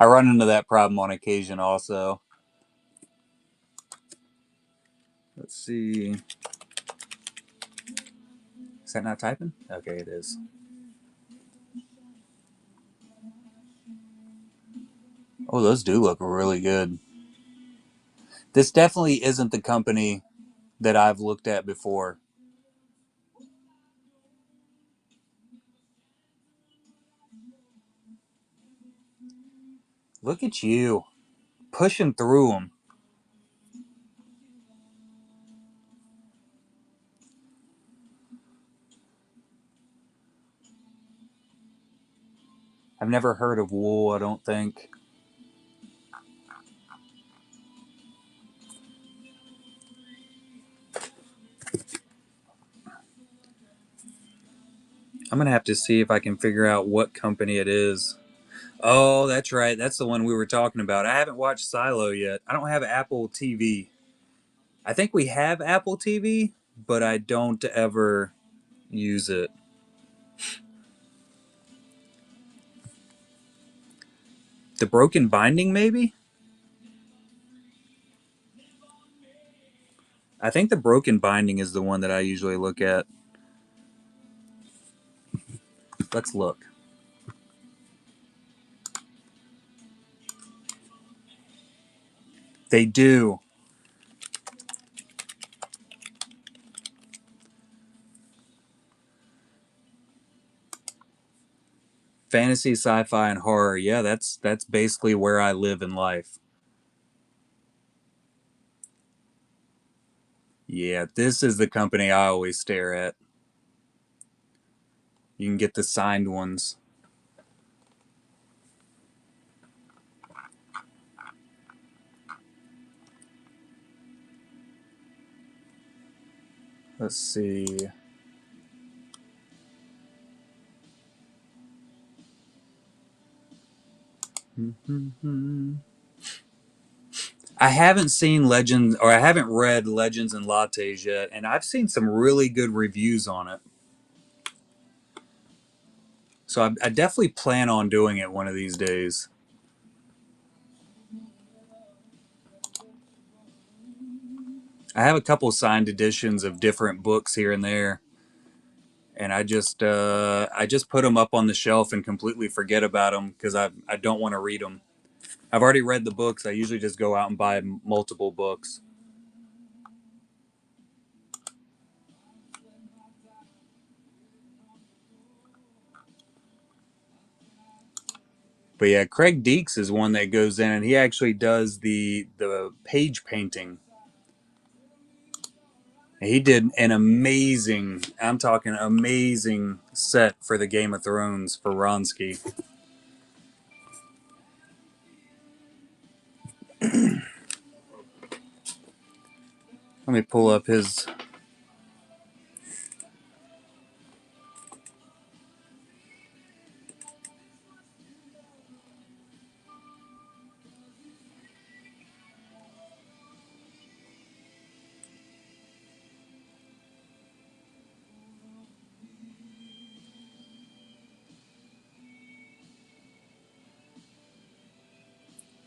I run into that problem on occasion also. Let's see. Is that not typing? Okay, it is. Oh, those do look really good. This definitely isn't the company that I've looked at before. Look at you pushing through them. I've never heard of wool, I don't think. I'm going to have to see if I can figure out what company it is. Oh, that's right. That's the one we were talking about. I haven't watched Silo yet. I don't have Apple TV. I think we have Apple TV, but I don't ever use it. The Broken Binding, maybe? I think the Broken Binding is the one that I usually look at. Let's look. They do. Fantasy, sci-fi, and horror. Yeah, that's basically where I live in life. Yeah, this is the company I always stare at. You can get the signed ones. Let's see. I haven't seen Legends, or I haven't read Legends and Lattes yet, and I've seen some really good reviews on it. So I definitely plan on doing it one of these days. I have a couple signed editions of different books here and there, and I just put them up on the shelf and completely forget about them because I don't want to read them. I've already read the books. I usually just go out and buy multiple books. But yeah, Craig Deeks is one that goes in and he actually does the page painting. He did an amazing, I'm talking amazing set for the Game of Thrones for Ronsky. Let me pull up his.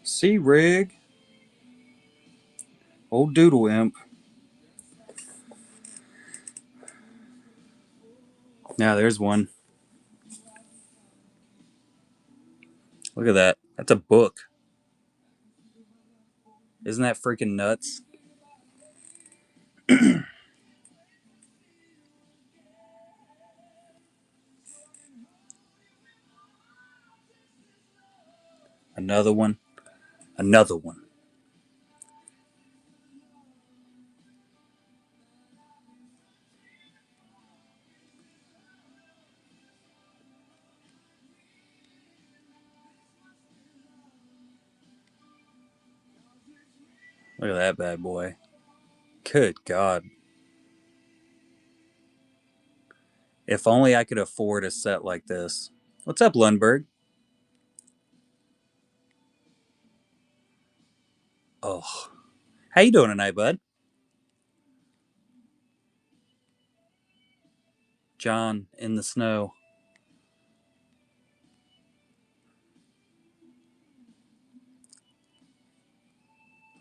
Sea Rig. Old Doodle Imp. Now there's one. Look at that. That's a book. Isn't that freaking nuts? Another one. Another one. Look at that bad boy. Good God. If only I could afford a set like this. What's up, Lundberg? Oh. How you doing tonight, bud? John in the snow.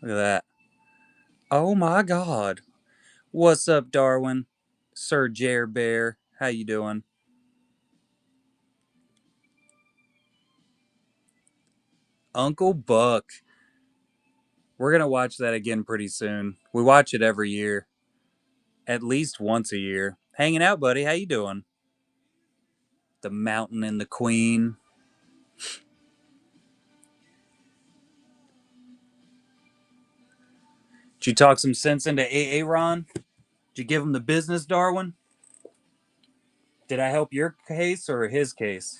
Look at that. Oh my God. What's up, Darwin? Sir Jer Bear. How you doing? Uncle Buck. We're gonna watch that again pretty soon. We watch it every year. At least once a year. Hanging out, buddy. How you doing? The Mountain and the Queen. Did you talk some sense into Aaron? Did you give him the business, Darwin? Did I help your case or his case?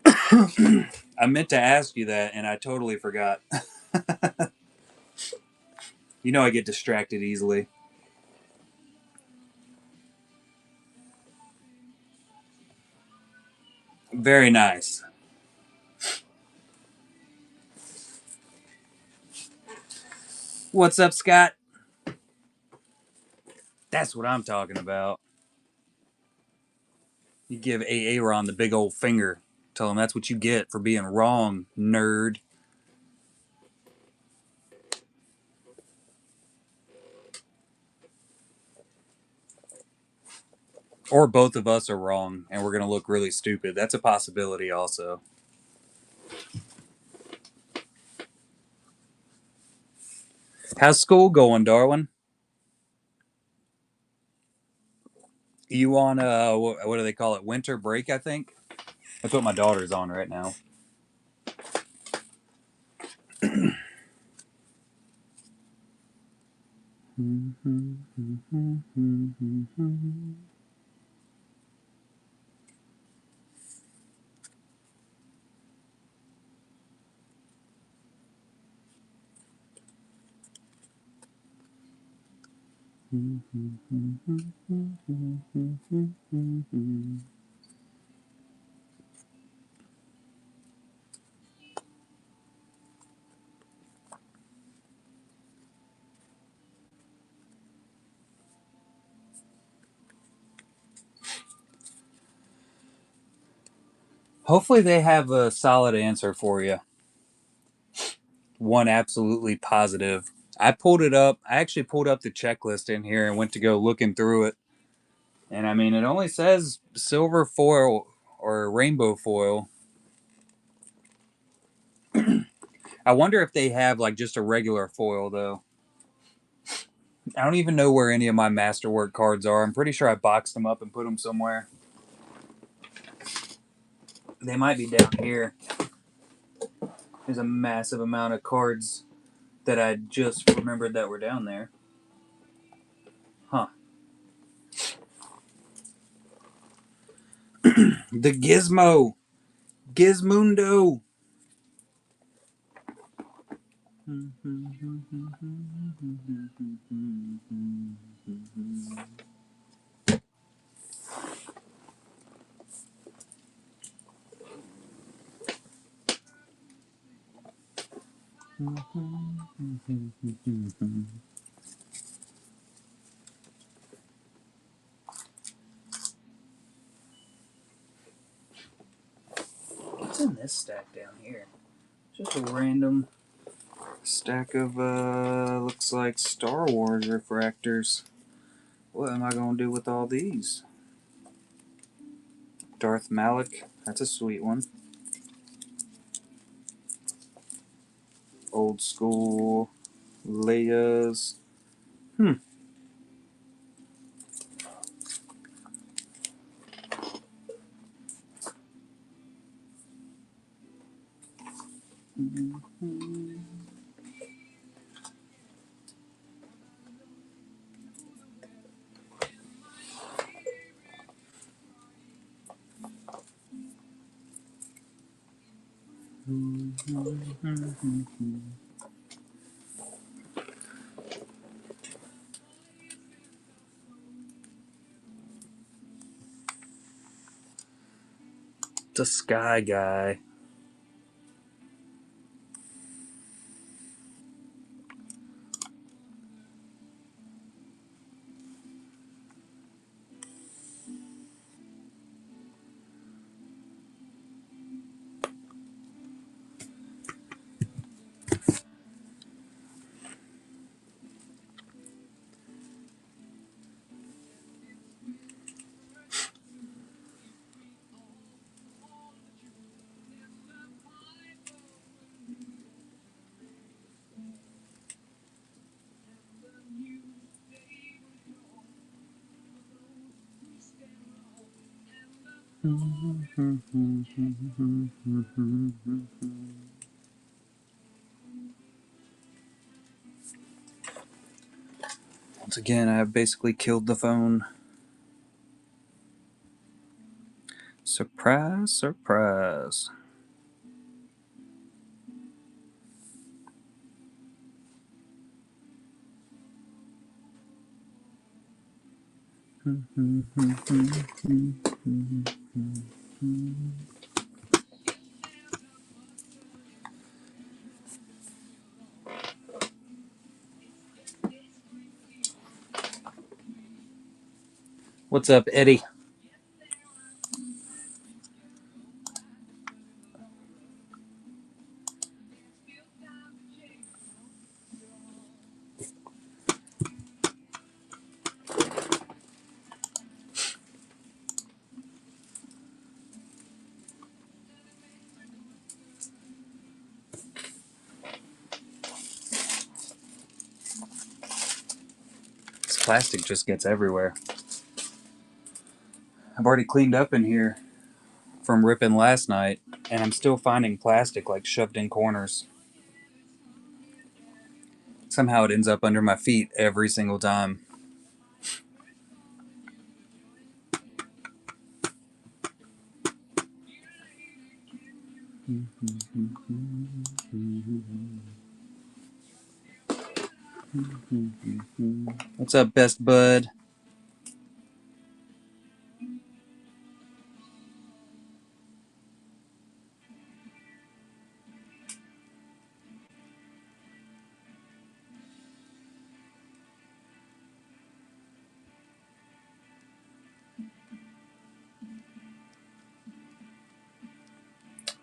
I meant to ask you that and I totally forgot. You know I get distracted easily. Very nice. What's up, Scott? That's what I'm talking about. You give Aaron the big old finger. Tell him that's what you get for being wrong, nerd. Or both of us are wrong and we're going to look really stupid. That's a possibility also. How's school going, Darwin? You on what do they call it? Winter break, I think. That's what my daughter's on right now. Hopefully they have a solid answer for you. One absolutely positive. I pulled it up. I actually pulled up the checklist in here and went to go looking through it. And I mean, it only says silver foil or rainbow foil. I wonder if they have like just a regular foil though. I don't even know where any of my masterwork cards are. I'm pretty sure I boxed them up and put them somewhere. They might be down here. There's a massive amount of cards that I just remembered that were down there. Huh. The Gizmo. Gizmundo. What's in this stack down here? Just a random stack of, looks like Star Wars refractors. What am I going to do with all these? Darth Malik. That's a sweet one. Old school Leia's. The Sky Guy. Once again, I have basically killed the phone. Surprise, surprise. What's up, Eddie? This plastic just gets everywhere. I've already cleaned up in here from ripping last night, and I'm still finding plastic like shoved in corners. Somehow it ends up under my feet every single time. What's up, best bud?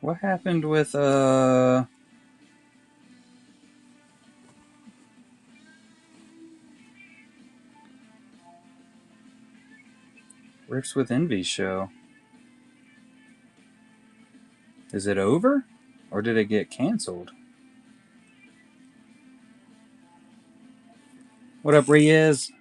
What happened with Rips with Envy show? Is it over? Or did it get canceled? What up, Riaz?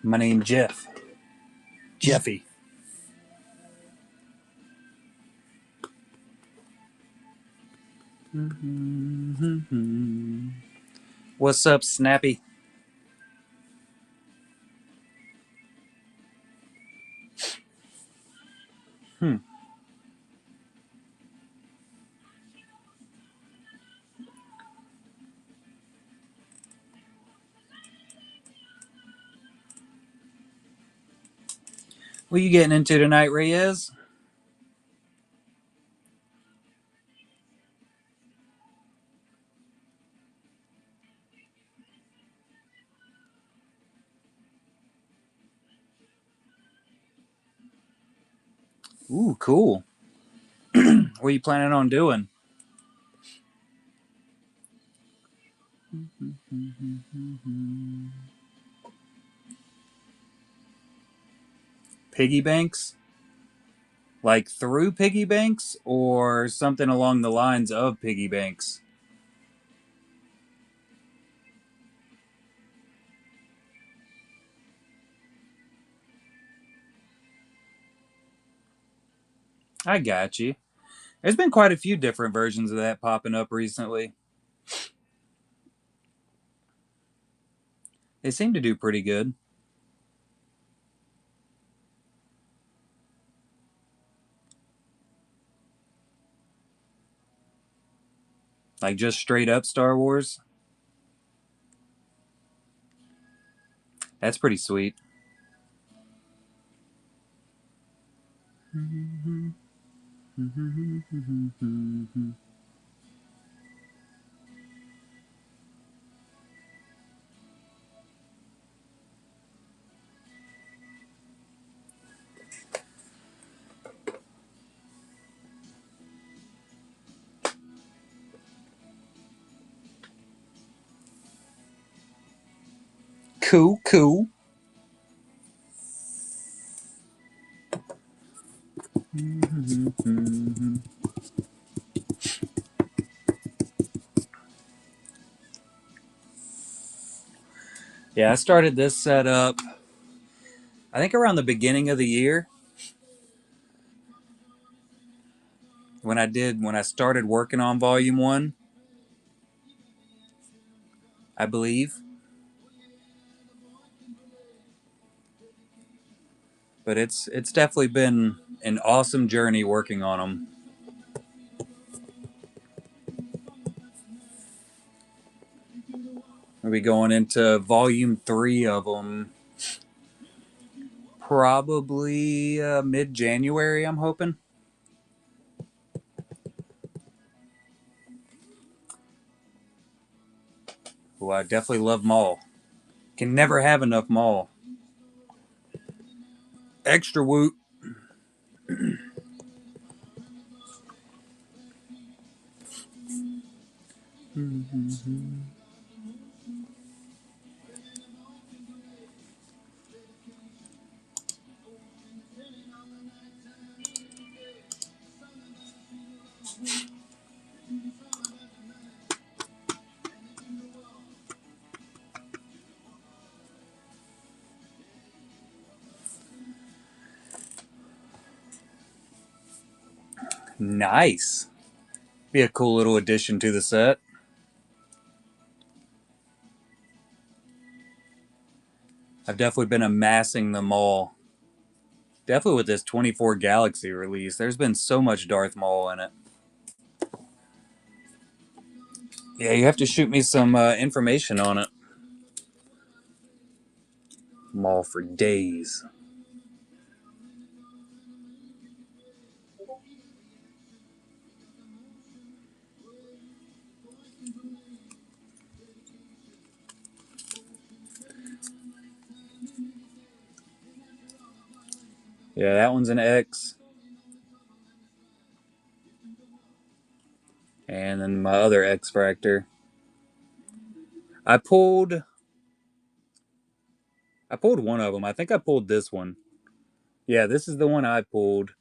My name's Jeff. Jeffy. What's up, Snappy? Hmm. What are you getting into tonight, Reyes? Ooh, cool. What are you planning on doing? Piggy banks? Like through piggy banks or something along the lines of piggy banks? I got you. There's been quite a few different versions of that popping up recently. They seem to do pretty good. Like just straight up Star Wars. That's pretty sweet. Cool, cool. Yeah, I started this setup, I think around the beginning of the year when I started working on volume one, I believe. But it's definitely been an awesome journey working on them. We'll be going into volume three of them probably mid January, I'm hoping. Oh, I definitely love Maul. Can never have enough Maul. Extra woot. Nice. Be a cool little addition to the set. I've definitely been amassing them all. Definitely with this 24 Galaxy release, there's been so much Darth Maul in it. Yeah, you have to shoot me some information on it. Maul for days. Yeah, that one's an X. And then my other X Fractor. I pulled I pulled one of them. I think I pulled this one. Yeah, this is the one I pulled.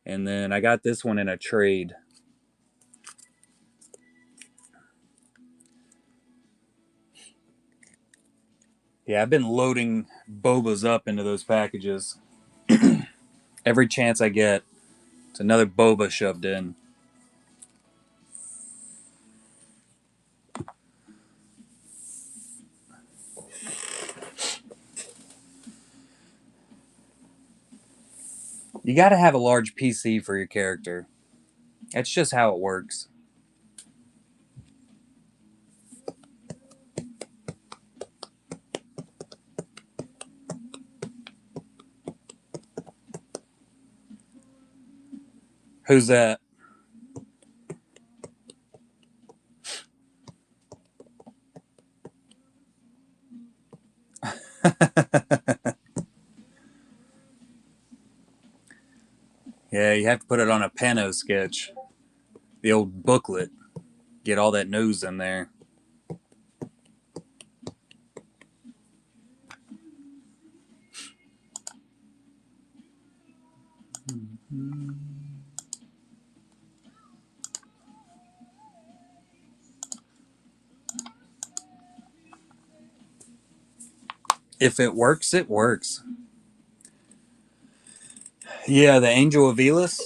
And then I got this one in a trade. Yeah, I've been loading Bobas up into those packages. Every chance I get, it's another boba shoved in. You got to have a large PC for your character. That's just how it works. Who's that? Yeah, you have to put it on a pano sketch. The old booklet. Get all that nose in there. If it works, it works. Yeah, the Angel of Velas.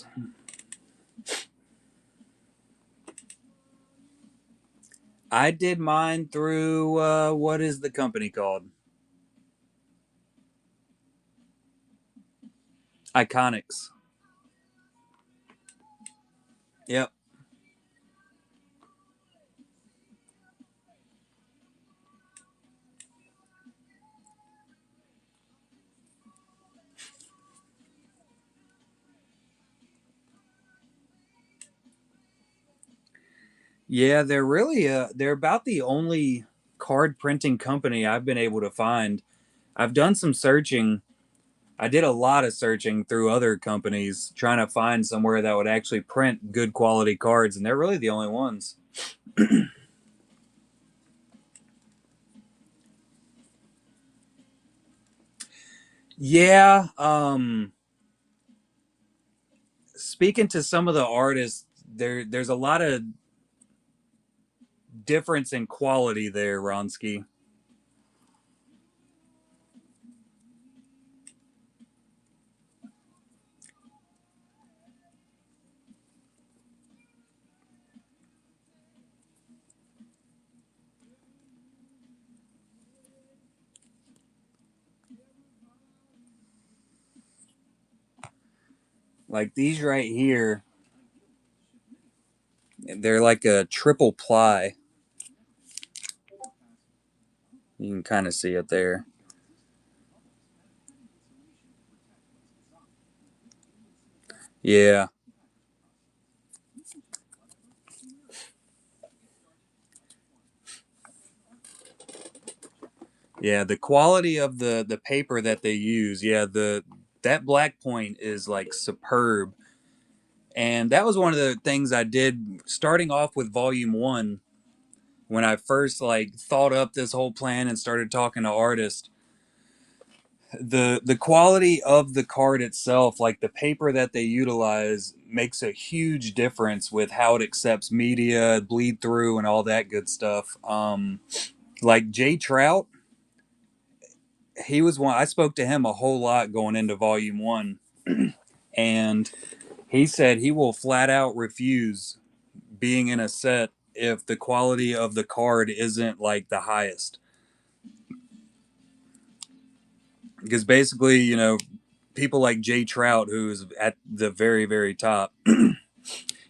I did mine through, what is the company called? Iconics. Yep. Yeah, they're about the only card printing company I've been able to find. I've done some searching. I did a lot of searching through other companies trying to find somewhere that would actually print good quality cards, and they're really the only ones. Yeah, speaking to some of the artists, there's a lot of difference in quality there, Ronsky. Like these right here, they're like a triple ply. You can kind of see it there. Yeah. Yeah, the quality of the paper that they use, yeah, the that black point is like superb. And that was one of the things I did starting off with volume 1 when I first like thought up this whole plan and started talking to artists. The quality of the card itself, like the paper that they utilize, makes a huge difference with how it accepts media, bleed through, and all that good stuff. Like Jay Trout, he was one. I spoke to him a whole lot going into Volume One, and he said he will flat out refuse being in a set if the quality of the card isn't like the highest. Because basically, people like Jay Trout, who's at the very, very top.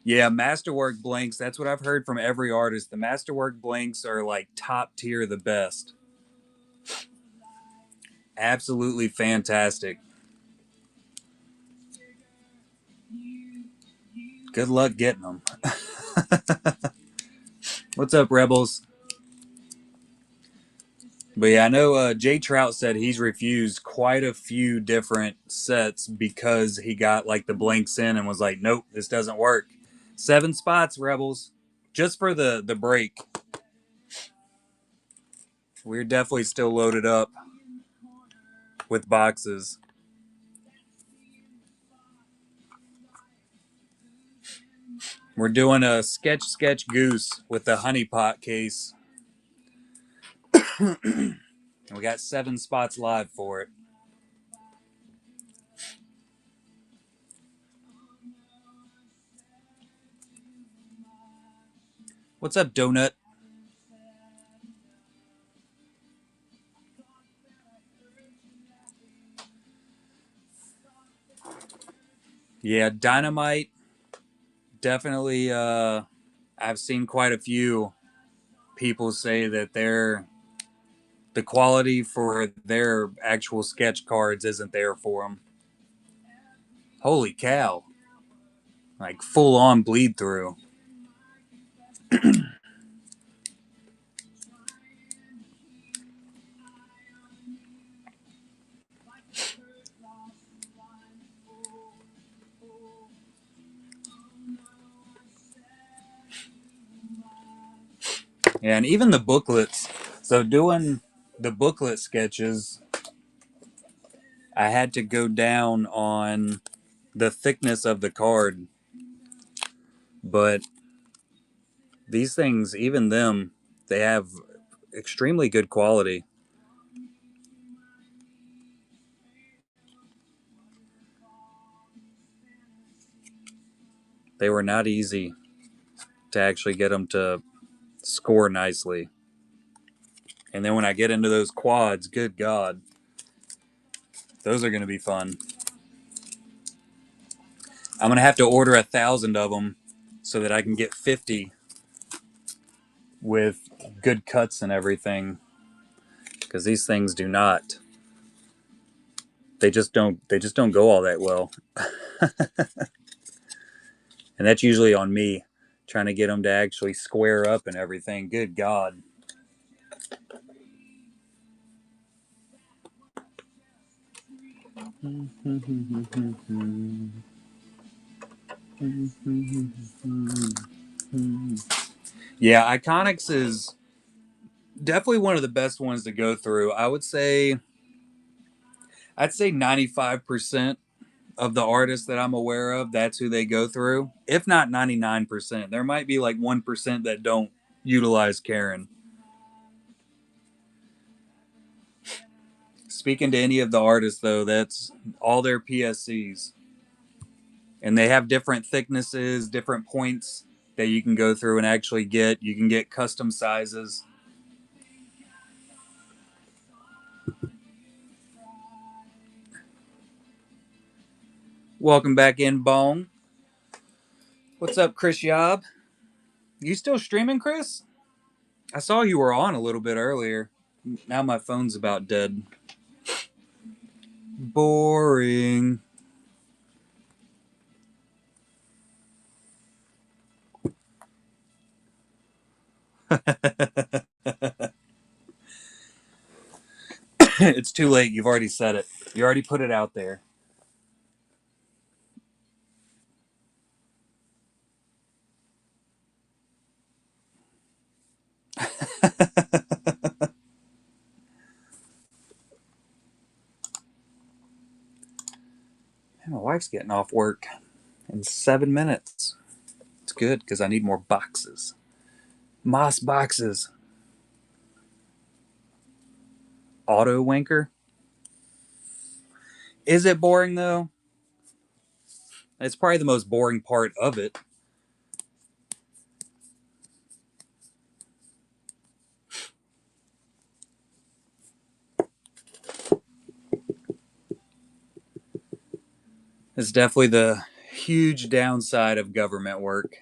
Yeah, masterwork blanks. That's what I've heard from every artist. The masterwork blanks are like top tier, the best. Absolutely fantastic. Good luck getting them. What's up, Rebels? But yeah, I know Jay Trout said he's refused quite a few different sets because he got like the blanks in and was like, nope, this doesn't work. 7 spots, Rebels. Just for the break. We're definitely still loaded up with boxes. We're doing a sketch Goose with the Honeypot case. We got 7 spots live for it. What's up, Donut? Yeah, Dynamite. Definitely, I've seen quite a few people say that the quality for their actual sketch cards isn't there for them. Holy cow. Like full on bleed through. Yeah, and even the booklets. So doing the booklet sketches, I had to go down on the thickness of the card. But these things, even them, they have extremely good quality. They were not easy to actually get them to score nicely. And then when I get into those quads, good God, those are going to be fun. I'm going to have to order 1,000 of them so that I can get 50 with good cuts and everything. Because these things do not. They just don't. They just don't go all that well. And that's usually on me, trying to get them to actually square up and everything. Good God. Yeah, Iconics is definitely one of the best ones to go through. I'd say 95% of the artists that I'm aware of, that's who they go through. If not 99%. There might be like 1% that don't utilize Karen. Speaking to any of the artists though, that's all their PSCs. And they have different thicknesses, different points that you can go through and actually get. You can get custom sizes. Welcome back in, Bong. What's up, Chris Yob? You still streaming, Chris? I saw you were on a little bit earlier. Now my phone's about dead. Boring. It's too late. You've already said it. You already put it out there. My wife's getting off work in 7 minutes. It's good because I need more boxes. Moss boxes. Auto wanker. Is it boring though? It's probably the most boring part of it. It's definitely the huge downside of government work.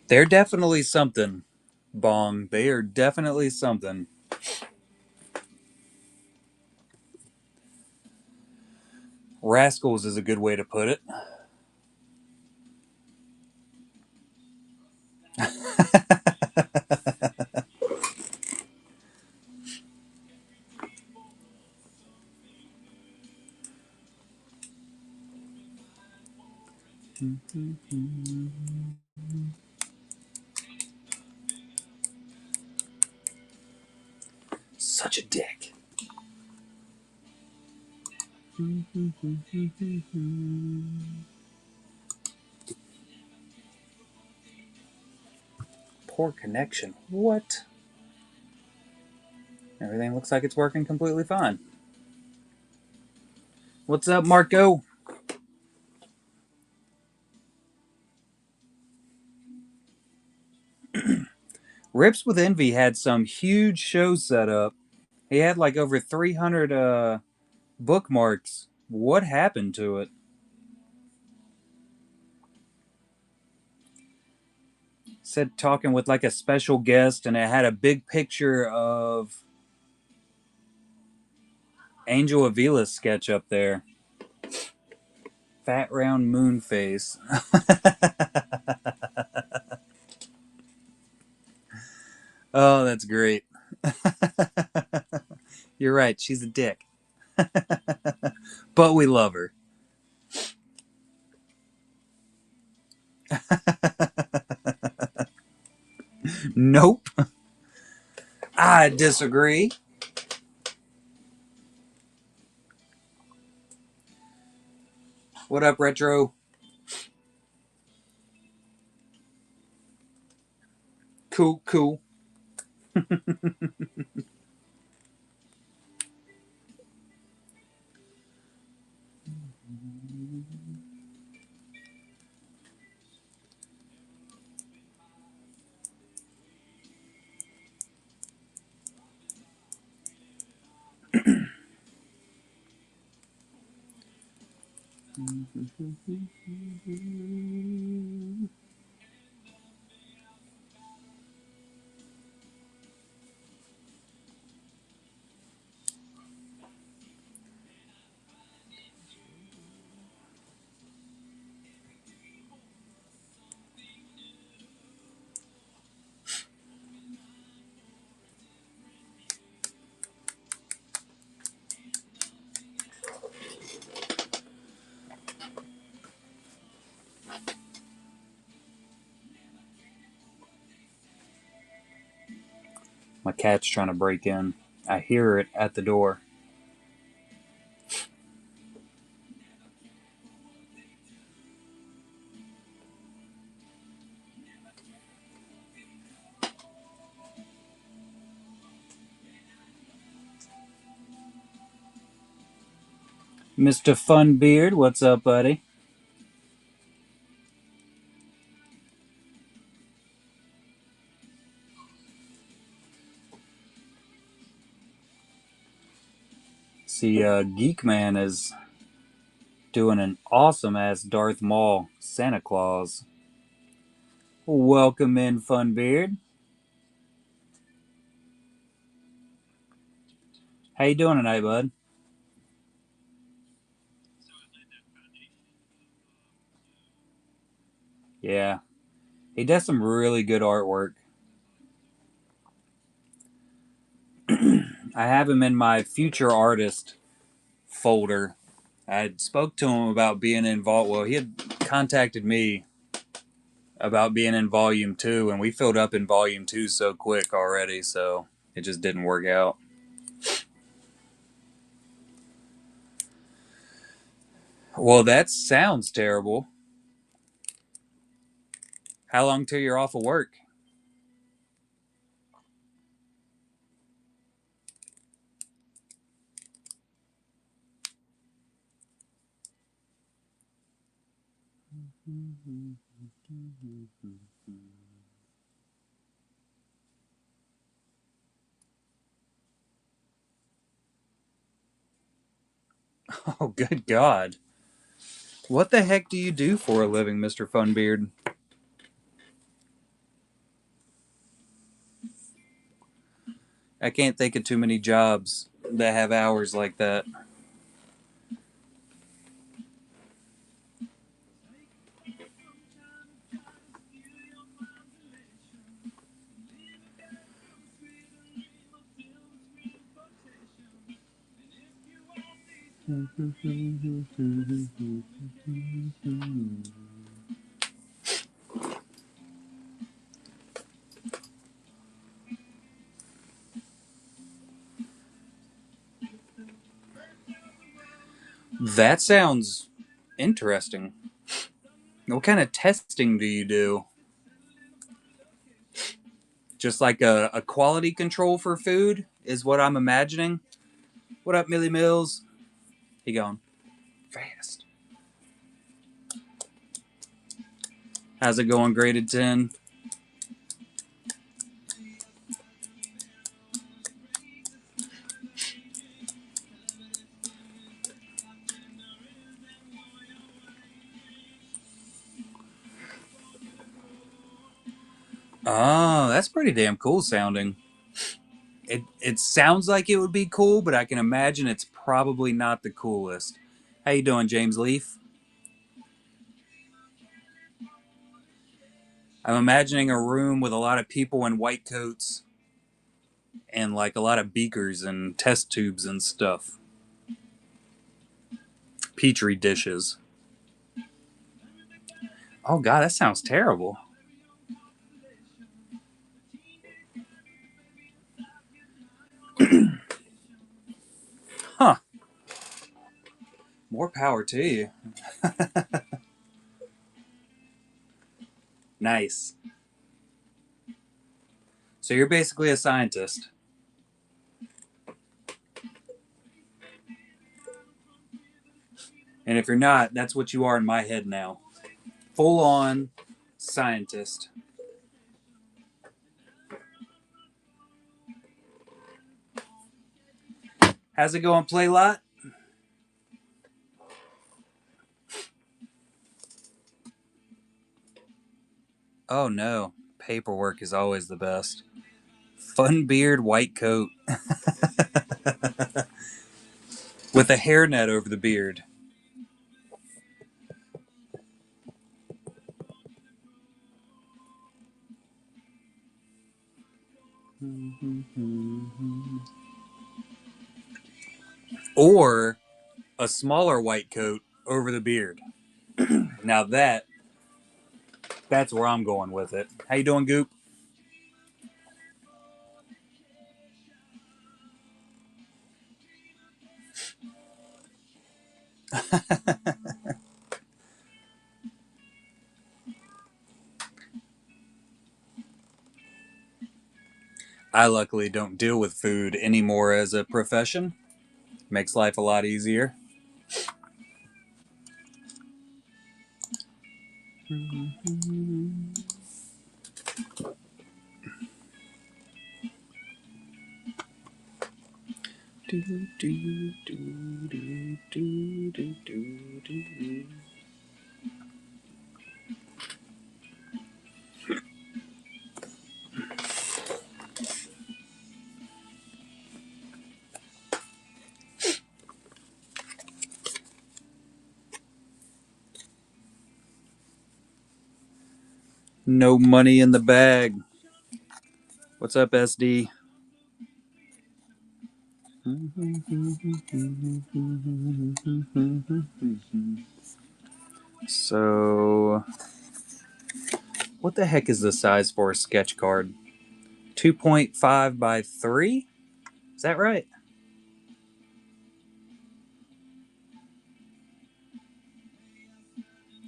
They're definitely something, Bong. They are definitely something. Rascals is a good way to put it. Such a dick. Poor connection. What? Everything looks like it's working completely fine. What's up, Marco? Rips with Envy had some huge show set up. He had like over 300 bookmarks. What happened to it? Said talking with like a special guest, and it had a big picture of Angel Avila's sketch up there. Fat round moon face. Oh, that's great. You're right. She's a dick. But we love her. Nope. I disagree. What up, Retro? Cool, cool. My cat's trying to break in. I hear it at the door. Mr. Funbeard, what's up, buddy? See, Geek Man is doing an awesome ass Darth Maul Santa Claus. Welcome in, Funbeard. How you doing tonight, bud? Yeah, he does some really good artwork. I have him in my future artist folder. I had spoke to him about being involved. Well, he had contacted me about being in volume two, and we filled up in volume two so quick already, so it just didn't work out. Well, that sounds terrible. How long till you're off of work? Oh, good God. What the heck do you do for a living, Mr. Funbeard? I can't think of too many jobs that have hours like that. That sounds interesting. What kind of testing do you do? Just like a quality control for food is what I'm imagining. What up, Millie Mills? He going fast. How's it going, graded 10? Oh, that's pretty damn cool sounding. It sounds like it would be cool, but I can imagine it's probably not the coolest. How you doing, James Leaf? I'm imagining a room with a lot of people in white coats and like a lot of beakers and test tubes and stuff. Petri dishes. Oh god, that sounds terrible. Huh. More power to you. Nice. So you're basically a scientist. And if you're not, that's what you are in my head now. Full on scientist. How's it going, Playlot? Oh no. Paperwork is always the best. Fun beard, white coat. With a hairnet over the beard. Or a smaller white coat over the beard. Now that's where I'm going with it. How you doing, Goop? I luckily don't deal with food anymore as a profession. Makes life a lot easier. No money in the bag. What's up, SD? So, what the heck is the size for a sketch card? 2.5 by 3? Is that right?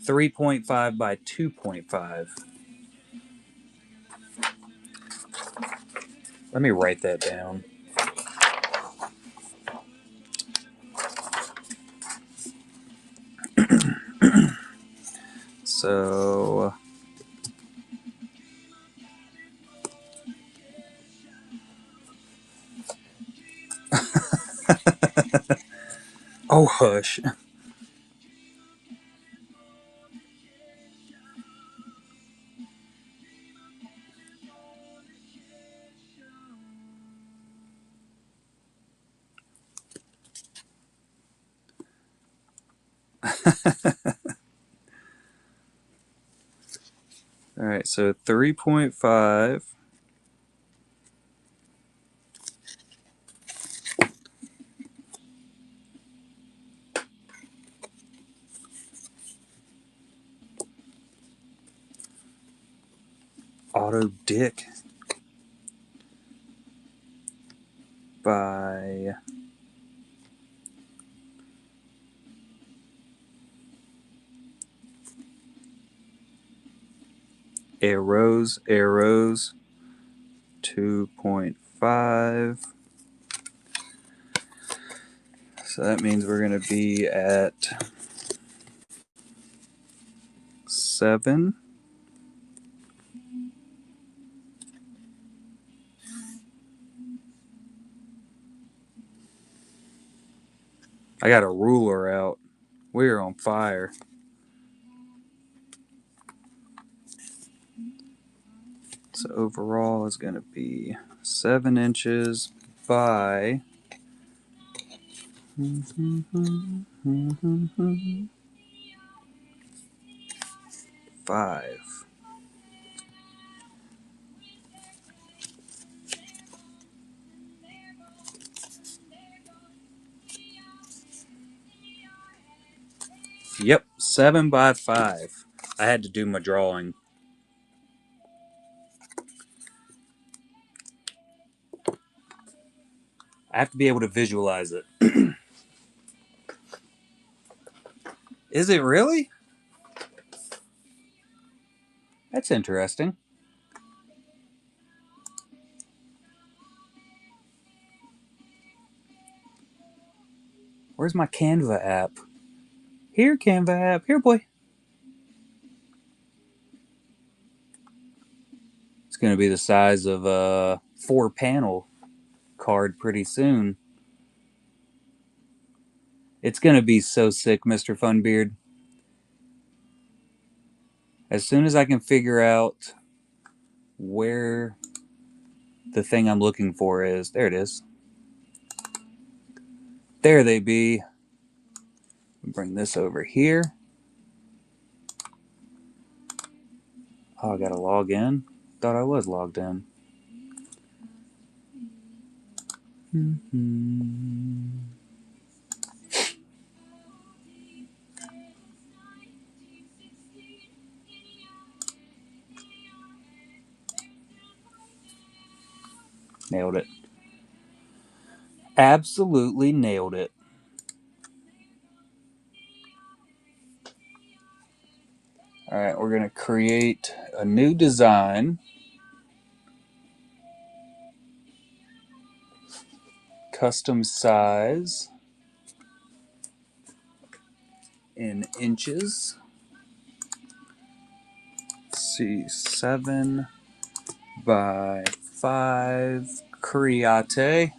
3.5 by 2.5. Let me write that down. So, oh, hush. All right, so 3.5. Auto dick by arrows, arrows, 2.5. So that means we're going to be at 7. I got a ruler out. We're on fire. So overall is going to be 7 inches by 5. Yep, 7 by 5. I had to do my drawing. I have to be able to visualize it. Is it really? That's interesting. Where's my Canva app? Here, Canva app. Here, boy. It's going to be the size of a 4-panel card pretty soon. It's going to be so sick, Mr. Funbeard. As soon as I can figure out where the thing I'm looking for is, there it is. There they be. Bring this over here. Oh, I gotta log in. Thought I was logged in. Nailed it. Absolutely nailed it. All right, we're gonna create a new design. Custom size in inches. Let's see, 7 by 5. Create.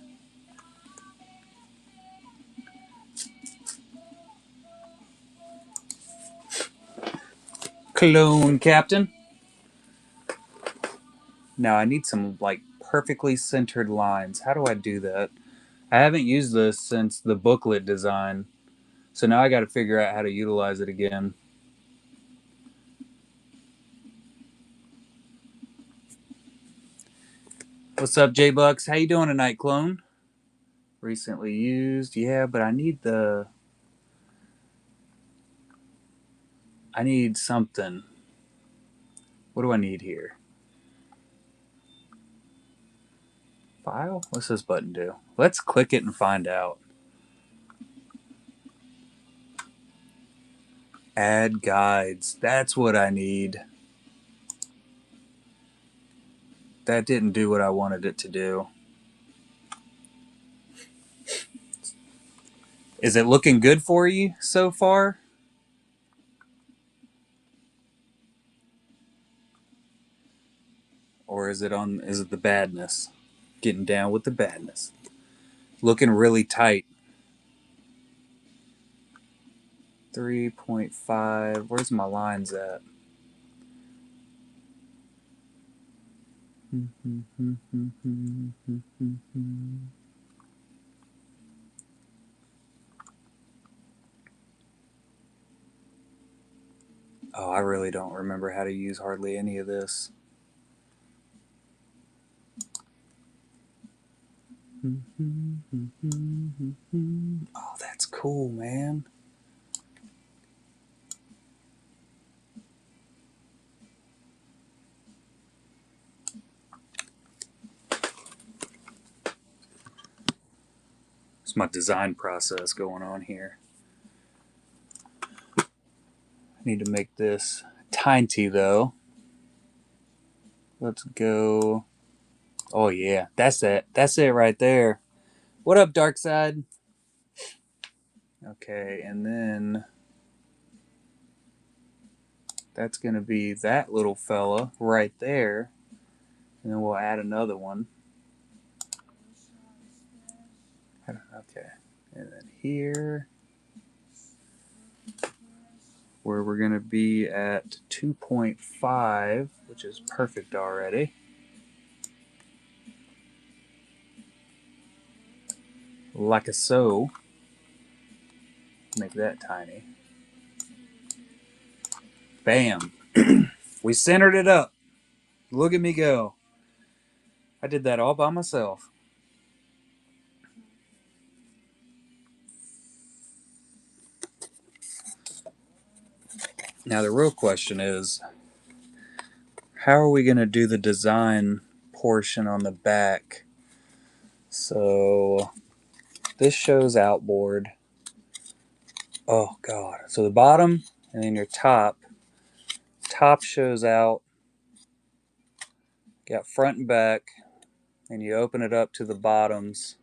Clone Captain. Now I need some like perfectly centered lines. How do I do that? I haven't used this since the booklet design. So now I got to figure out how to utilize it again. What's up, J-Bucks? How you doing tonight, clone? Recently used. Yeah, but I need something. What do I need here? File? What's this button do? Let's click it and find out. Add guides. That's what I need. That didn't do what I wanted it to do. Is it looking good for you so far? Or is it the badness? Getting down with the badness. Looking really tight. 3.5. Where's my lines at? Oh, I really don't remember how to use hardly any of this. Oh, that's cool, man. It's my design process going on here. I need to make this tiny though. Let's go. Oh yeah, that's it. That's it right there. What up, Dark Side? Okay, and then that's gonna be that little fella right there, and then we'll add another one. Okay, and then here, where we're gonna be at 2.5, which is perfect already. Like a so. Make that tiny. Bam. We centered it up. Look at me go. I did that all by myself. Now the real question is, how are we going to do the design portion on the back? So this shows outboard. Oh God. So the bottom and then your top. Top shows out. Got front and back. And you open it up to the bottoms.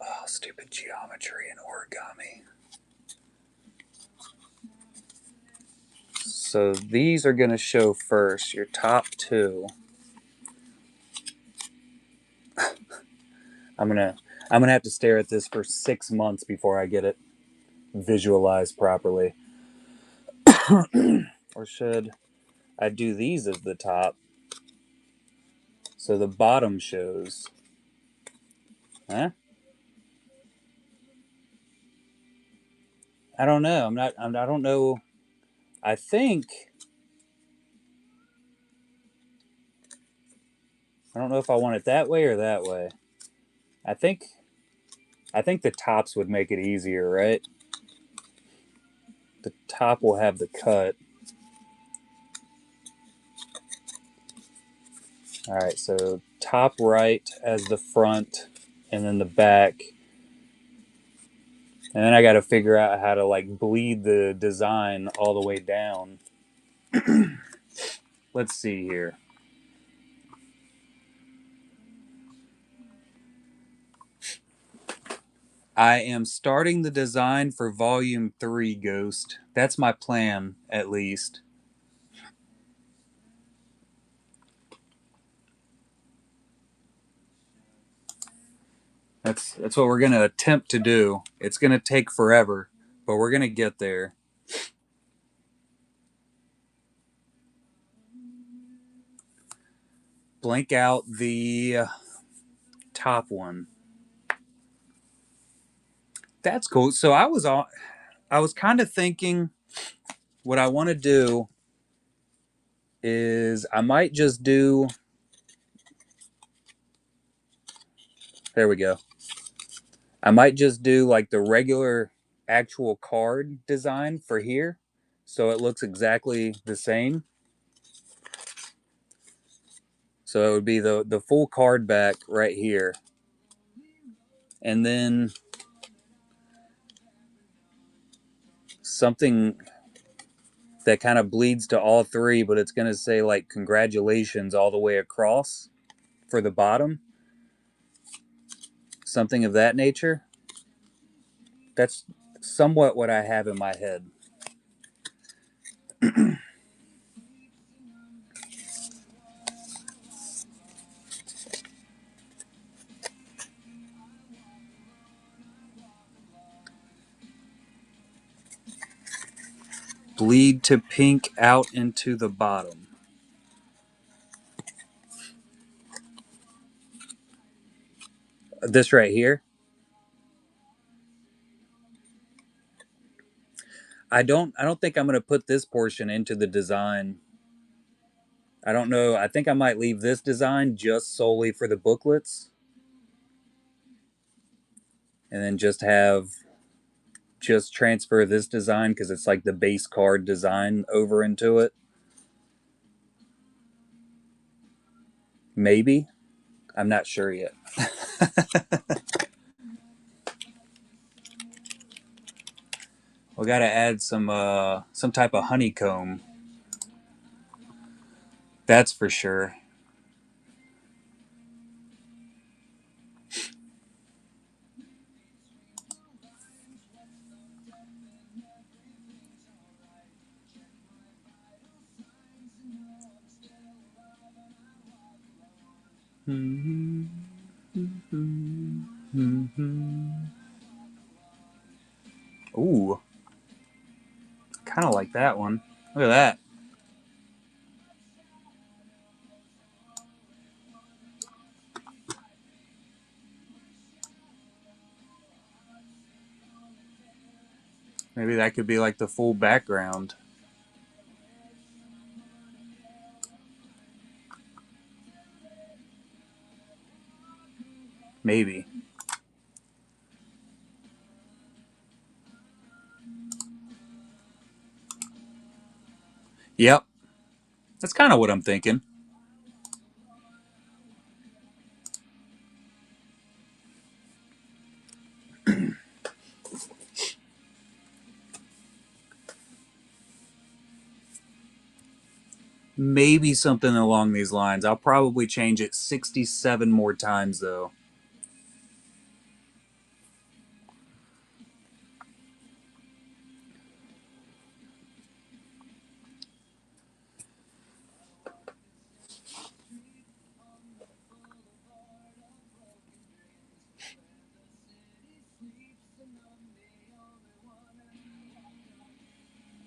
Oh, stupid geometry and origami. So these are going to show first. Your top two. I'm gonna have to stare at this for 6 months before I get it visualized properly. Or should I do these as the top so the bottom shows? Huh? I don't know. I don't know. I think. I don't know if I want it that way or that way. I think. I think the tops would make it easier, right? The top will have the cut. All right. So top right as the front, and then the back. And then I got to figure out how to like bleed the design all the way down. Let's see here. I am starting the design for volume 3, Ghost. That's my plan, at least. That's what we're gonna attempt to do. It's gonna take forever, but we're gonna get there. Blank out the top one. That's cool. So I was kind of thinking what I want to do is I might just do. There we go. I might just do like the regular actual card design for here, so it looks exactly the same. So it would be the full card back right here. And then something that kind of bleeds to all three, but it's going to say like congratulations all the way across for the bottom. Something of that nature. That's somewhat what I have in my head. Bleed to pink out into the bottom. This right here. I don't think I'm going to put this portion into the design. I don't know. I think I might leave this design just solely for the booklets. And then just transfer this design because it's like the base card design over into it. Maybe. I'm not sure yet. We got to add some type of honeycomb. That's for sure. Ooh, kind of like that one. Look at that. Maybe that could be like the full background. Maybe. Yep. That's kind of what I'm thinking. Maybe something along these lines. I'll probably change it 67 more times though.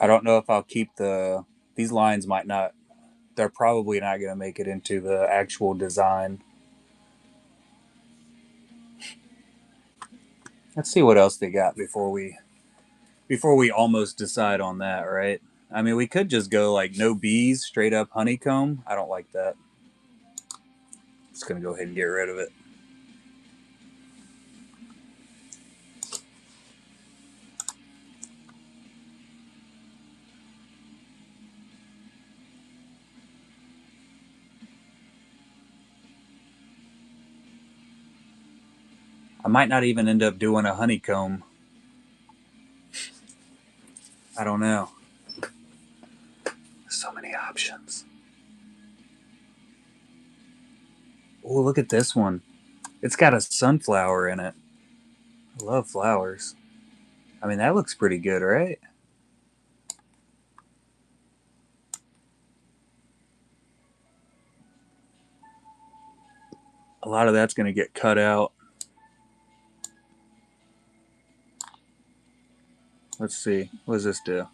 I don't know if I'll keep these lines might not, they're probably not going to make it into the actual design. Let's see what else they got before we almost decide on that, right? I mean, we could just go like no bees, straight up honeycomb. I don't like that. Just going to go ahead and get rid of it. I might not even end up doing a honeycomb. I don't know. So many options. Oh, look at this one. It's got a sunflower in it. I love flowers. I mean, that looks pretty good, right? A lot of that's going to get cut out. Let's see. What does this do?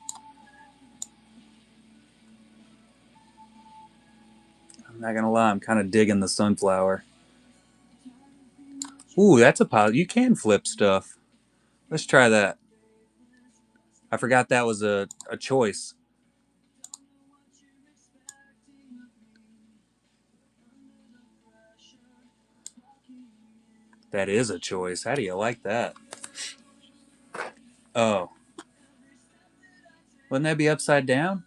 I'm not going to lie. I'm kind of digging the sunflower. Ooh, that's a positive. You can flip stuff. Let's try that. I forgot that was a choice. That is a choice. How do you like that? Oh, wouldn't that be upside down?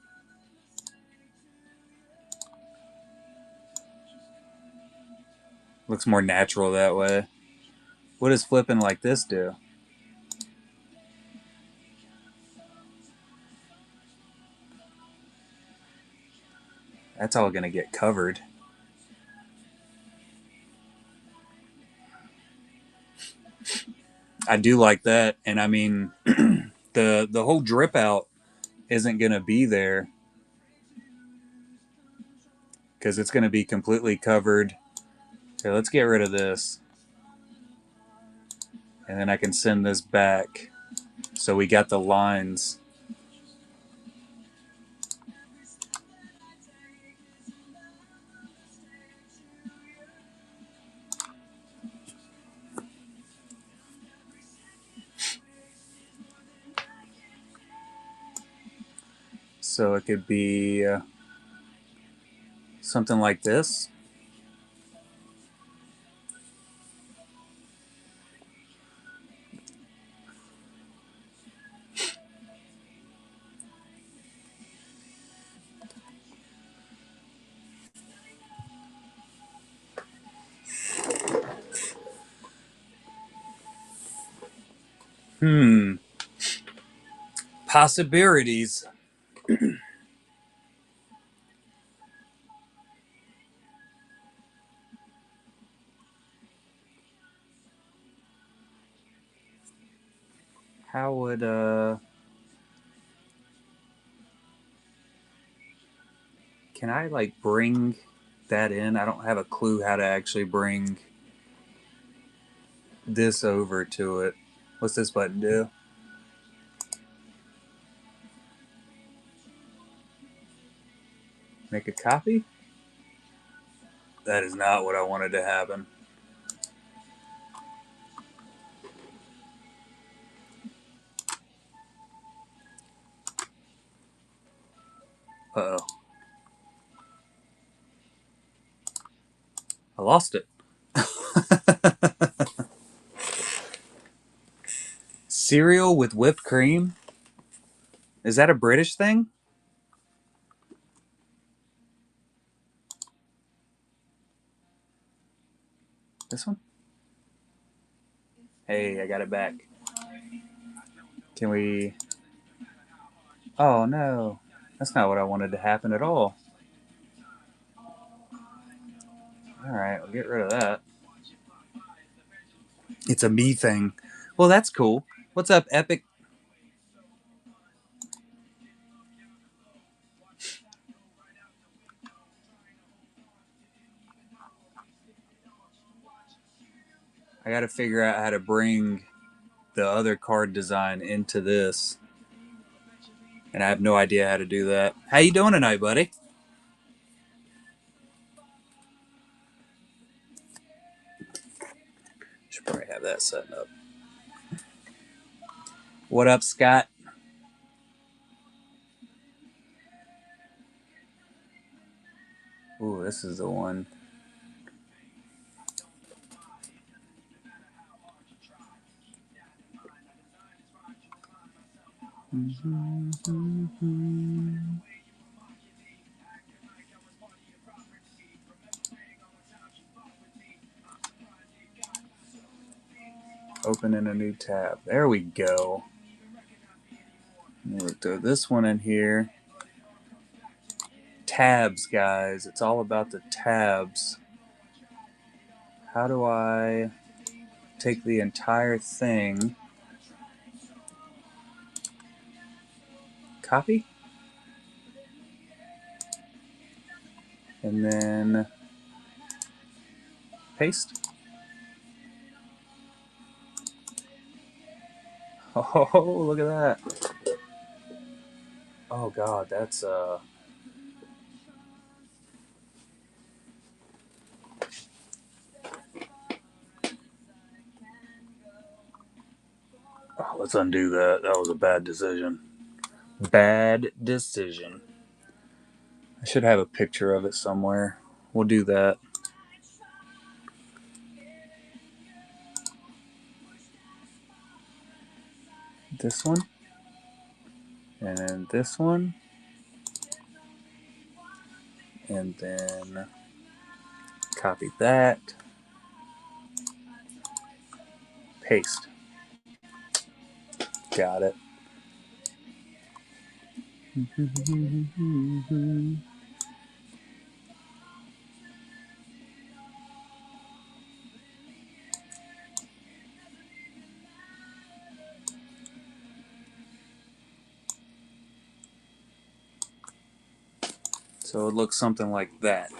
Looks more natural that way. What does flipping like this do? That's all going to get covered. I do like that, and I mean, the whole drip out isn't going to be there because it's going to be completely covered. Okay, let's get rid of this, and then I can send this back. So we got the lines. So it could be something like this. Possibilities. How would can I like bring that in? I don't have a clue how to actually bring this over to it. What's this button do? Make a copy? That is not what I wanted to happen. Uh-oh. I lost it. Cereal with whipped cream? Is that a British thing? This one? Hey, I got it back. Can we... Oh, no. That's not what I wanted to happen at all. Alright, we'll get rid of that. It's a me thing. Well, that's cool. What's up, Epic? I gotta figure out how to bring the other card design into this. And I have no idea how to do that. How you doing tonight, buddy? Should probably have that setting up. What up, Scott? Ooh, this is the one. Open in a new tab. There we go. We'll throw this one in here. Tabs, guys. It's all about the tabs. How do I take the entire thing? Copy? And then paste. Oh, look at that. Oh god, that's Oh, let's undo that. That was a bad decision. Bad decision. I should have a picture of it somewhere. We'll do that. This one. And then this one. And then copy that. Paste. Got it. So it looks something like that.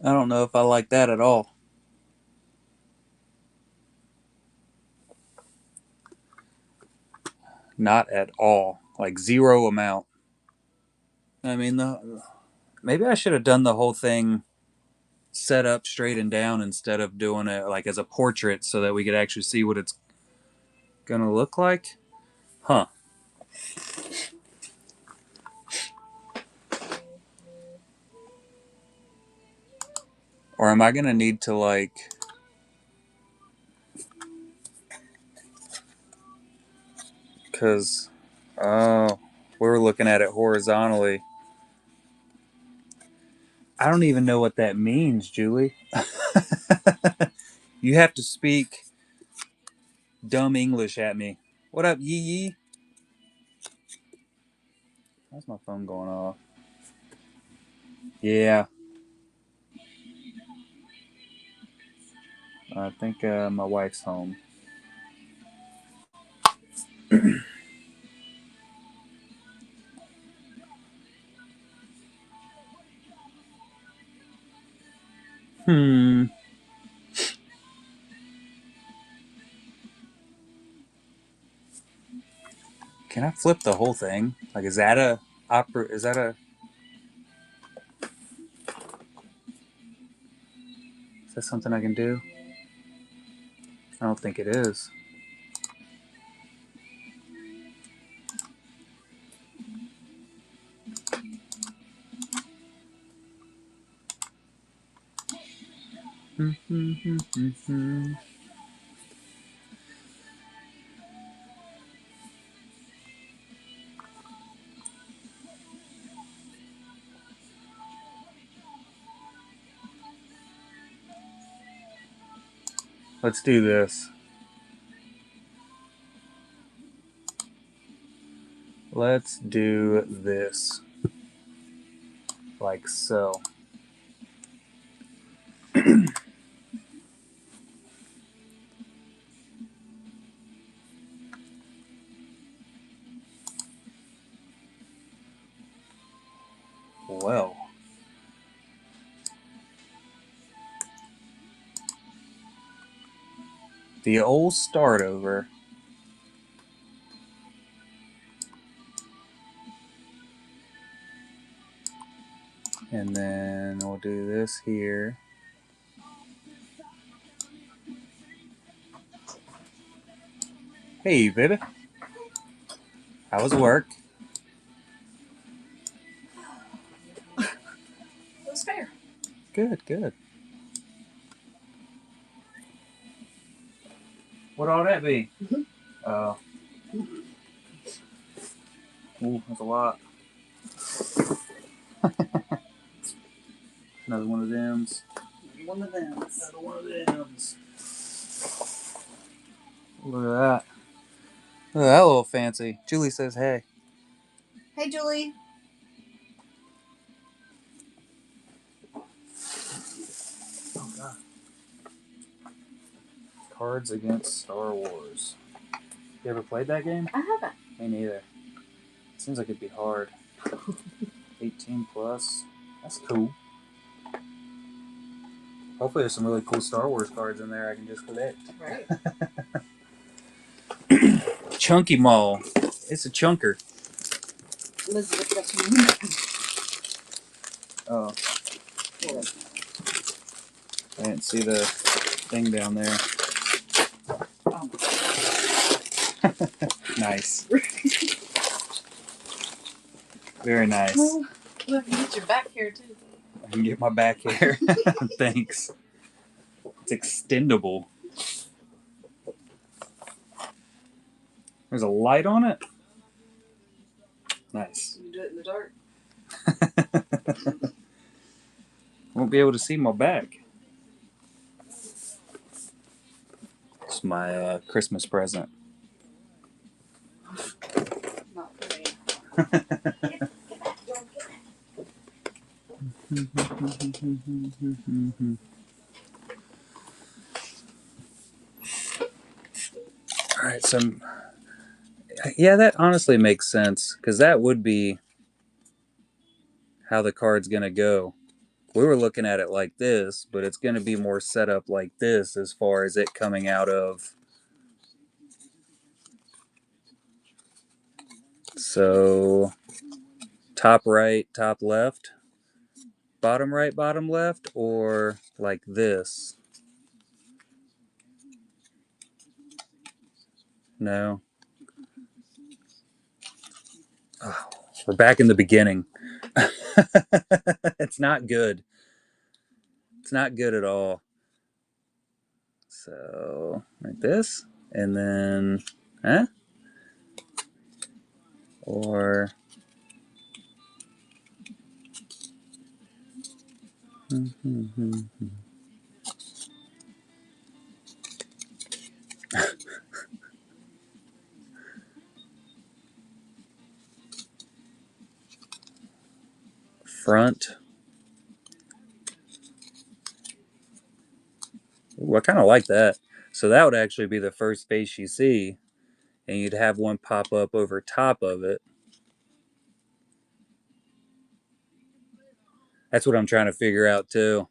I don't know if I like that at all. Not at all. Like zero amount. I mean, maybe I should have done the whole thing set up straight and down instead of doing it like as a portrait so that we could actually see what it's gonna look like. Huh. Or am I gonna need to like... Because, oh, we were looking at it horizontally. I don't even know what that means, Julie. You have to speak dumb English at me. What up, Yee Yee? How's my phone going off? Yeah. I think my wife's home. Hmm. Can I flip the whole thing? Like, is that a opera? Is that a? Is that something I can do? I don't think it is. Let's do this. Let's do this. Like so. Well. The old start over. And then we'll do this here. Hey, baby. How was work? It was fair. Good, good. What ought that be? Oh. Ooh, that's a lot. Another one of them's. One of them. Another one of them's. Look at that. Look at that little fancy. Julie says hey. Hey, Julie. Oh, God. Cards Against Star Wars. You ever played that game? I haven't. Me neither. Seems like it'd be hard. 18 plus. That's cool. Hopefully there's some really cool Star Wars cards in there I can just collect. Right. Chunky Mall. It's a chunker. Elizabeth got some. Oh. I didn't see the thing down there. Oh. Nice. Very nice. Well, you can get your back hair too. I can get my back hair. Thanks. It's extendable. There's a light on it? Nice. You do it in the dark. Won't be able to see my back. It's my Christmas present. Not for me. Alright, so yeah, that honestly makes sense, because that would be how the card's going to go. We were looking at it like this, but it's going to be more set up like this as far as it coming out of. So, top right, top left, bottom right, bottom left, or like this? No. Oh, we're back in the beginning. It's not good. It's not good at all. So, like this, and then, huh? Or, front. Ooh, I kind of like that. So that would actually be the first face you see, and you'd have one pop up over top of it. That's what I'm trying to figure out too.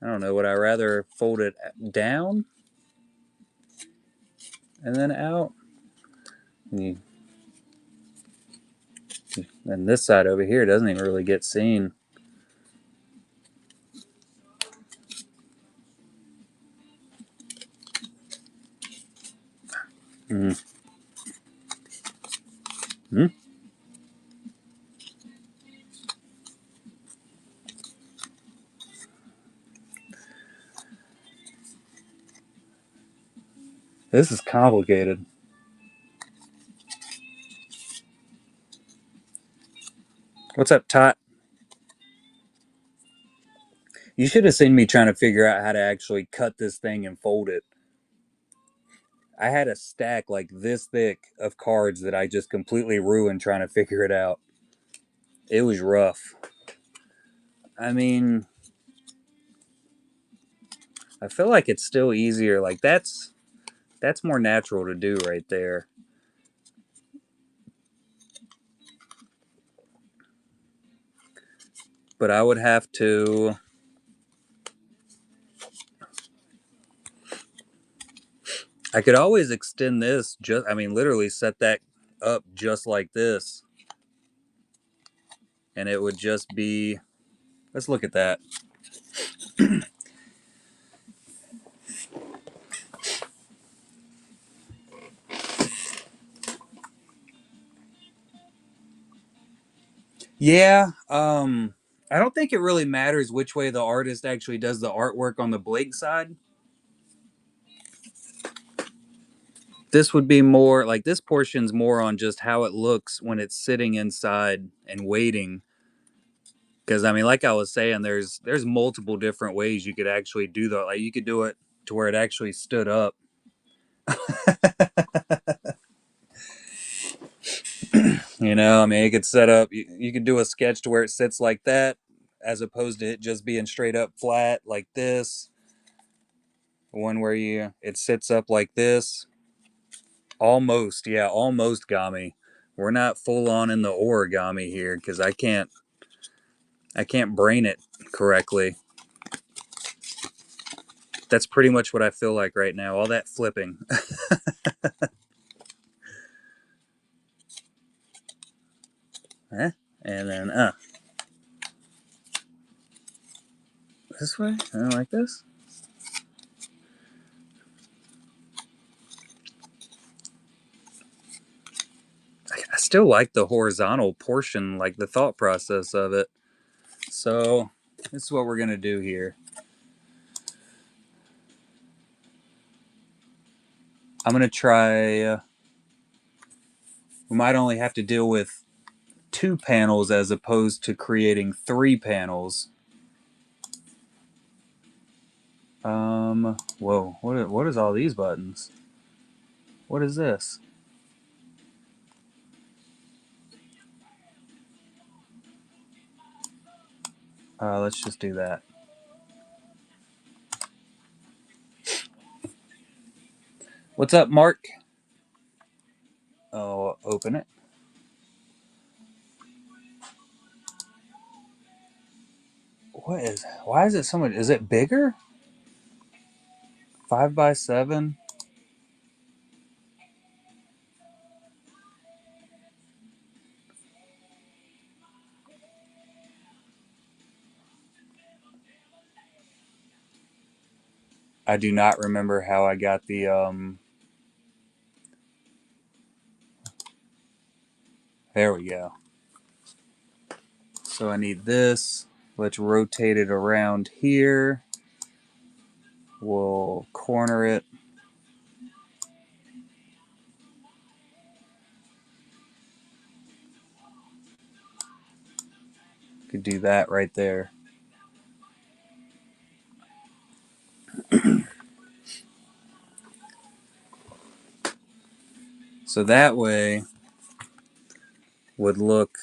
I don't know. Would I rather fold it down and then out? And this side over here doesn't even really get seen. Mm. Mm. This is complicated. What's up, Tot? You should have seen me trying to figure out how to actually cut this thing and fold it. I had a stack like this thick of cards that I just completely ruined trying to figure it out. It was rough. I mean, I feel like it's still easier. Like that's more natural to do right there. But I would have to. I could always extend this. Just, I mean, literally set that up just like this, and it would just be. Let's look at that. Yeah. I don't think it really matters which way the artist actually does the artwork on the Blake side. This would be more like this portion's more on just how it looks when it's sitting inside and waiting. Because I mean, like I was saying, there's multiple different ways you could actually do that. Like you could do it to where it actually stood up. You know, I mean, you could set up. You could do a sketch to where it sits like that, as opposed to it just being straight up flat like this. One where you it sits up like this. Almost, yeah, almost gami. We're not full on in the origami here because I can't brain it correctly. That's pretty much what I feel like right now. All that flipping. Eh? And then this way, like this. I still like the horizontal portion, like the thought process of it. So this is what we're gonna do here. I'm gonna try. We might only have to deal with 2 panels as opposed to creating 3 panels. Whoa, what is all these buttons? What is this? Let's just do that. What's up, Mark? Oh, open it. Why is it so much? Is it bigger? 5x7? I do not remember how I got the. There we go. So I need this. Let's rotate it around here. We'll corner it. Could do that right there. So that way would look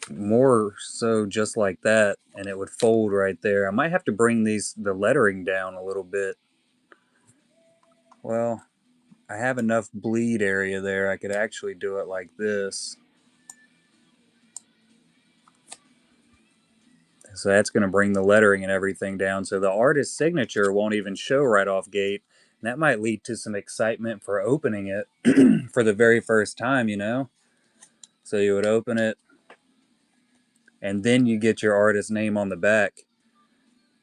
more so just like that, and it would fold right there. I might have to bring the lettering down a little bit. Well, I have enough bleed area there. I could actually do it like this. So that's going to bring the lettering and everything down. So the artist's signature won't even show right off gate. And that might lead to some excitement for opening it for the very first time, you know? So you would open it, and then you get your artist name on the back.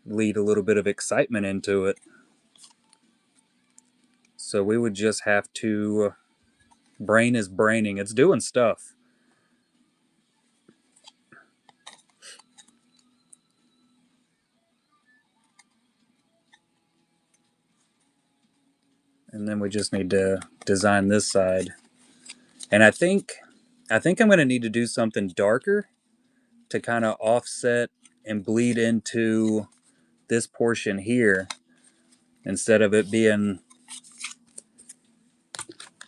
Lead a little bit of excitement into it. So we would just have to. Brain is braining. It's doing stuff. And then we just need to design this side. And I think I'm going to need to do something darker to kind of offset and bleed into this portion here instead of it being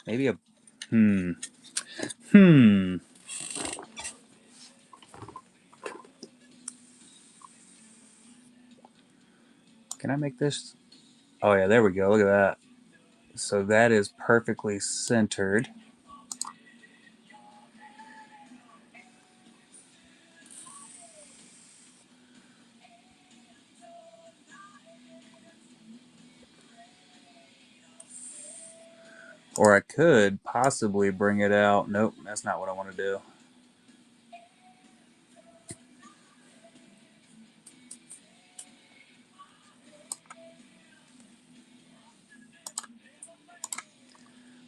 maybe a hmm hmm. Can I make this? Oh yeah, there we go. Look at that. So that is perfectly centered. Or I could possibly bring it out. Nope, that's not what I want to do.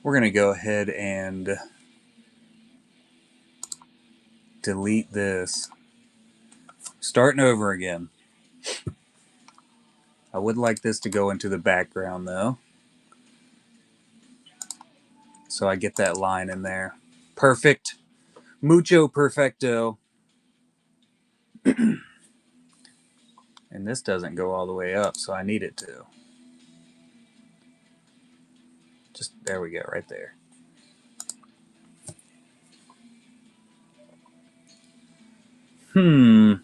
We're going to go ahead and delete this. Starting over again. I would like this to go into the background though, so I get that line in there. Perfect. Mucho perfecto. And this doesn't go all the way up, so I need it to. Just there we go, right there. Hmm.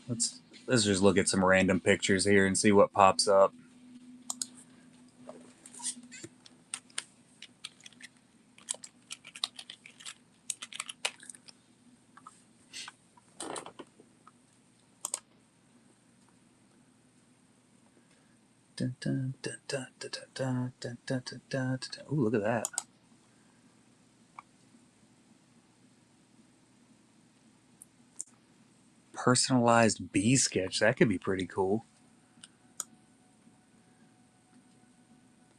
Let's just look at some random pictures here and see what pops up. Ooh, look at that. Personalized bee sketch. That could be pretty cool.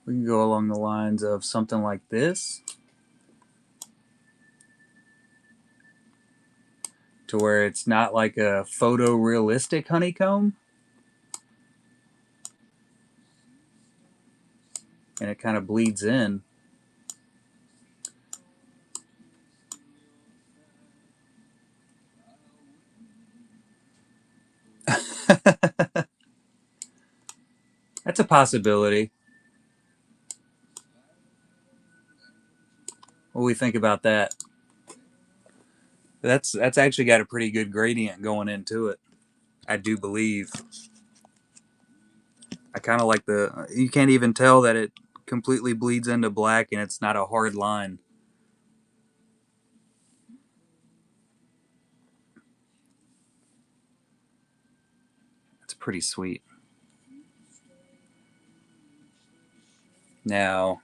We can go along the lines of something like this, to where it's not like a photorealistic honeycomb, and it kind of bleeds in. That's a possibility. What do we think about that? That's actually got a pretty good gradient going into it. I do believe. I kind of like the. You can't even tell that it completely bleeds into black, and it's not a hard line. It's pretty sweet. Now,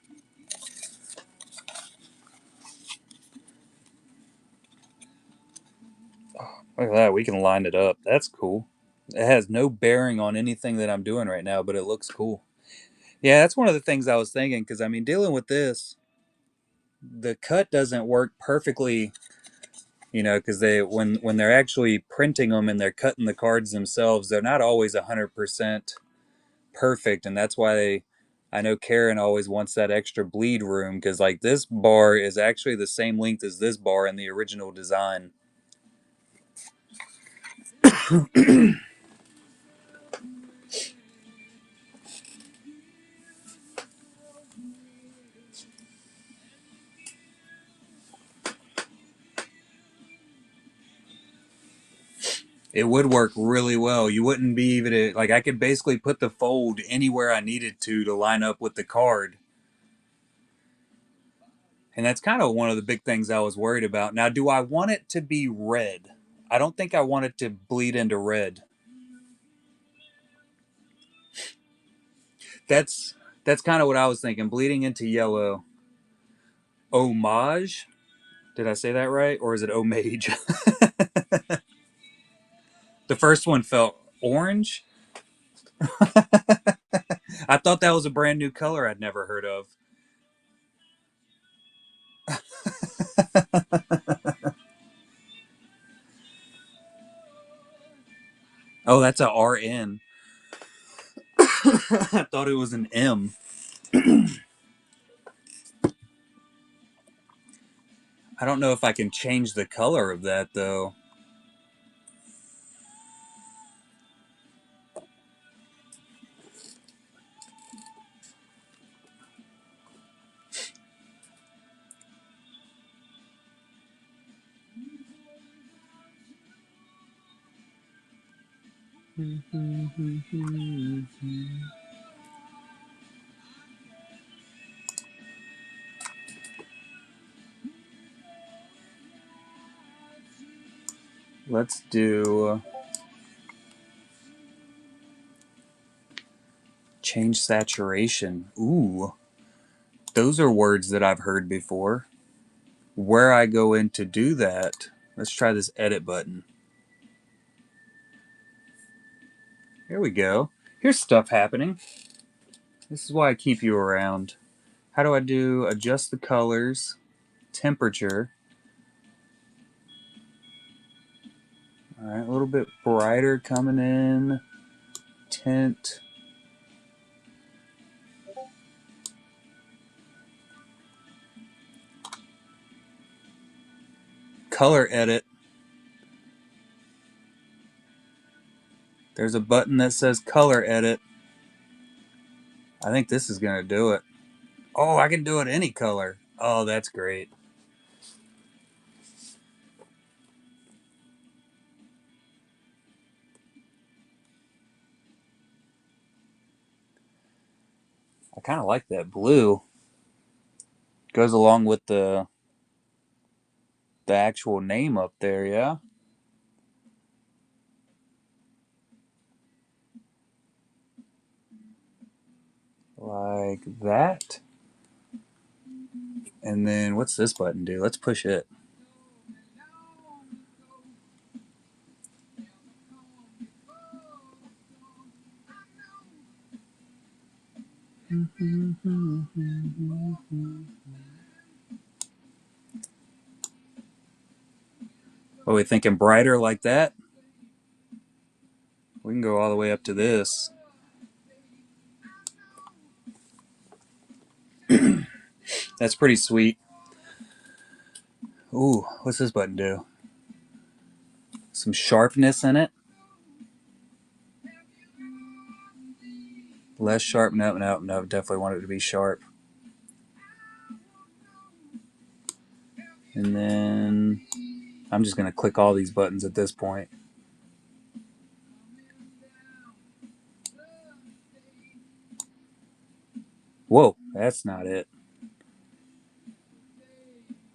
look at that. We can line it up. That's cool. It has no bearing on anything that I'm doing right now, but it looks cool. Yeah, that's one of the things I was thinking, because I mean, dealing with this, the cut doesn't work perfectly, you know, because they when they're actually printing them and they're cutting the cards themselves, they're not always 100% perfect, and that's why I know Karen always wants that extra bleed room, because like this bar is actually the same length as this bar in the original design. It would work really well. You wouldn't be even like I could basically put the fold anywhere I needed to line up with the card. And that's kind of one of the big things I was worried about. Now, do I want it to be red? I don't think I want it to bleed into red. That's that's kind of what I was thinking. Bleeding into yellow. Homage? Did I say that right? Or is it homage? The first one felt orange. I thought that was a brand new color I'd never heard of. Oh, that's a RN. I thought it was an M. I don't know if I can change the color of that though. Let's do change saturation. Ooh, those are words that I've heard before. Where I go in to do that, let's try this edit button. Here we go. Here's stuff happening. This is why I keep you around. How do I do adjust the colors, temperature? All right, a little bit brighter coming in. Tint. Color edit. There's a button that says color edit. I think this is going to do it. Oh, I can do it any color. Oh, that's great. I kind of like that blue. Goes along with the actual name up there, yeah? Like that. And then what's this button do? Let's push it. Are we thinking brighter like that? We can go all the way up to this. That's pretty sweet. Ooh, what's this button do? Some sharpness in it. Less sharp. No, no, no. Definitely want it to be sharp. And then I'm just going to click all these buttons at this point. Whoa, that's not it.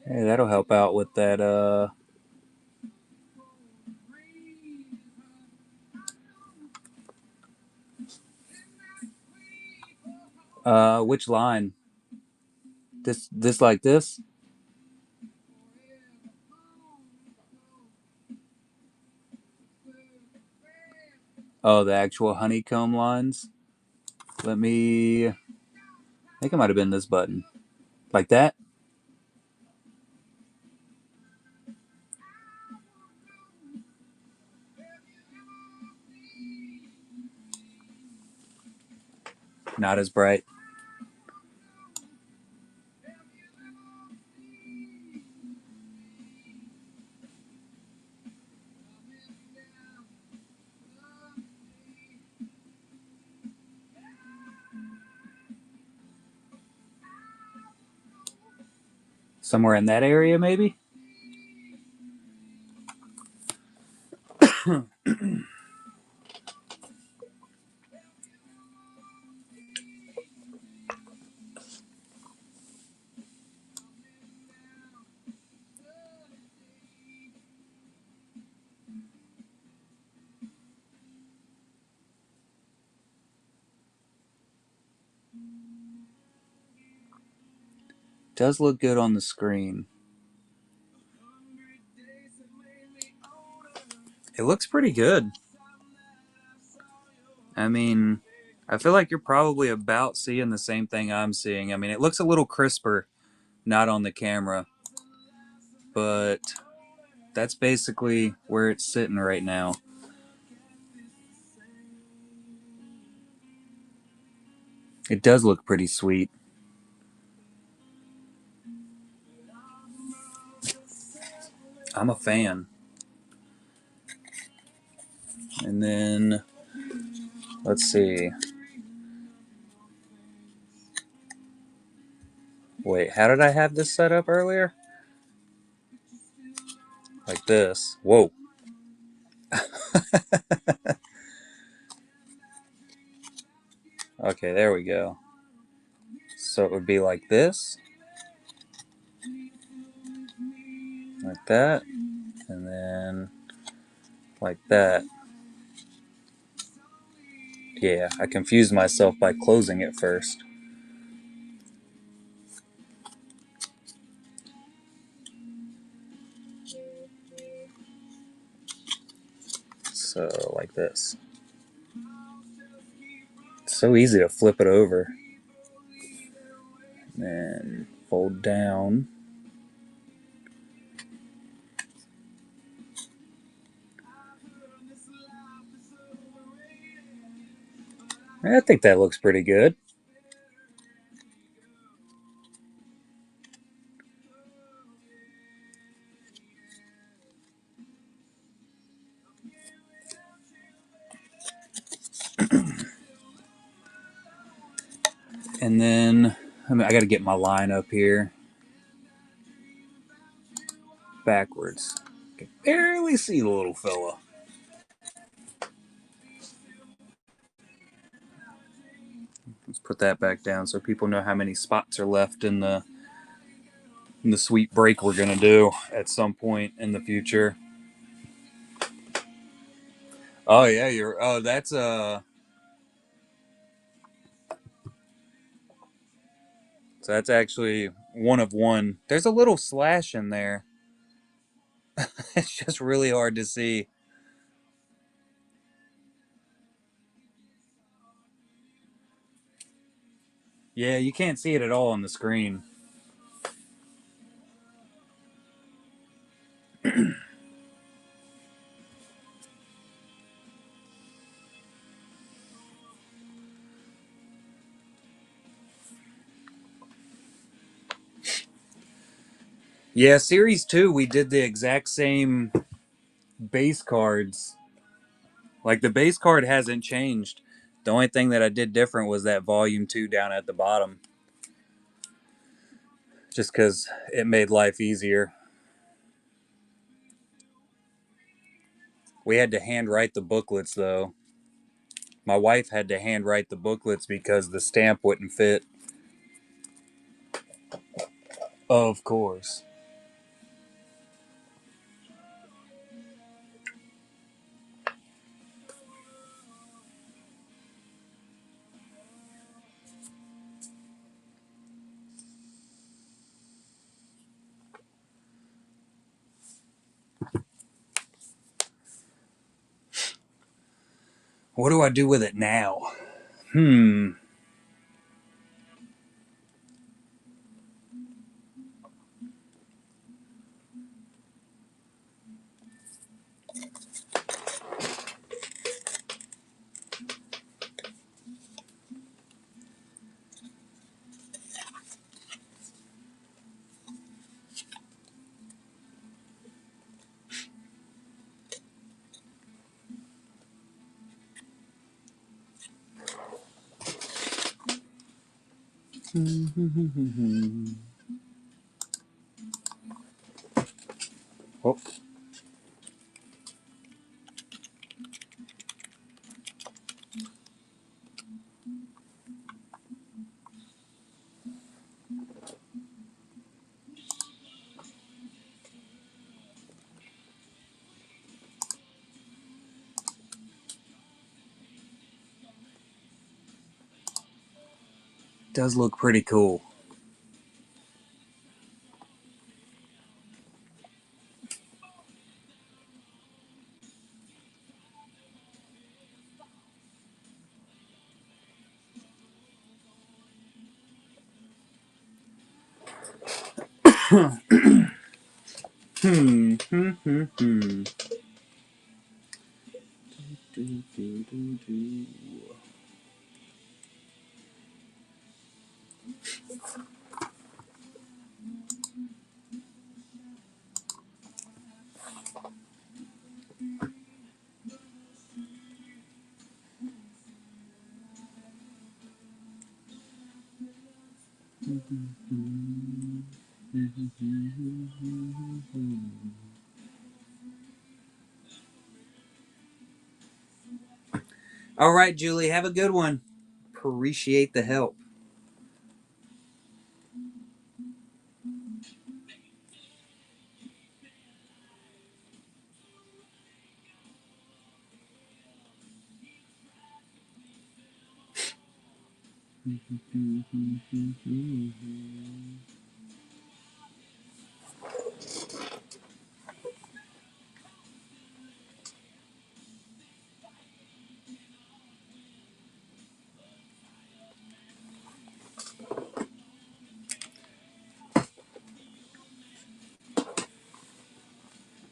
Hey, that'll help out with that, which line? This like this? Oh, the actual honeycomb lines. Let me, I think it might have been this button. Like that? Not as bright. Somewhere in that area, maybe? does look good on the screen. It looks pretty good. I mean, I feel like you're probably about seeing the same thing I'm seeing. I mean, it looks a little crisper, not on the camera, but that's basically where it's sitting right now. It does look pretty sweet. I'm a fan. And then, let's see. Wait, how did I have this set up earlier? Like this. Whoa. Okay, there we go. So it would be like this. Like that. And then like that. Yeah, I confused myself by closing it first. So, like this. It's so easy to flip it over. And then fold down. I think that looks pretty good. And then I got to get my line up here. Backwards. I can barely see the little fella. Let's put that back down so people know how many spots are left in the sweet break we're gonna do at some point in the future. Oh yeah, that's so that's actually one of one. There's a little slash in there. It's just really hard to see. Yeah, you can't see it at all on the screen. Yeah, Series 2, we did the exact same base cards. Like, the base card hasn't changed. The only thing that I did different was that Volume 2 down at the bottom. Just because it made life easier. We had to handwrite the booklets, though. My wife had to handwrite the booklets because the stamp wouldn't fit. Of course. What do I do with it now? Hmm. Oh, does look pretty cool. All right, Julie, have a good one. Appreciate the help.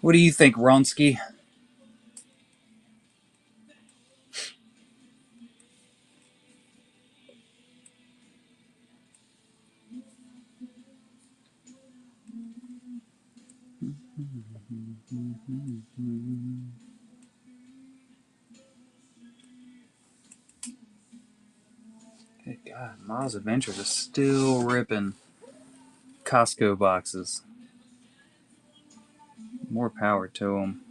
What do you think, Ronsky? Good God, Miles Adventures is still ripping Costco boxes. More power to them.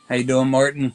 How you doing, Martin?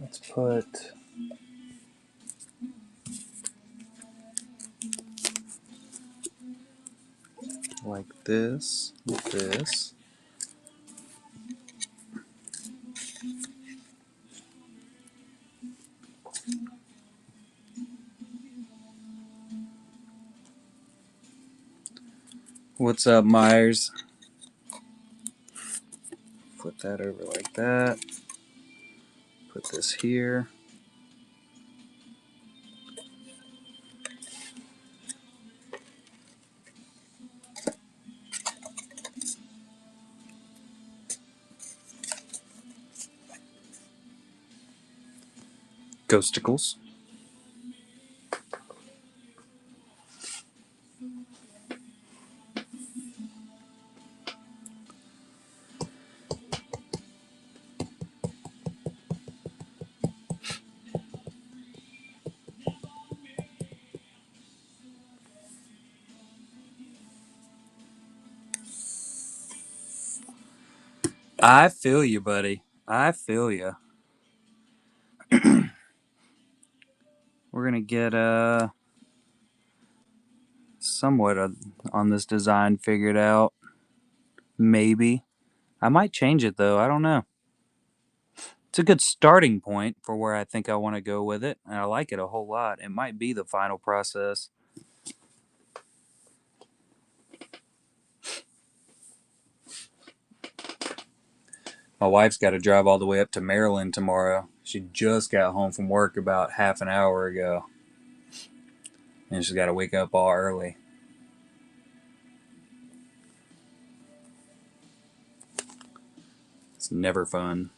Let's put like this, this. What's up, Myers? Flip that over like that. Put this here. Ghosticles. I feel you, buddy. I feel you. We're gonna get somewhat on this design figured out. Maybe. I might change it though. I don't know. It's a good starting point for where I think I want to go with it, and I like it a whole lot. It might be the final process. My wife's got to drive all the way up to Maryland tomorrow. She just got home from work about half an hour ago. And she's got to wake up all early. It's never fun.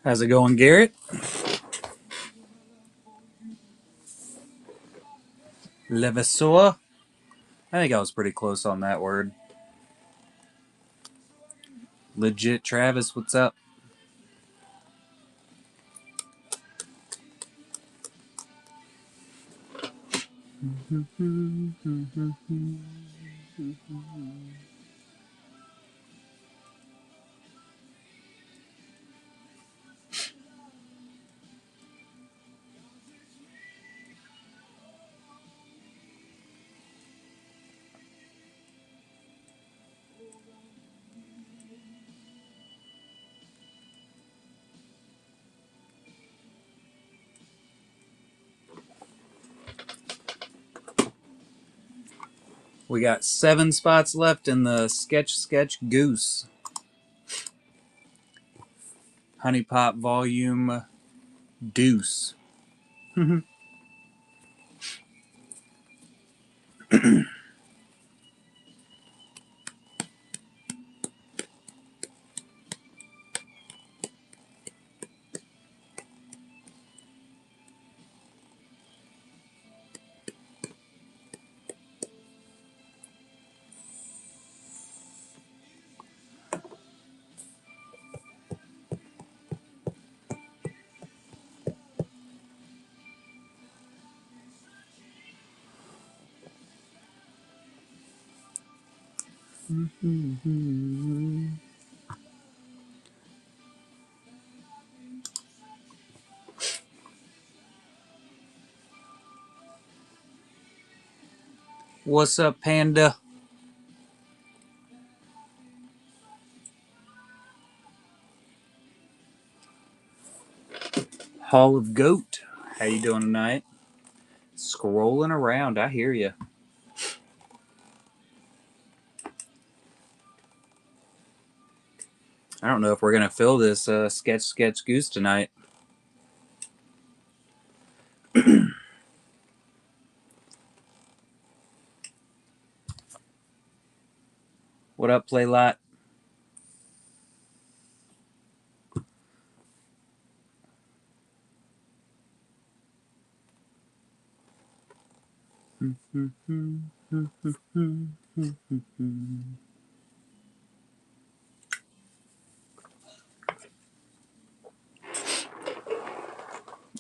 How's it going, Garrett? Levasseur? I think I was pretty close on that word. Legit Travis, what's up? We got 7 spots left in the Sketch Goose. Honeypot Volume Deuce. What's up, Panda? Hall of Goat. How you doing tonight? Scrolling around, I hear you. I don't know if we're gonna fill this Sketch Goose tonight. What up, Playlot?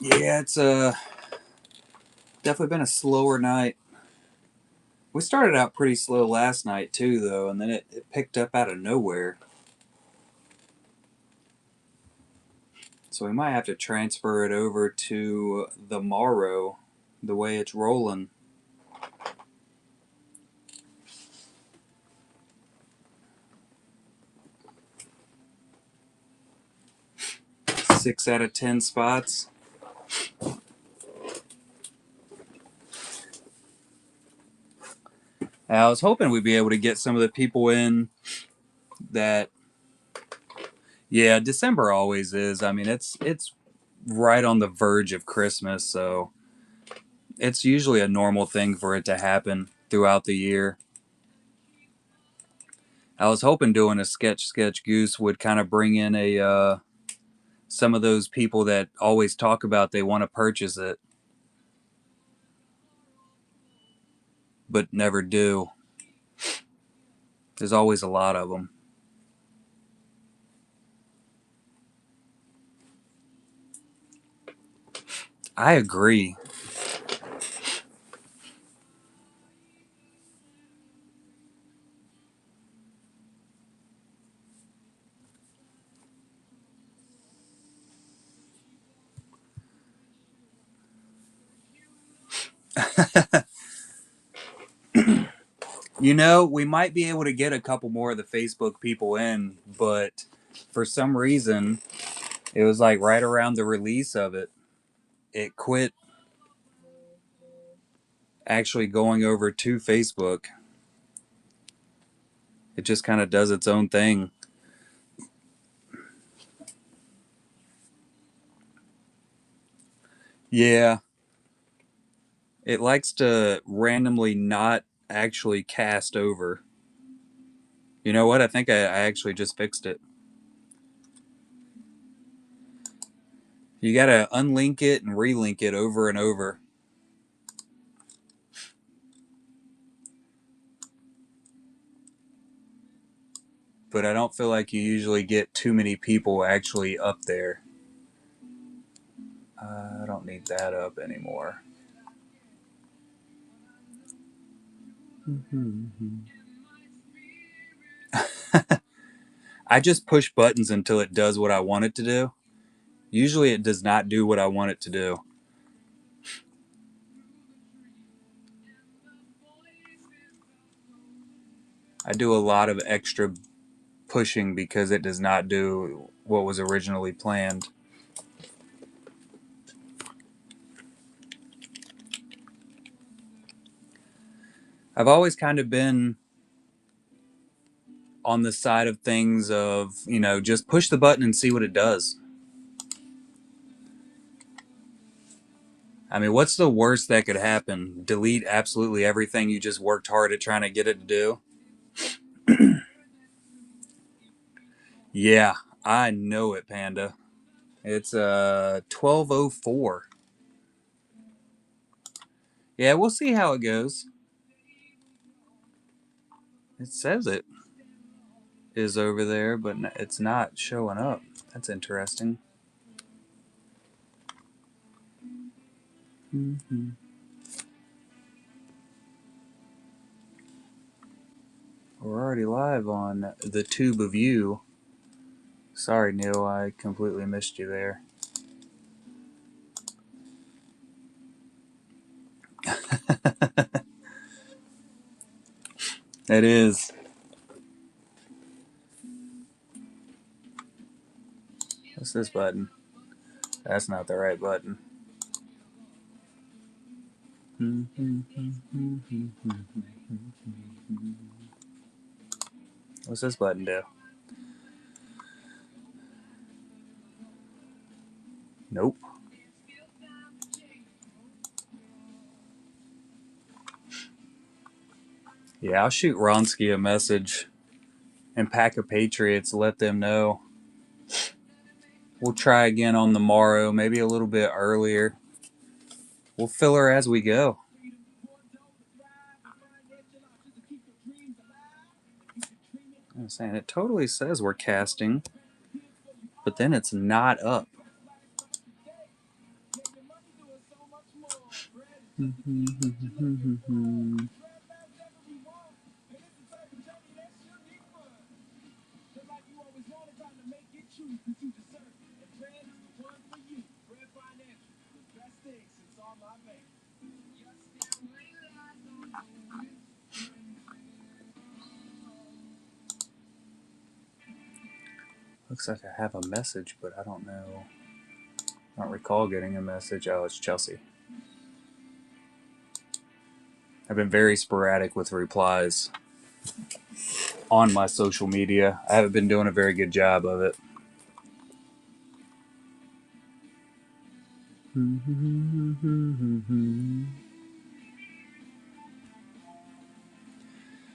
Yeah, it's definitely been a slower night. We started out pretty slow last night too, though, and then it picked up out of nowhere. So we might have to transfer it over to the morrow, the way it's rolling. Six out of 10 spots. I was hoping we'd be able to get some of the people in that. Yeah, December always is. I mean, it's right on the verge of Christmas, so it's usually a normal thing for it to happen throughout the year. I was hoping doing a sketch Goose would kind of bring in a some of those people that always talk about they want to purchase it, but never do. There's always a lot of them. I agree. You know, we might be able to get a couple more of the Facebook people in, but for some reason, it was like right around the release of it, it quit actually going over to Facebook. It just kind of does its own thing. Yeah, it likes to randomly not actually cast over. You know what? I think I actually just fixed it. You gotta unlink it and relink it over and over. But I don't feel like you usually get too many people actually up there. I don't need that up anymore. I just push buttons until it does what I want it to do. Usually it does not do what I want it to do. I do a lot of extra pushing because it does not do what was originally planned. I've always kind of been on the side of things of, just push the button and see what it does. I mean, what's the worst that could happen? Delete absolutely everything you just worked hard at trying to get it to do? Yeah, I know it, Panda. It's 12:04. Yeah, we'll see how it goes. It says it is over there, but it's not showing up. That's interesting. Mm-hmm. We're already live on the tube of you. Sorry, Neil, I completely missed you there. It is. What's this button? That's not the right button. What's this button do? Nope. Yeah, I'll shoot Ronsky a message and Pack of Patriots, let them know. We'll try again on the morrow, maybe a little bit earlier. We'll fill her as we go. I'm saying it totally says we're casting, but then it's not up. Looks like I have a message, but I don't know. I don't recall getting a message. Oh, it's Chelsea. I've been very sporadic with replies on my social media. I haven't been doing a very good job of it.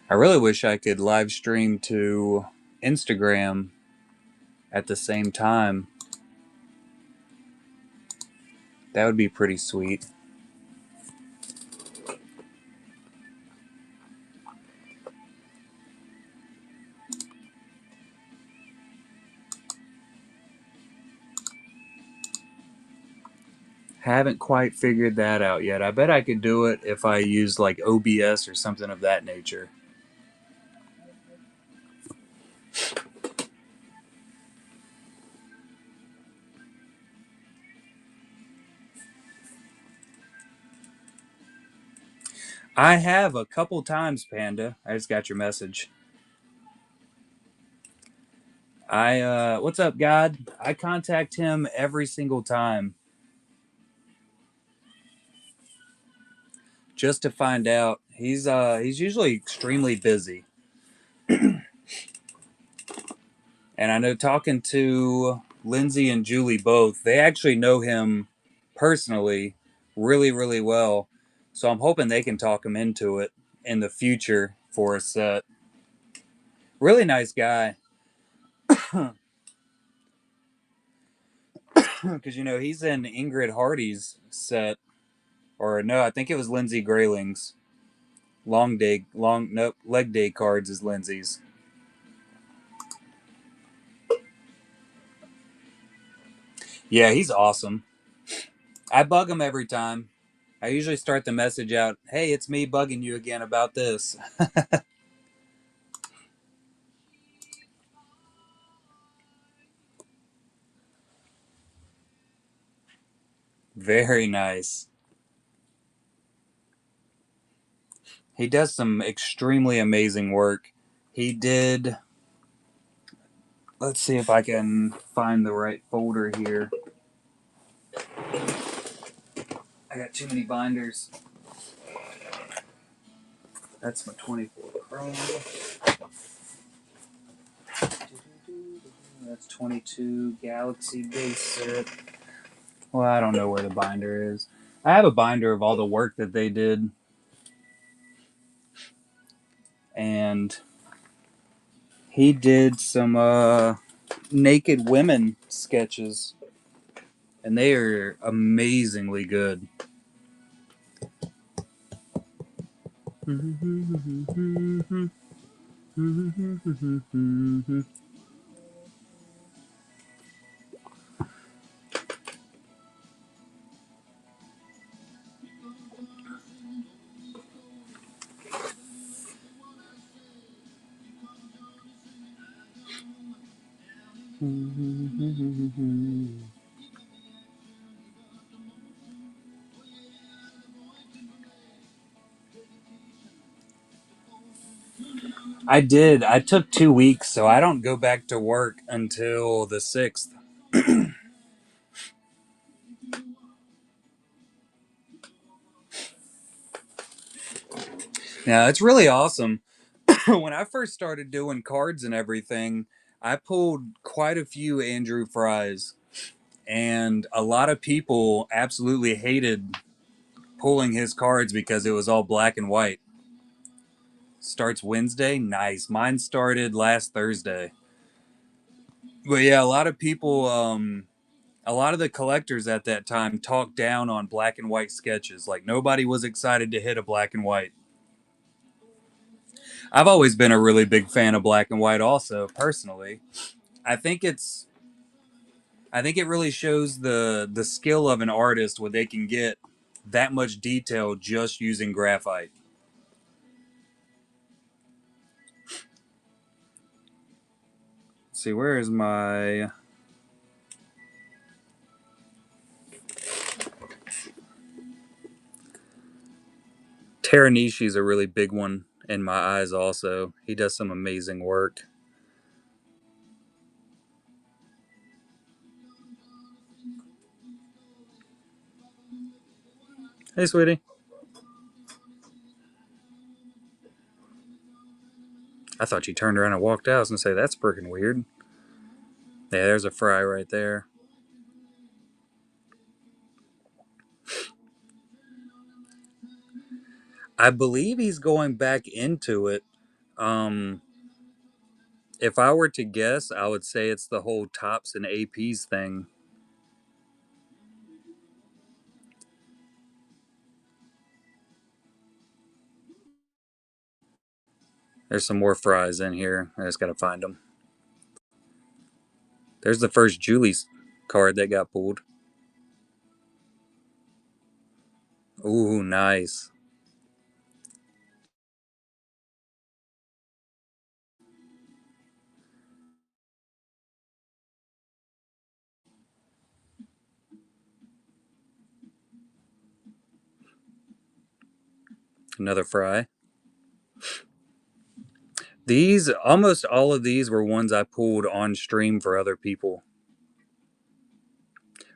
I really wish I could live stream to Instagram at the same time. That would be pretty sweet. Haven't quite figured that out yet. I bet I could do it if I used like OBS or something of that nature. I have a couple times, Panda. I just got your message. What's up, God? I contact him every single time just to find out. He's usually extremely busy. And I know talking to Lindsay and Julie both, they actually know him personally really, really well. So I'm hoping they can talk him into it in the future for a set. Really nice guy. Because, he's in Ingrid Hardy's set. Or no, I think it was Lindsay Grayling's. Nope, leg day cards is Lindsay's. Yeah, he's awesome. I bug him every time. I usually start the message out, hey, it's me bugging you again about this. Very nice. He does some extremely amazing work. He did. Let's see if I can find the right folder here. I got too many binders. That's my 24 Chrome. That's 22 Galaxy base set. Well, I don't know where the binder is. I have a binder of all the work that they did. And he did some naked women sketches. And they are amazingly good. I did. I took 2 weeks, so I don't go back to work until the 6th. Yeah, it's really awesome. When I first started doing cards and everything, I pulled quite a few Andrew Fries, and a lot of people absolutely hated pulling his cards because it was all black and white. Starts Wednesday? Nice. Mine started last Thursday. But yeah, a lot of the collectors at that time talked down on black and white sketches. Like nobody was excited to hit a black and white. I've always been a really big fan of black and white also, personally. I think it's I think it really shows the skill of an artist when they can get that much detail just using graphite. Let's see, where is my Taranishi's a really big one in my eyes also. He does some amazing work. Hey, sweetie. I thought you turned around and walked out. I was going to say, that's freaking weird. Yeah, there's a fry right there. I believe he's going back into it. Um, if I were to guess, I would say it's the whole tops and APs thing. There's some more fries in here. I just got to find them. There's the first Julie's card that got pulled. Ooh, nice. Another fry. These, almost all of these were ones I pulled on stream for other people.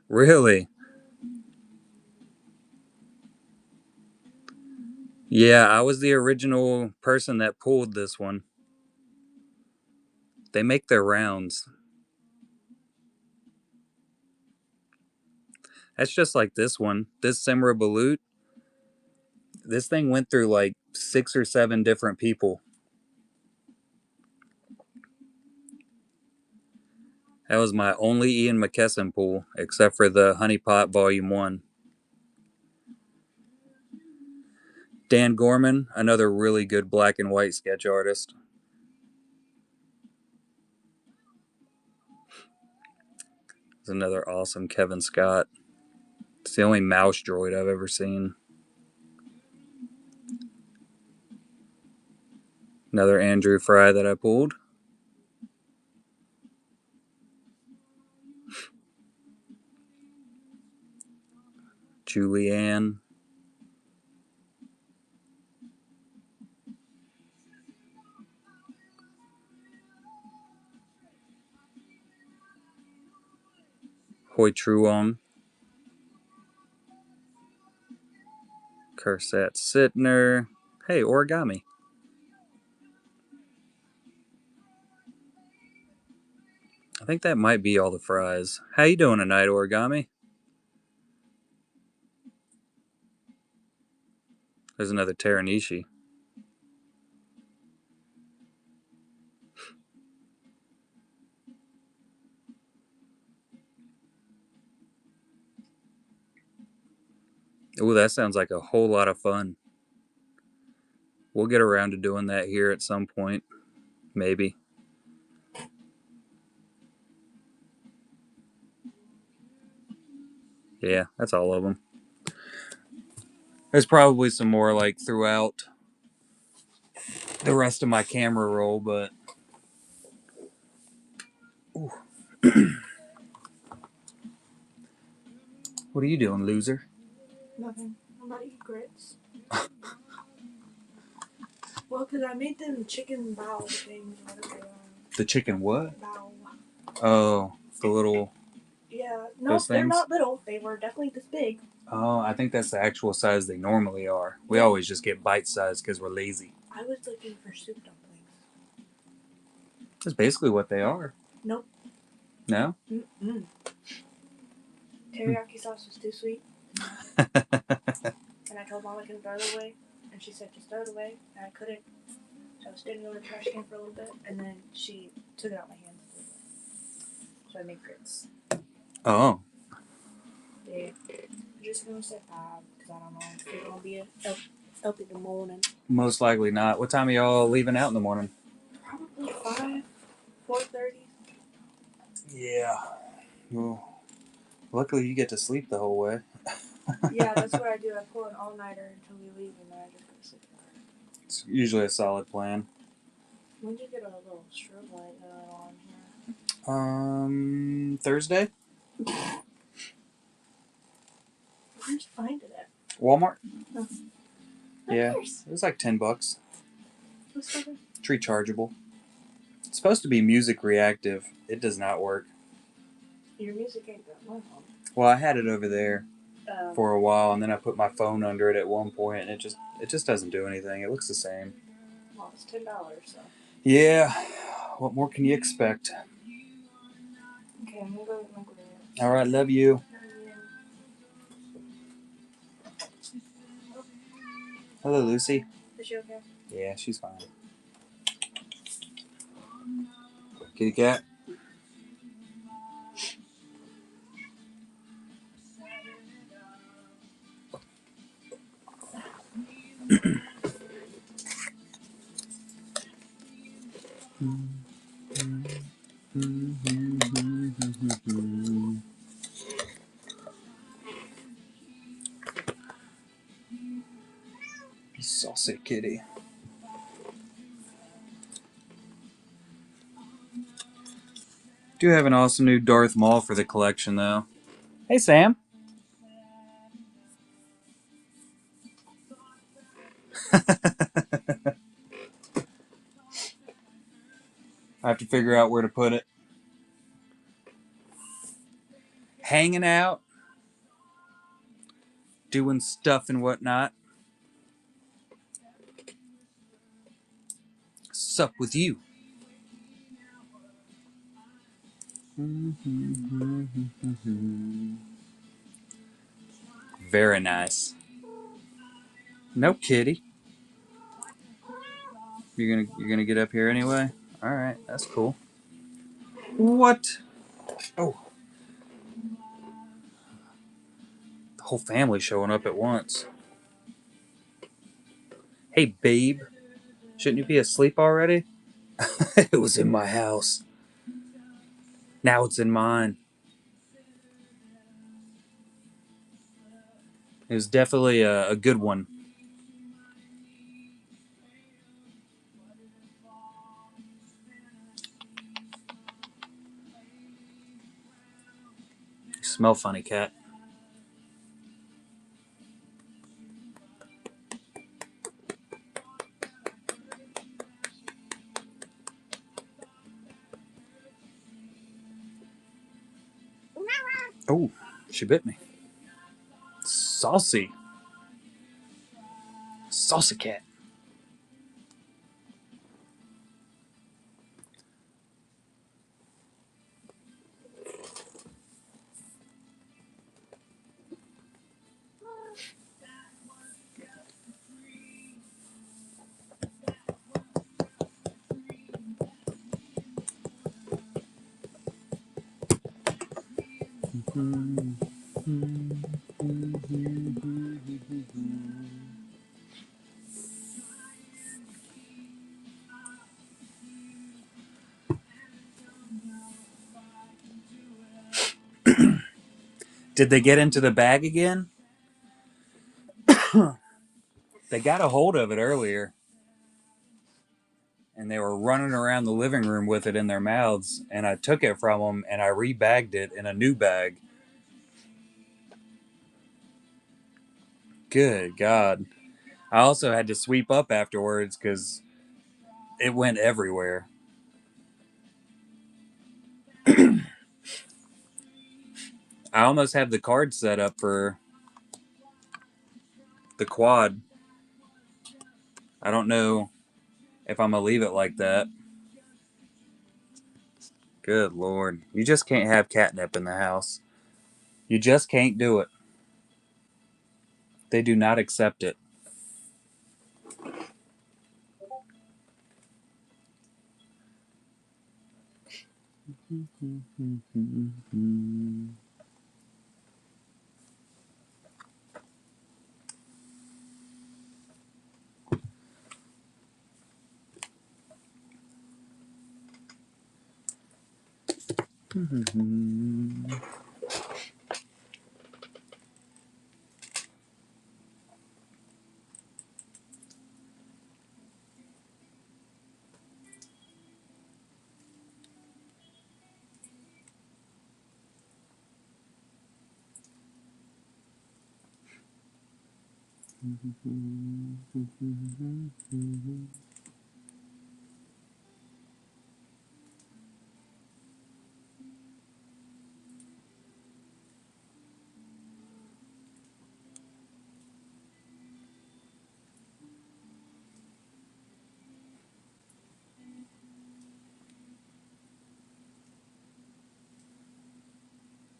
Really? Yeah, I was the original person that pulled this one. They make their rounds. That's just like this one. This Simra Balut. This thing went through like 6 or 7 different people. That was my only Ian McKesson pull, except for the Honeypot Volume 1. Dan Gorman, another really good black and white sketch artist. It's another awesome Kevin Scott. It's the only mouse droid I've ever seen. Another Andrew Fry that I pulled. Julianne. Hoi Truong. Cursat Sittner. Hey, Origami. I think that might be all the fries. How you doing tonight, Origami? There's another Teranishi. Ooh, that sounds like a whole lot of fun. We'll get around to doing that here at some point. Maybe. Yeah, that's all of them. There's probably some more like throughout the rest of my camera roll, but what are you doing, loser? Nothing. I'm about to eat grits. Well, because I made them chicken bao things, whatever they are. The chicken what? Bao. Oh, the little. Yeah. No, Those they're things? not little. They were definitely this big. Oh, I think that's the actual size they normally are. We Yeah. always just get bite size because we're lazy. I was looking for soup dumplings. That's basically what they are. Nope. No? Mm-mm. Teriyaki sauce was too sweet. And I told Mom I couldn't throw it away. And she said, just throw it away. And I couldn't. So I was standing over the trash can for a little bit. And then she took it out of my hands. So I made grits. Oh. Yeah. I'm just going to say 5. Because I don't know if it's going to be up in the morning. Most likely not. What time are y'all leaving out in the morning? Probably 5. 4:30. Yeah. Well, luckily you get to sleep the whole way. Yeah, that's what I do. I pull an all-nighter until we leave, and then I just go to sleep. It's usually a solid plan. When did you get a little strobe light on here? Thursday? Where's find it at? Walmart? Oh. Yeah, course. it was like $10. Who's talking? It's rechargeable. It's supposed to be music reactive. It does not work. Your music ain't that loud. Well, I had it over there for a while, and then I put my phone under it at one point, and it just doesn't do anything. It looks the same. Well, it's $10, so. Yeah. What more can you expect? Okay, I'm gonna go with my grade. All right, love you. Hello, Lucy. Is she okay? Yeah, she's fine. Kitty cat. Saucy kitty. Do have an awesome new Darth Maul for the collection, though. Hey, Sam. I have to figure out where to put it. Hanging out, doing stuff and whatnot. Sup with you? Very nice. No kitty. You're gonna get up here anyway? Alright, that's cool. What? Oh. The whole family showing up at once. Hey, babe. Shouldn't you be asleep already? It was in my house. Now it's in mine. It was definitely a good one. You smell funny, cat. Oh, she bit me. Saucy. Saucy cat. Did they get into the bag again? They got a hold of it earlier. And they were running around the living room with it in their mouths. And I took it from them and I rebagged it in a new bag. Good God. I also had to sweep up afterwards because it went everywhere. I almost have the card set up for the quad. I don't know if I'm going to leave it like that. Good Lord. You just can't have catnip in the house. You just can't do it. They do not accept it.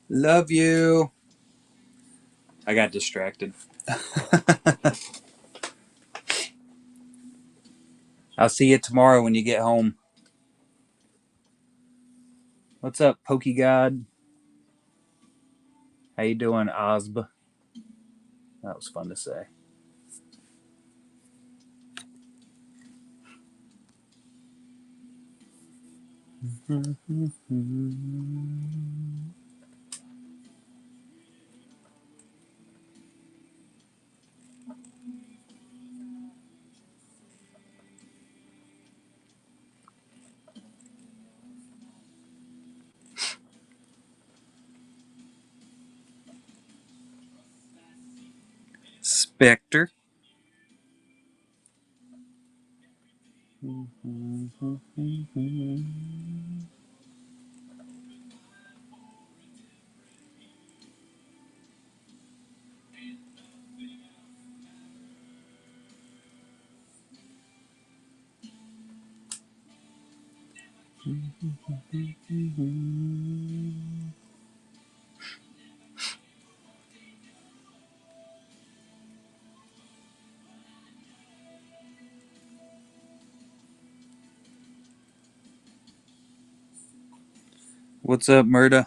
Love you. I got distracted. I'll see you tomorrow when you get home. What's up, Pokey God? How you doing, Osb? That was fun to say. Spectre. What's up, Murda?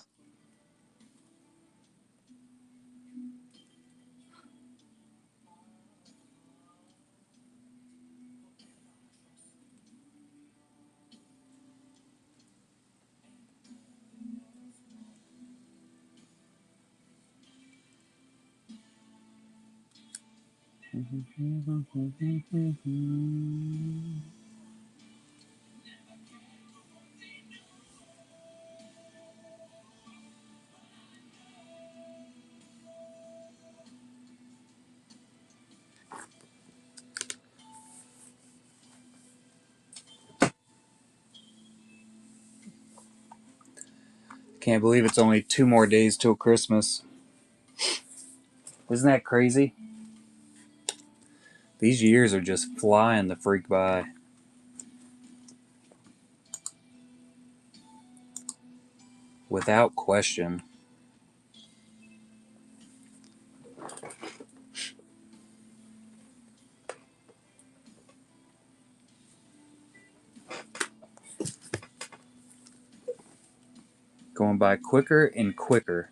Can't believe it's only 2 more days till Christmas. Isn't that crazy? These years are just flying the freak by. Without question. Going by quicker and quicker.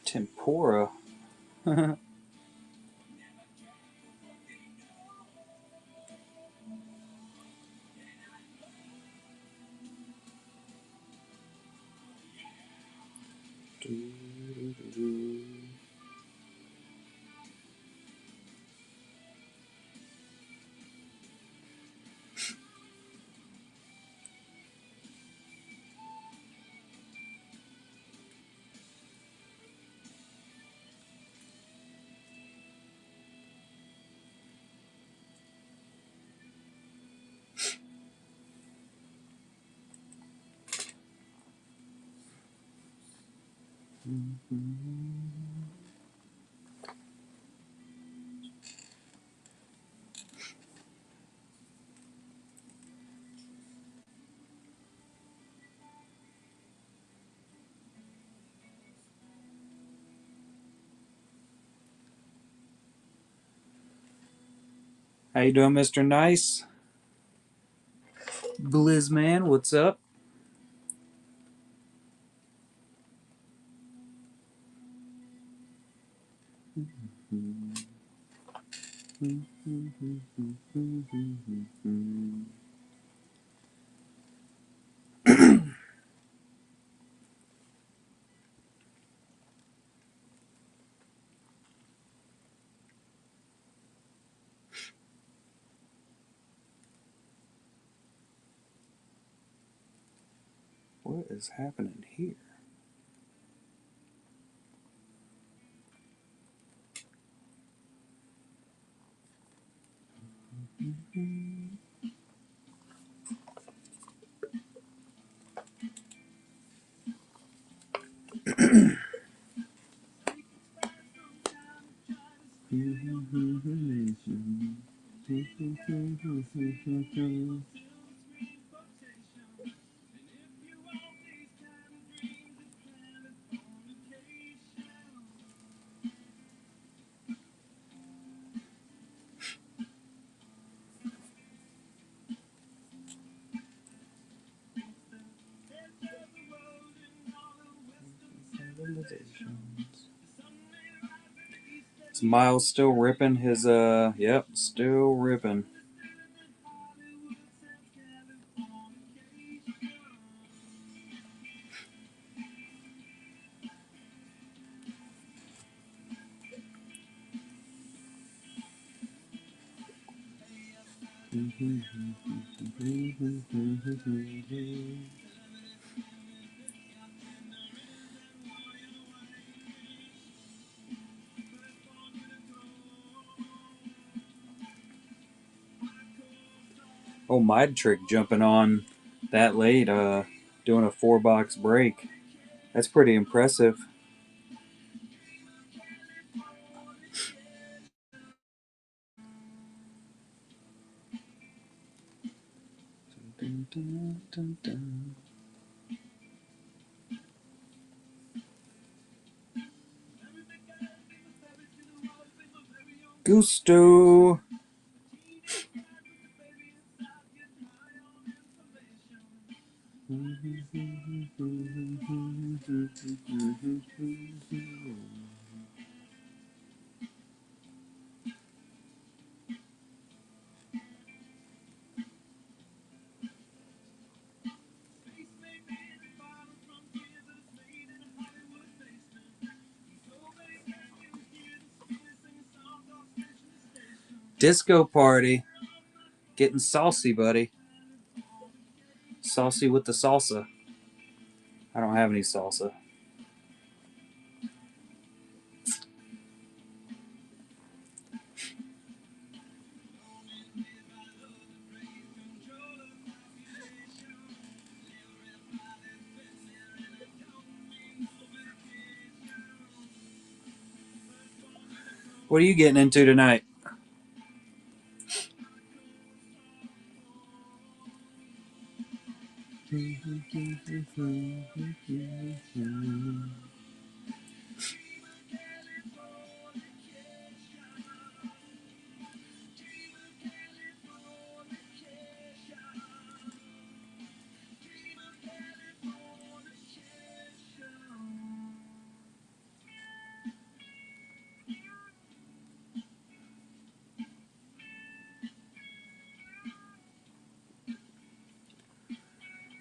Tempura. How you doing, Mr. Nice? Blizzman, what's up? What is happening here? Is Miles still ripping his yep, still ripping. Oh, Mind Trick jumping on that late, doing a 4-box break. That's pretty impressive. Gusto. Disco party. Getting saucy, buddy. Saucy with the salsa. I don't have any salsa. What are you getting into tonight?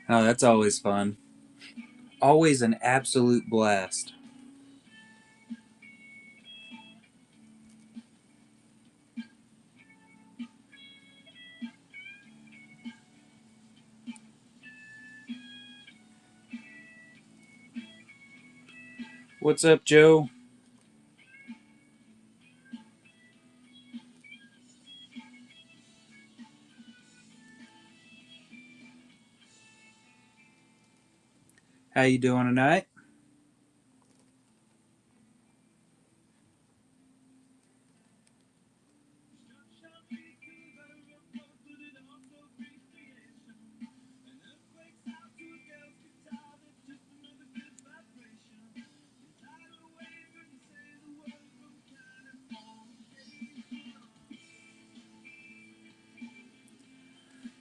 Oh, that's always fun. Always an absolute blast. What's up, Joe? How you doing tonight?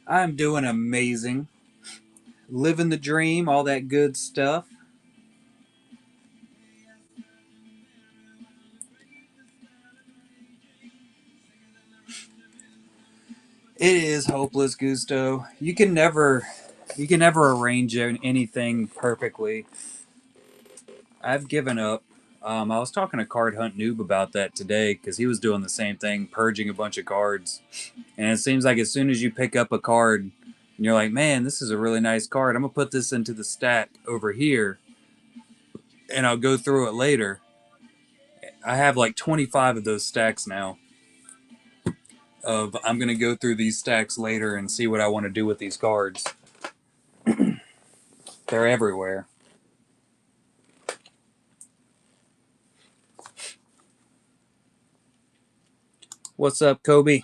I'm doing amazing. Living the dream, all that good stuff. It is hopeless, Gusto. You can never arrange anything perfectly. I've given up. I was talking to Card Hunt Noob about that today because he was doing the same thing, purging a bunch of cards. And it seems like as soon as you pick up a card and you're like, man, this is a really nice card, I'm going to put this into the stack over here and I'll go through it later. I have like 25 of those stacks now. Of I'm going to go through these stacks later and see what I want to do with these cards. They're everywhere. What's up, Kobe?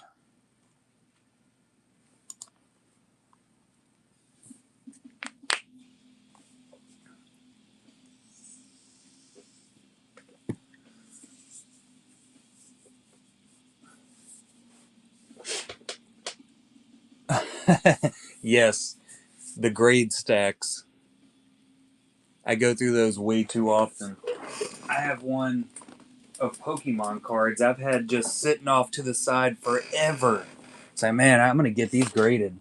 Yes, the grade stacks. I go through those way too often. I have one of Pokemon cards I've had just sitting off to the side forever. It's like, man, I'm gonna get these graded.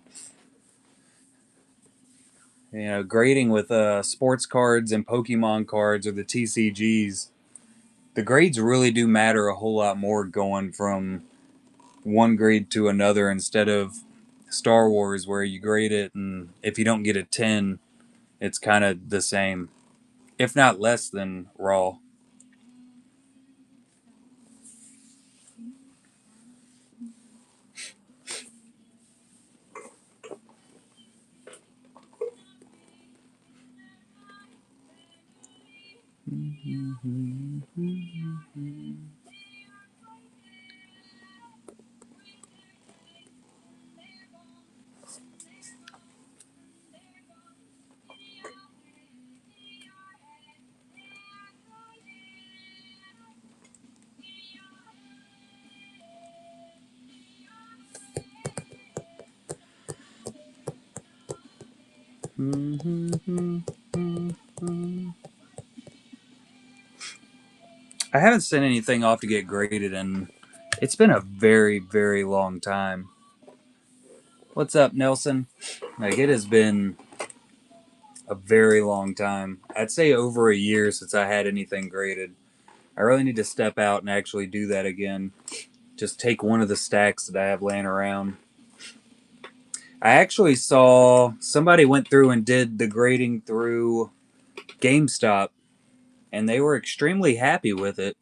Grading with sports cards and Pokemon cards or the TCGs, the grades really do matter a whole lot more going from one grade to another instead of Star Wars where you grade it and if you don't get a 10, it's kind of the same, if not less than raw. I haven't sent anything off to get graded and it's been a very, very long time. What's up, Nelson? Like, it has been a very long time. I'd say over a year since I had anything graded. I really need to step out and actually do that again. Just take one of the stacks that I have laying around. I actually saw somebody went through and did the grading through GameStop, and they were extremely happy with it.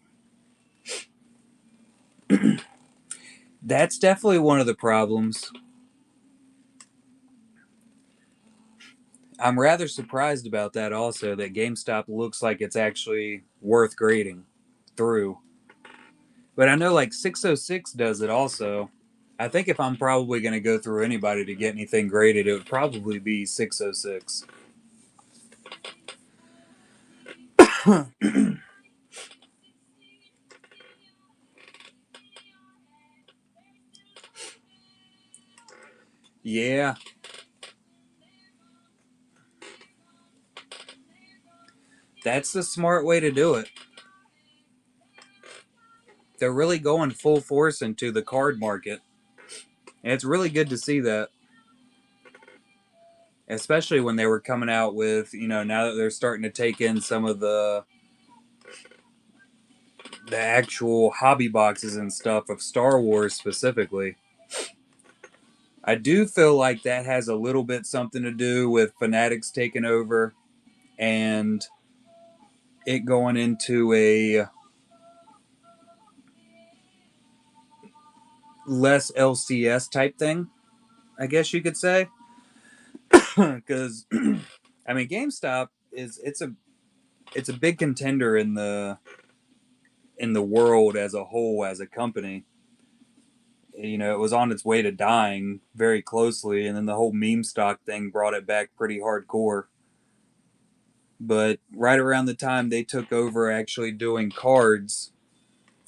That's definitely one of the problems. I'm rather surprised about that also, that GameStop looks like it's actually worth grading through. But I know like 606 does it also. I think if I'm probably going to go through anybody to get anything graded, it would probably be 606. Yeah, that's the smart way to do it. They're really going full force into the card market. And it's really good to see that, especially when they were coming out with, now that they're starting to take in some of the actual hobby boxes and stuff of Star Wars specifically. I do feel like that has a little bit something to do with Fanatics taking over and it going into a less LCS type thing, I guess you could say. Because I mean, GameStop is it's a big contender in the world as a whole as a company. It was on its way to dying very closely, and then the whole meme stock thing brought it back pretty hardcore. But right around the time they took over actually doing cards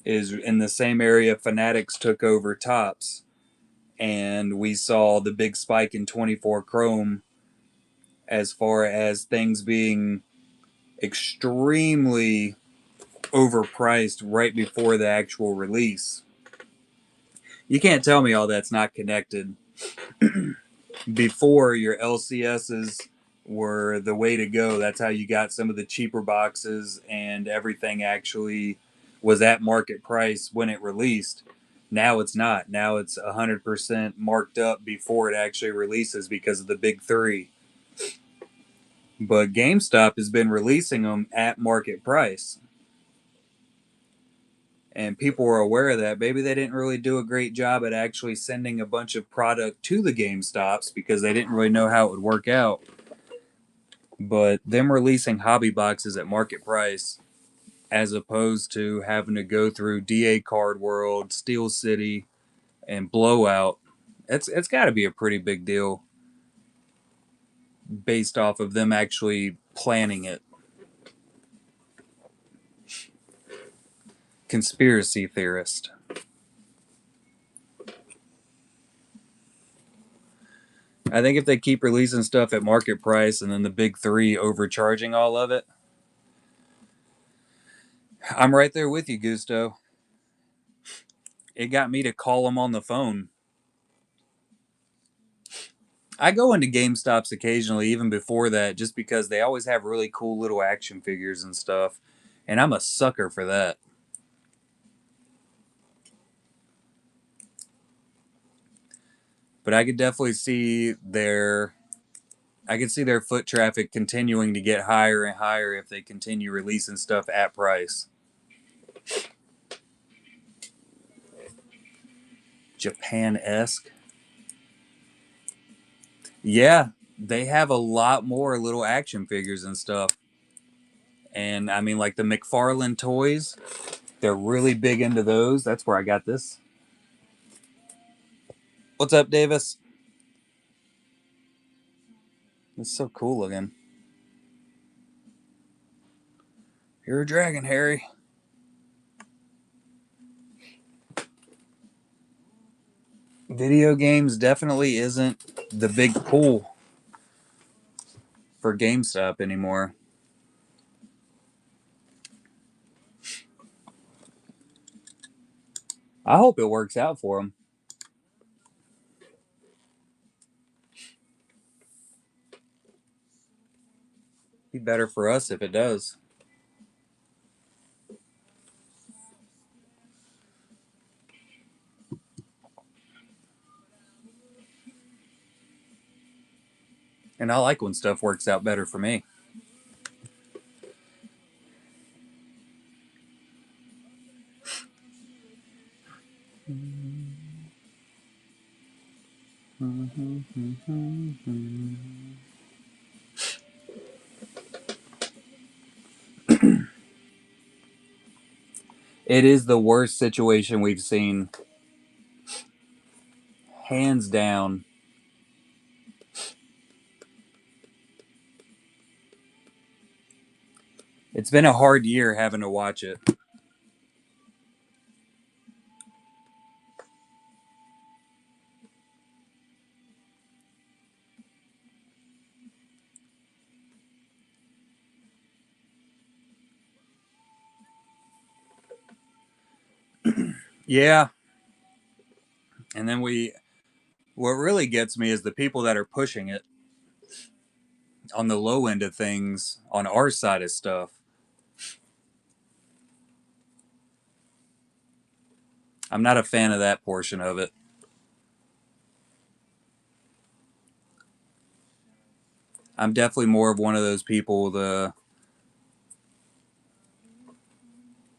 is in the same area Fanatics took over Tops. and we saw the big spike in 24 Chrome as far as things being extremely overpriced right before the actual release. You can't tell me all that's not connected. Before, your LCSs were the way to go. That's how you got some of the cheaper boxes, and everything actually was at market price when it released. Now it's not. Now it's 100% marked up before it actually releases because of the big three. But GameStop has been releasing them at market price. And people were aware of that. Maybe they didn't really do a great job at actually sending a bunch of product to the GameStops because they didn't really know how it would work out. But them releasing hobby boxes at market price, as opposed to having to go through DA Card World, Steel City, and Blowout, it's got to be a pretty big deal based off of them actually planning it. Conspiracy theorist. I think if they keep releasing stuff at market price and then the big three overcharging all of it, I'm right there with you, Gusto. It got me to call them on the phone. I go into GameStops occasionally, even before that, just because they always have really cool little action figures and stuff. And I'm a sucker for that. But I could definitely see their foot traffic continuing to get higher and higher if they continue releasing stuff at price. Japan-esque. Yeah, they have a lot more little action figures and stuff. And I mean, like the McFarlane toys, they're really big into those. That's where I got this. What's up, Davis? It's so cool looking. You're a dragon, Harry. Video games definitely isn't the big pull for GameStop anymore. I hope it works out for them. Be better for us if it does. And I like when stuff works out better for me. It is the worst situation we've seen, hands down. It's been a hard year having to watch it. Yeah. And then what really gets me is the people that are pushing it on the low end of things on our side of stuff. I'm not a fan of that portion of it. I'm definitely more of one of those people.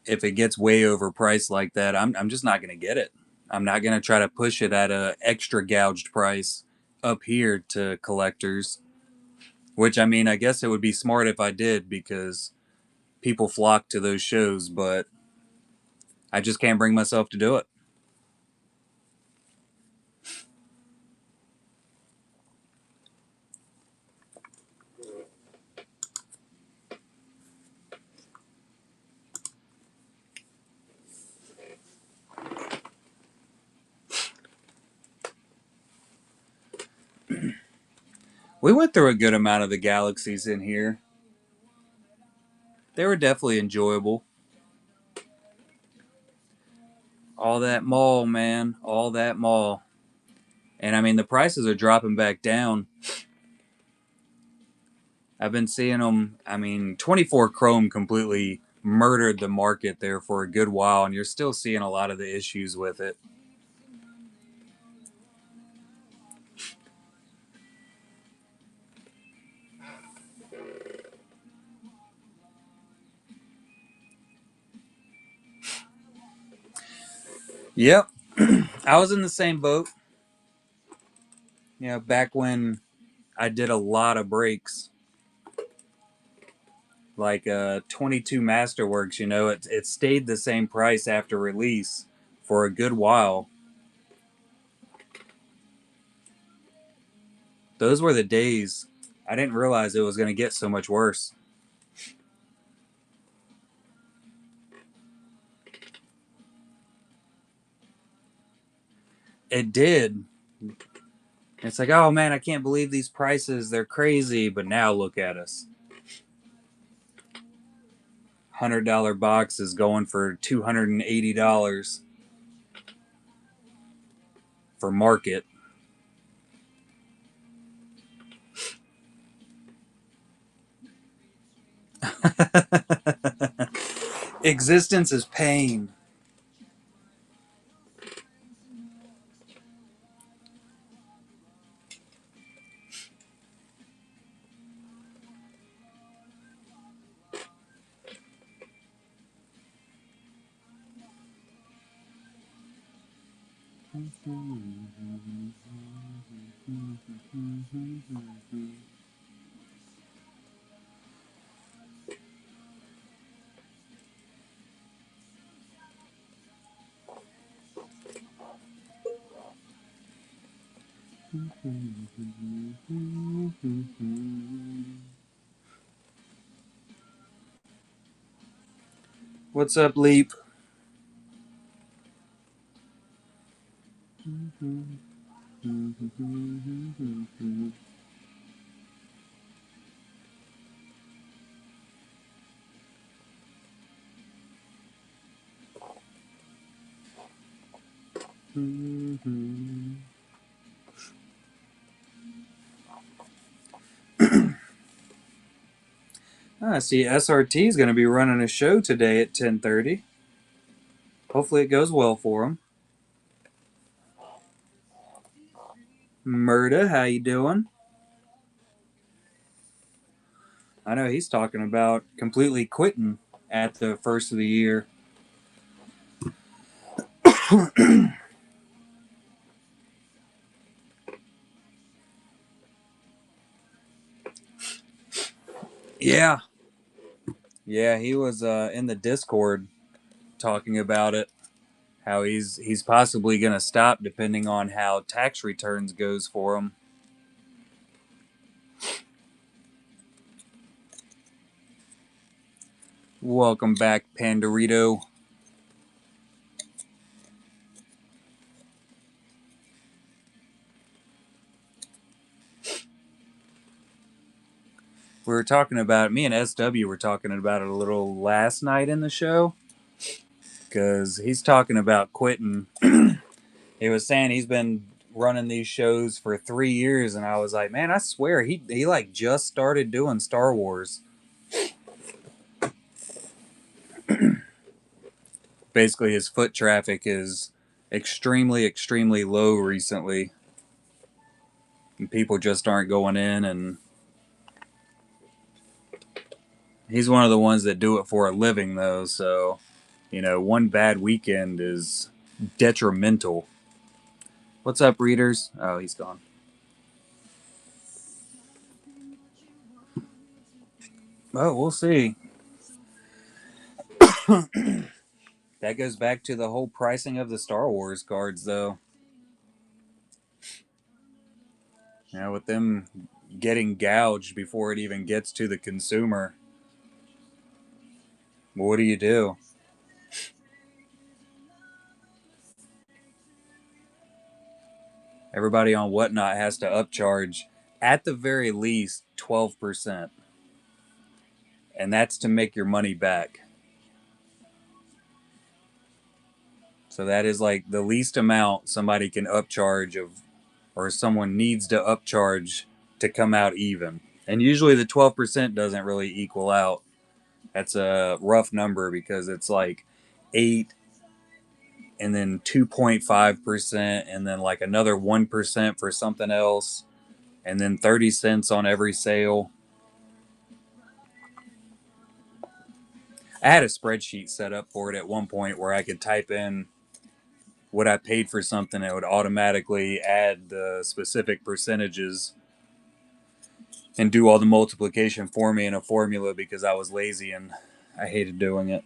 If it gets way overpriced like that, I'm just not going to get it. I'm not going to try to push it at a extra gouged price up here to collectors. Which, I mean, I guess it would be smart if I did because people flock to those shows, but I just can't bring myself to do it. We went through a good amount of the galaxies in here. They were definitely enjoyable. All that mall, man. All that mall. And I mean, the prices are dropping back down. I've been seeing them. I mean, 24 Chrome completely murdered the market there for a good while, and you're still seeing a lot of the issues with it. Yep. I was in the same boat. Back when I did a lot of breaks, like 22 Masterworks, it stayed the same price after release for a good while. Those were the days. I didn't realize it was going to get so much worse. It did. It's like, oh man, I can't believe these prices. They're crazy. But now look at us. $100 box is going for $280 for market. Existence is pain. What's up, Leap? I see SRT is going to be running a show today at 10:30. Hopefully it goes well for him. Murda, how you doing? I know he's talking about completely quitting at the first of the year. Yeah. Yeah, he was in the Discord talking about it. How he's possibly going to stop depending on how tax returns goes for him. Welcome back, Pandorito. We were talking about me and SW were talking about it a little last night in the show because he's talking about quitting. He was saying he's been running these shows for 3 years, and I was like, man, I swear he like just started doing Star Wars. Basically, his foot traffic is extremely low recently, and people just aren't going in. And he's one of the ones that do it for a living, though. So, one bad weekend is detrimental. What's up, readers? Oh, he's gone. Oh, we'll see. That goes back to the whole pricing of the Star Wars cards, though. With them getting gouged before it even gets to the consumer, what do you do? Everybody on Whatnot has to upcharge at the very least 12%. And that's to make your money back. So that is like the least amount somebody can upcharge of, or someone needs to upcharge to come out even. And usually the 12% doesn't really equal out. That's a rough number because it's like 8 and then 2.5% and then like another 1% for something else and then 30 cents on every sale. I had a spreadsheet set up for it at one point where I could type in what I paid for something. It would automatically add the specific percentages and do all the multiplication for me in a formula because I was lazy and I hated doing it.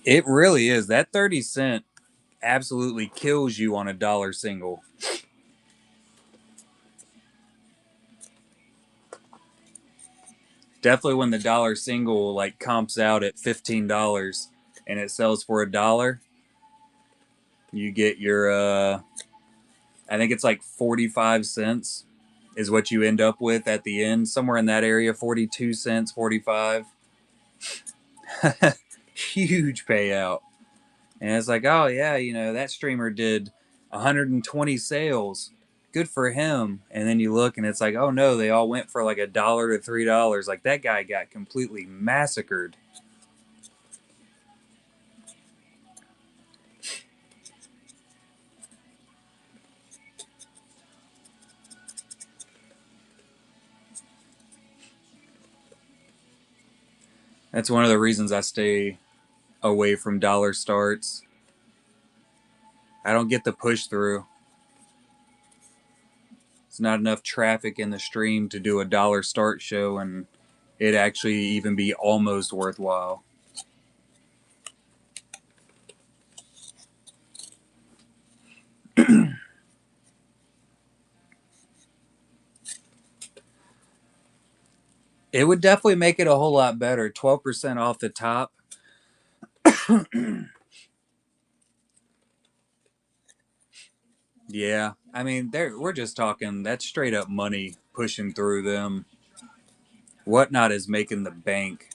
It really is. That 30 cent absolutely kills you on a dollar single. Definitely when the dollar single like comps out at $15 and it sells for $1, you get your I think it's like 45 cents is what you end up with at the end, somewhere in that area, 42 cents, 45. Huge payout. And it's like, oh yeah, that streamer did 120 sales. Good for him. And then you look and it's like, oh no, they all went for like $1 to $3. Like that guy got completely massacred. That's one of the reasons I stay away from dollar starts. I don't get the push through. It's not enough traffic in the stream to do a dollar start show and it actually even be almost worthwhile. It would definitely make it a whole lot better. 12% off the top. Yeah. I mean, we're just talking, that's straight up money pushing through them. Whatnot is making the bank.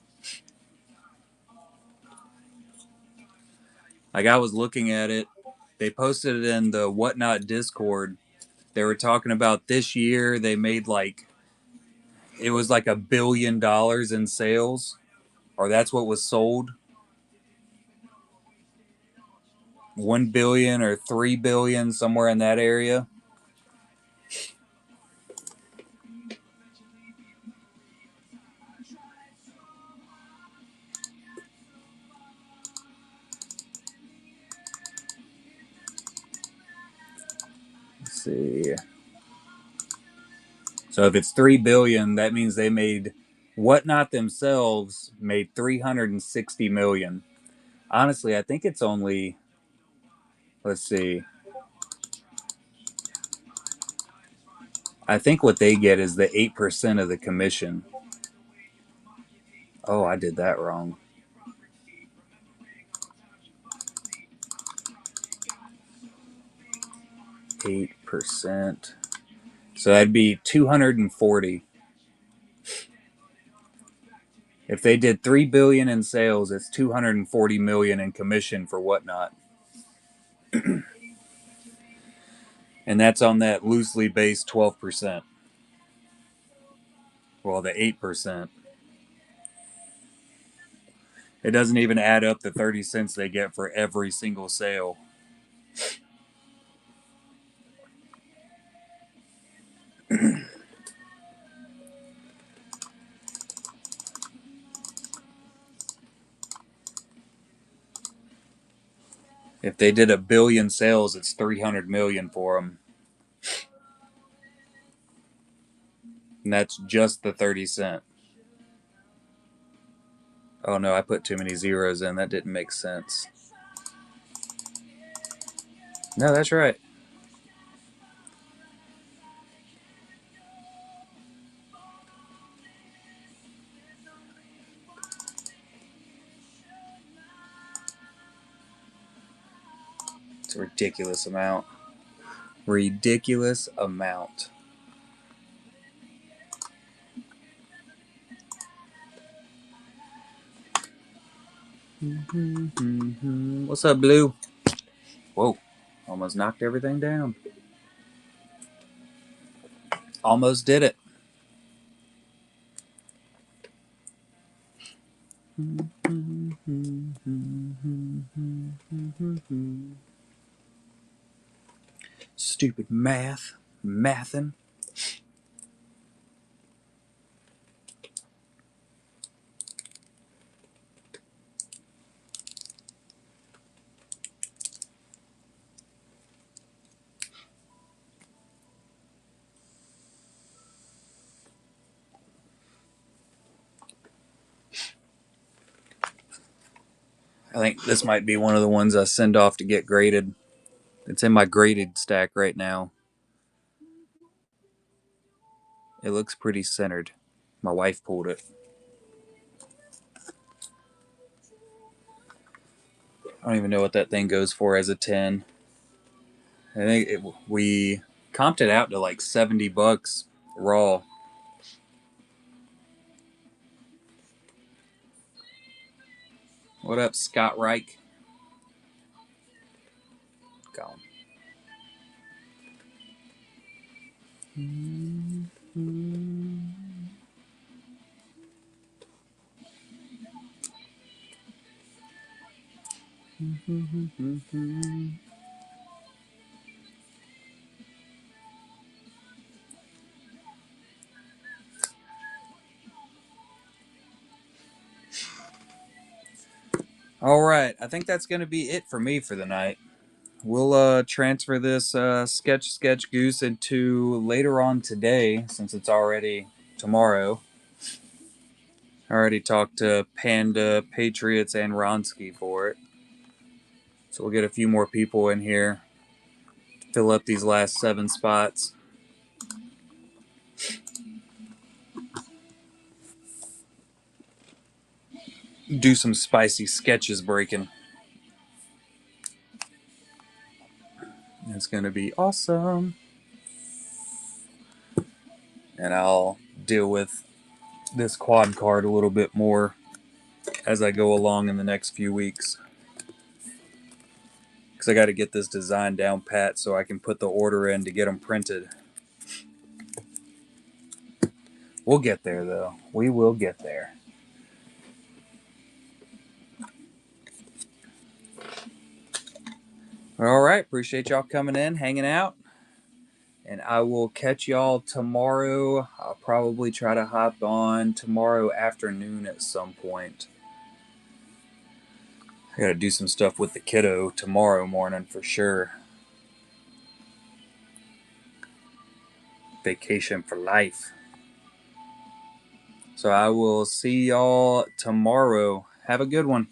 Like I was looking at it, they posted it in the Whatnot Discord. They were talking about this year they made like it was like $1 billion in sales, or that's what was sold. 1 billion or 3 billion, somewhere in that area. Let's see. So if it's 3 billion, that means they made Whatnot themselves made 360 million. Honestly, I think it's only, let's see. I think what they get is the 8% of the commission. Oh, I did that wrong. 8%. So that'd be 240. If they did 3 billion in sales, it's 240 million in commission for Whatnot. And that's on that loosely based 12%. Well, the 8%. It doesn't even add up the 30 cents they get for every single sale. If they did 1 billion sales, it's 300 million for them. And that's just the 30 cent. Oh no, I put too many zeros in. That didn't make sense. No, that's right. It's a ridiculous amount. Ridiculous amount. What's up, Blue? Whoa, almost knocked everything down. Almost did it. Stupid math. Mathin'. I think this might be one of the ones I send off to get graded. It's in my graded stack right now. It looks pretty centered. My wife pulled it. I don't even know what that thing goes for as a 10. I think we comped it out to like $70 raw. What up, Scott Reich? Gone. All right, I think that's going to be it for me for the night. We'll transfer this sketch Goose into later on today, since it's already tomorrow. I already talked to Panda, Patriots, and Ronsky for it. So we'll get a few more people in here, fill up these last 7 spots. Do some spicy sketches breaking. It's going to be awesome. And I'll deal with this quad card a little bit more as I go along in the next few weeks. Because I got to get this design down pat so I can put the order in to get them printed. We'll get there, though. We will get there. All right. Appreciate y'all coming in, hanging out. And I will catch y'all tomorrow. I'll probably try to hop on tomorrow afternoon at some point. I got to do some stuff with the kiddo tomorrow morning for sure. Vacation for life. So I will see y'all tomorrow. Have a good one.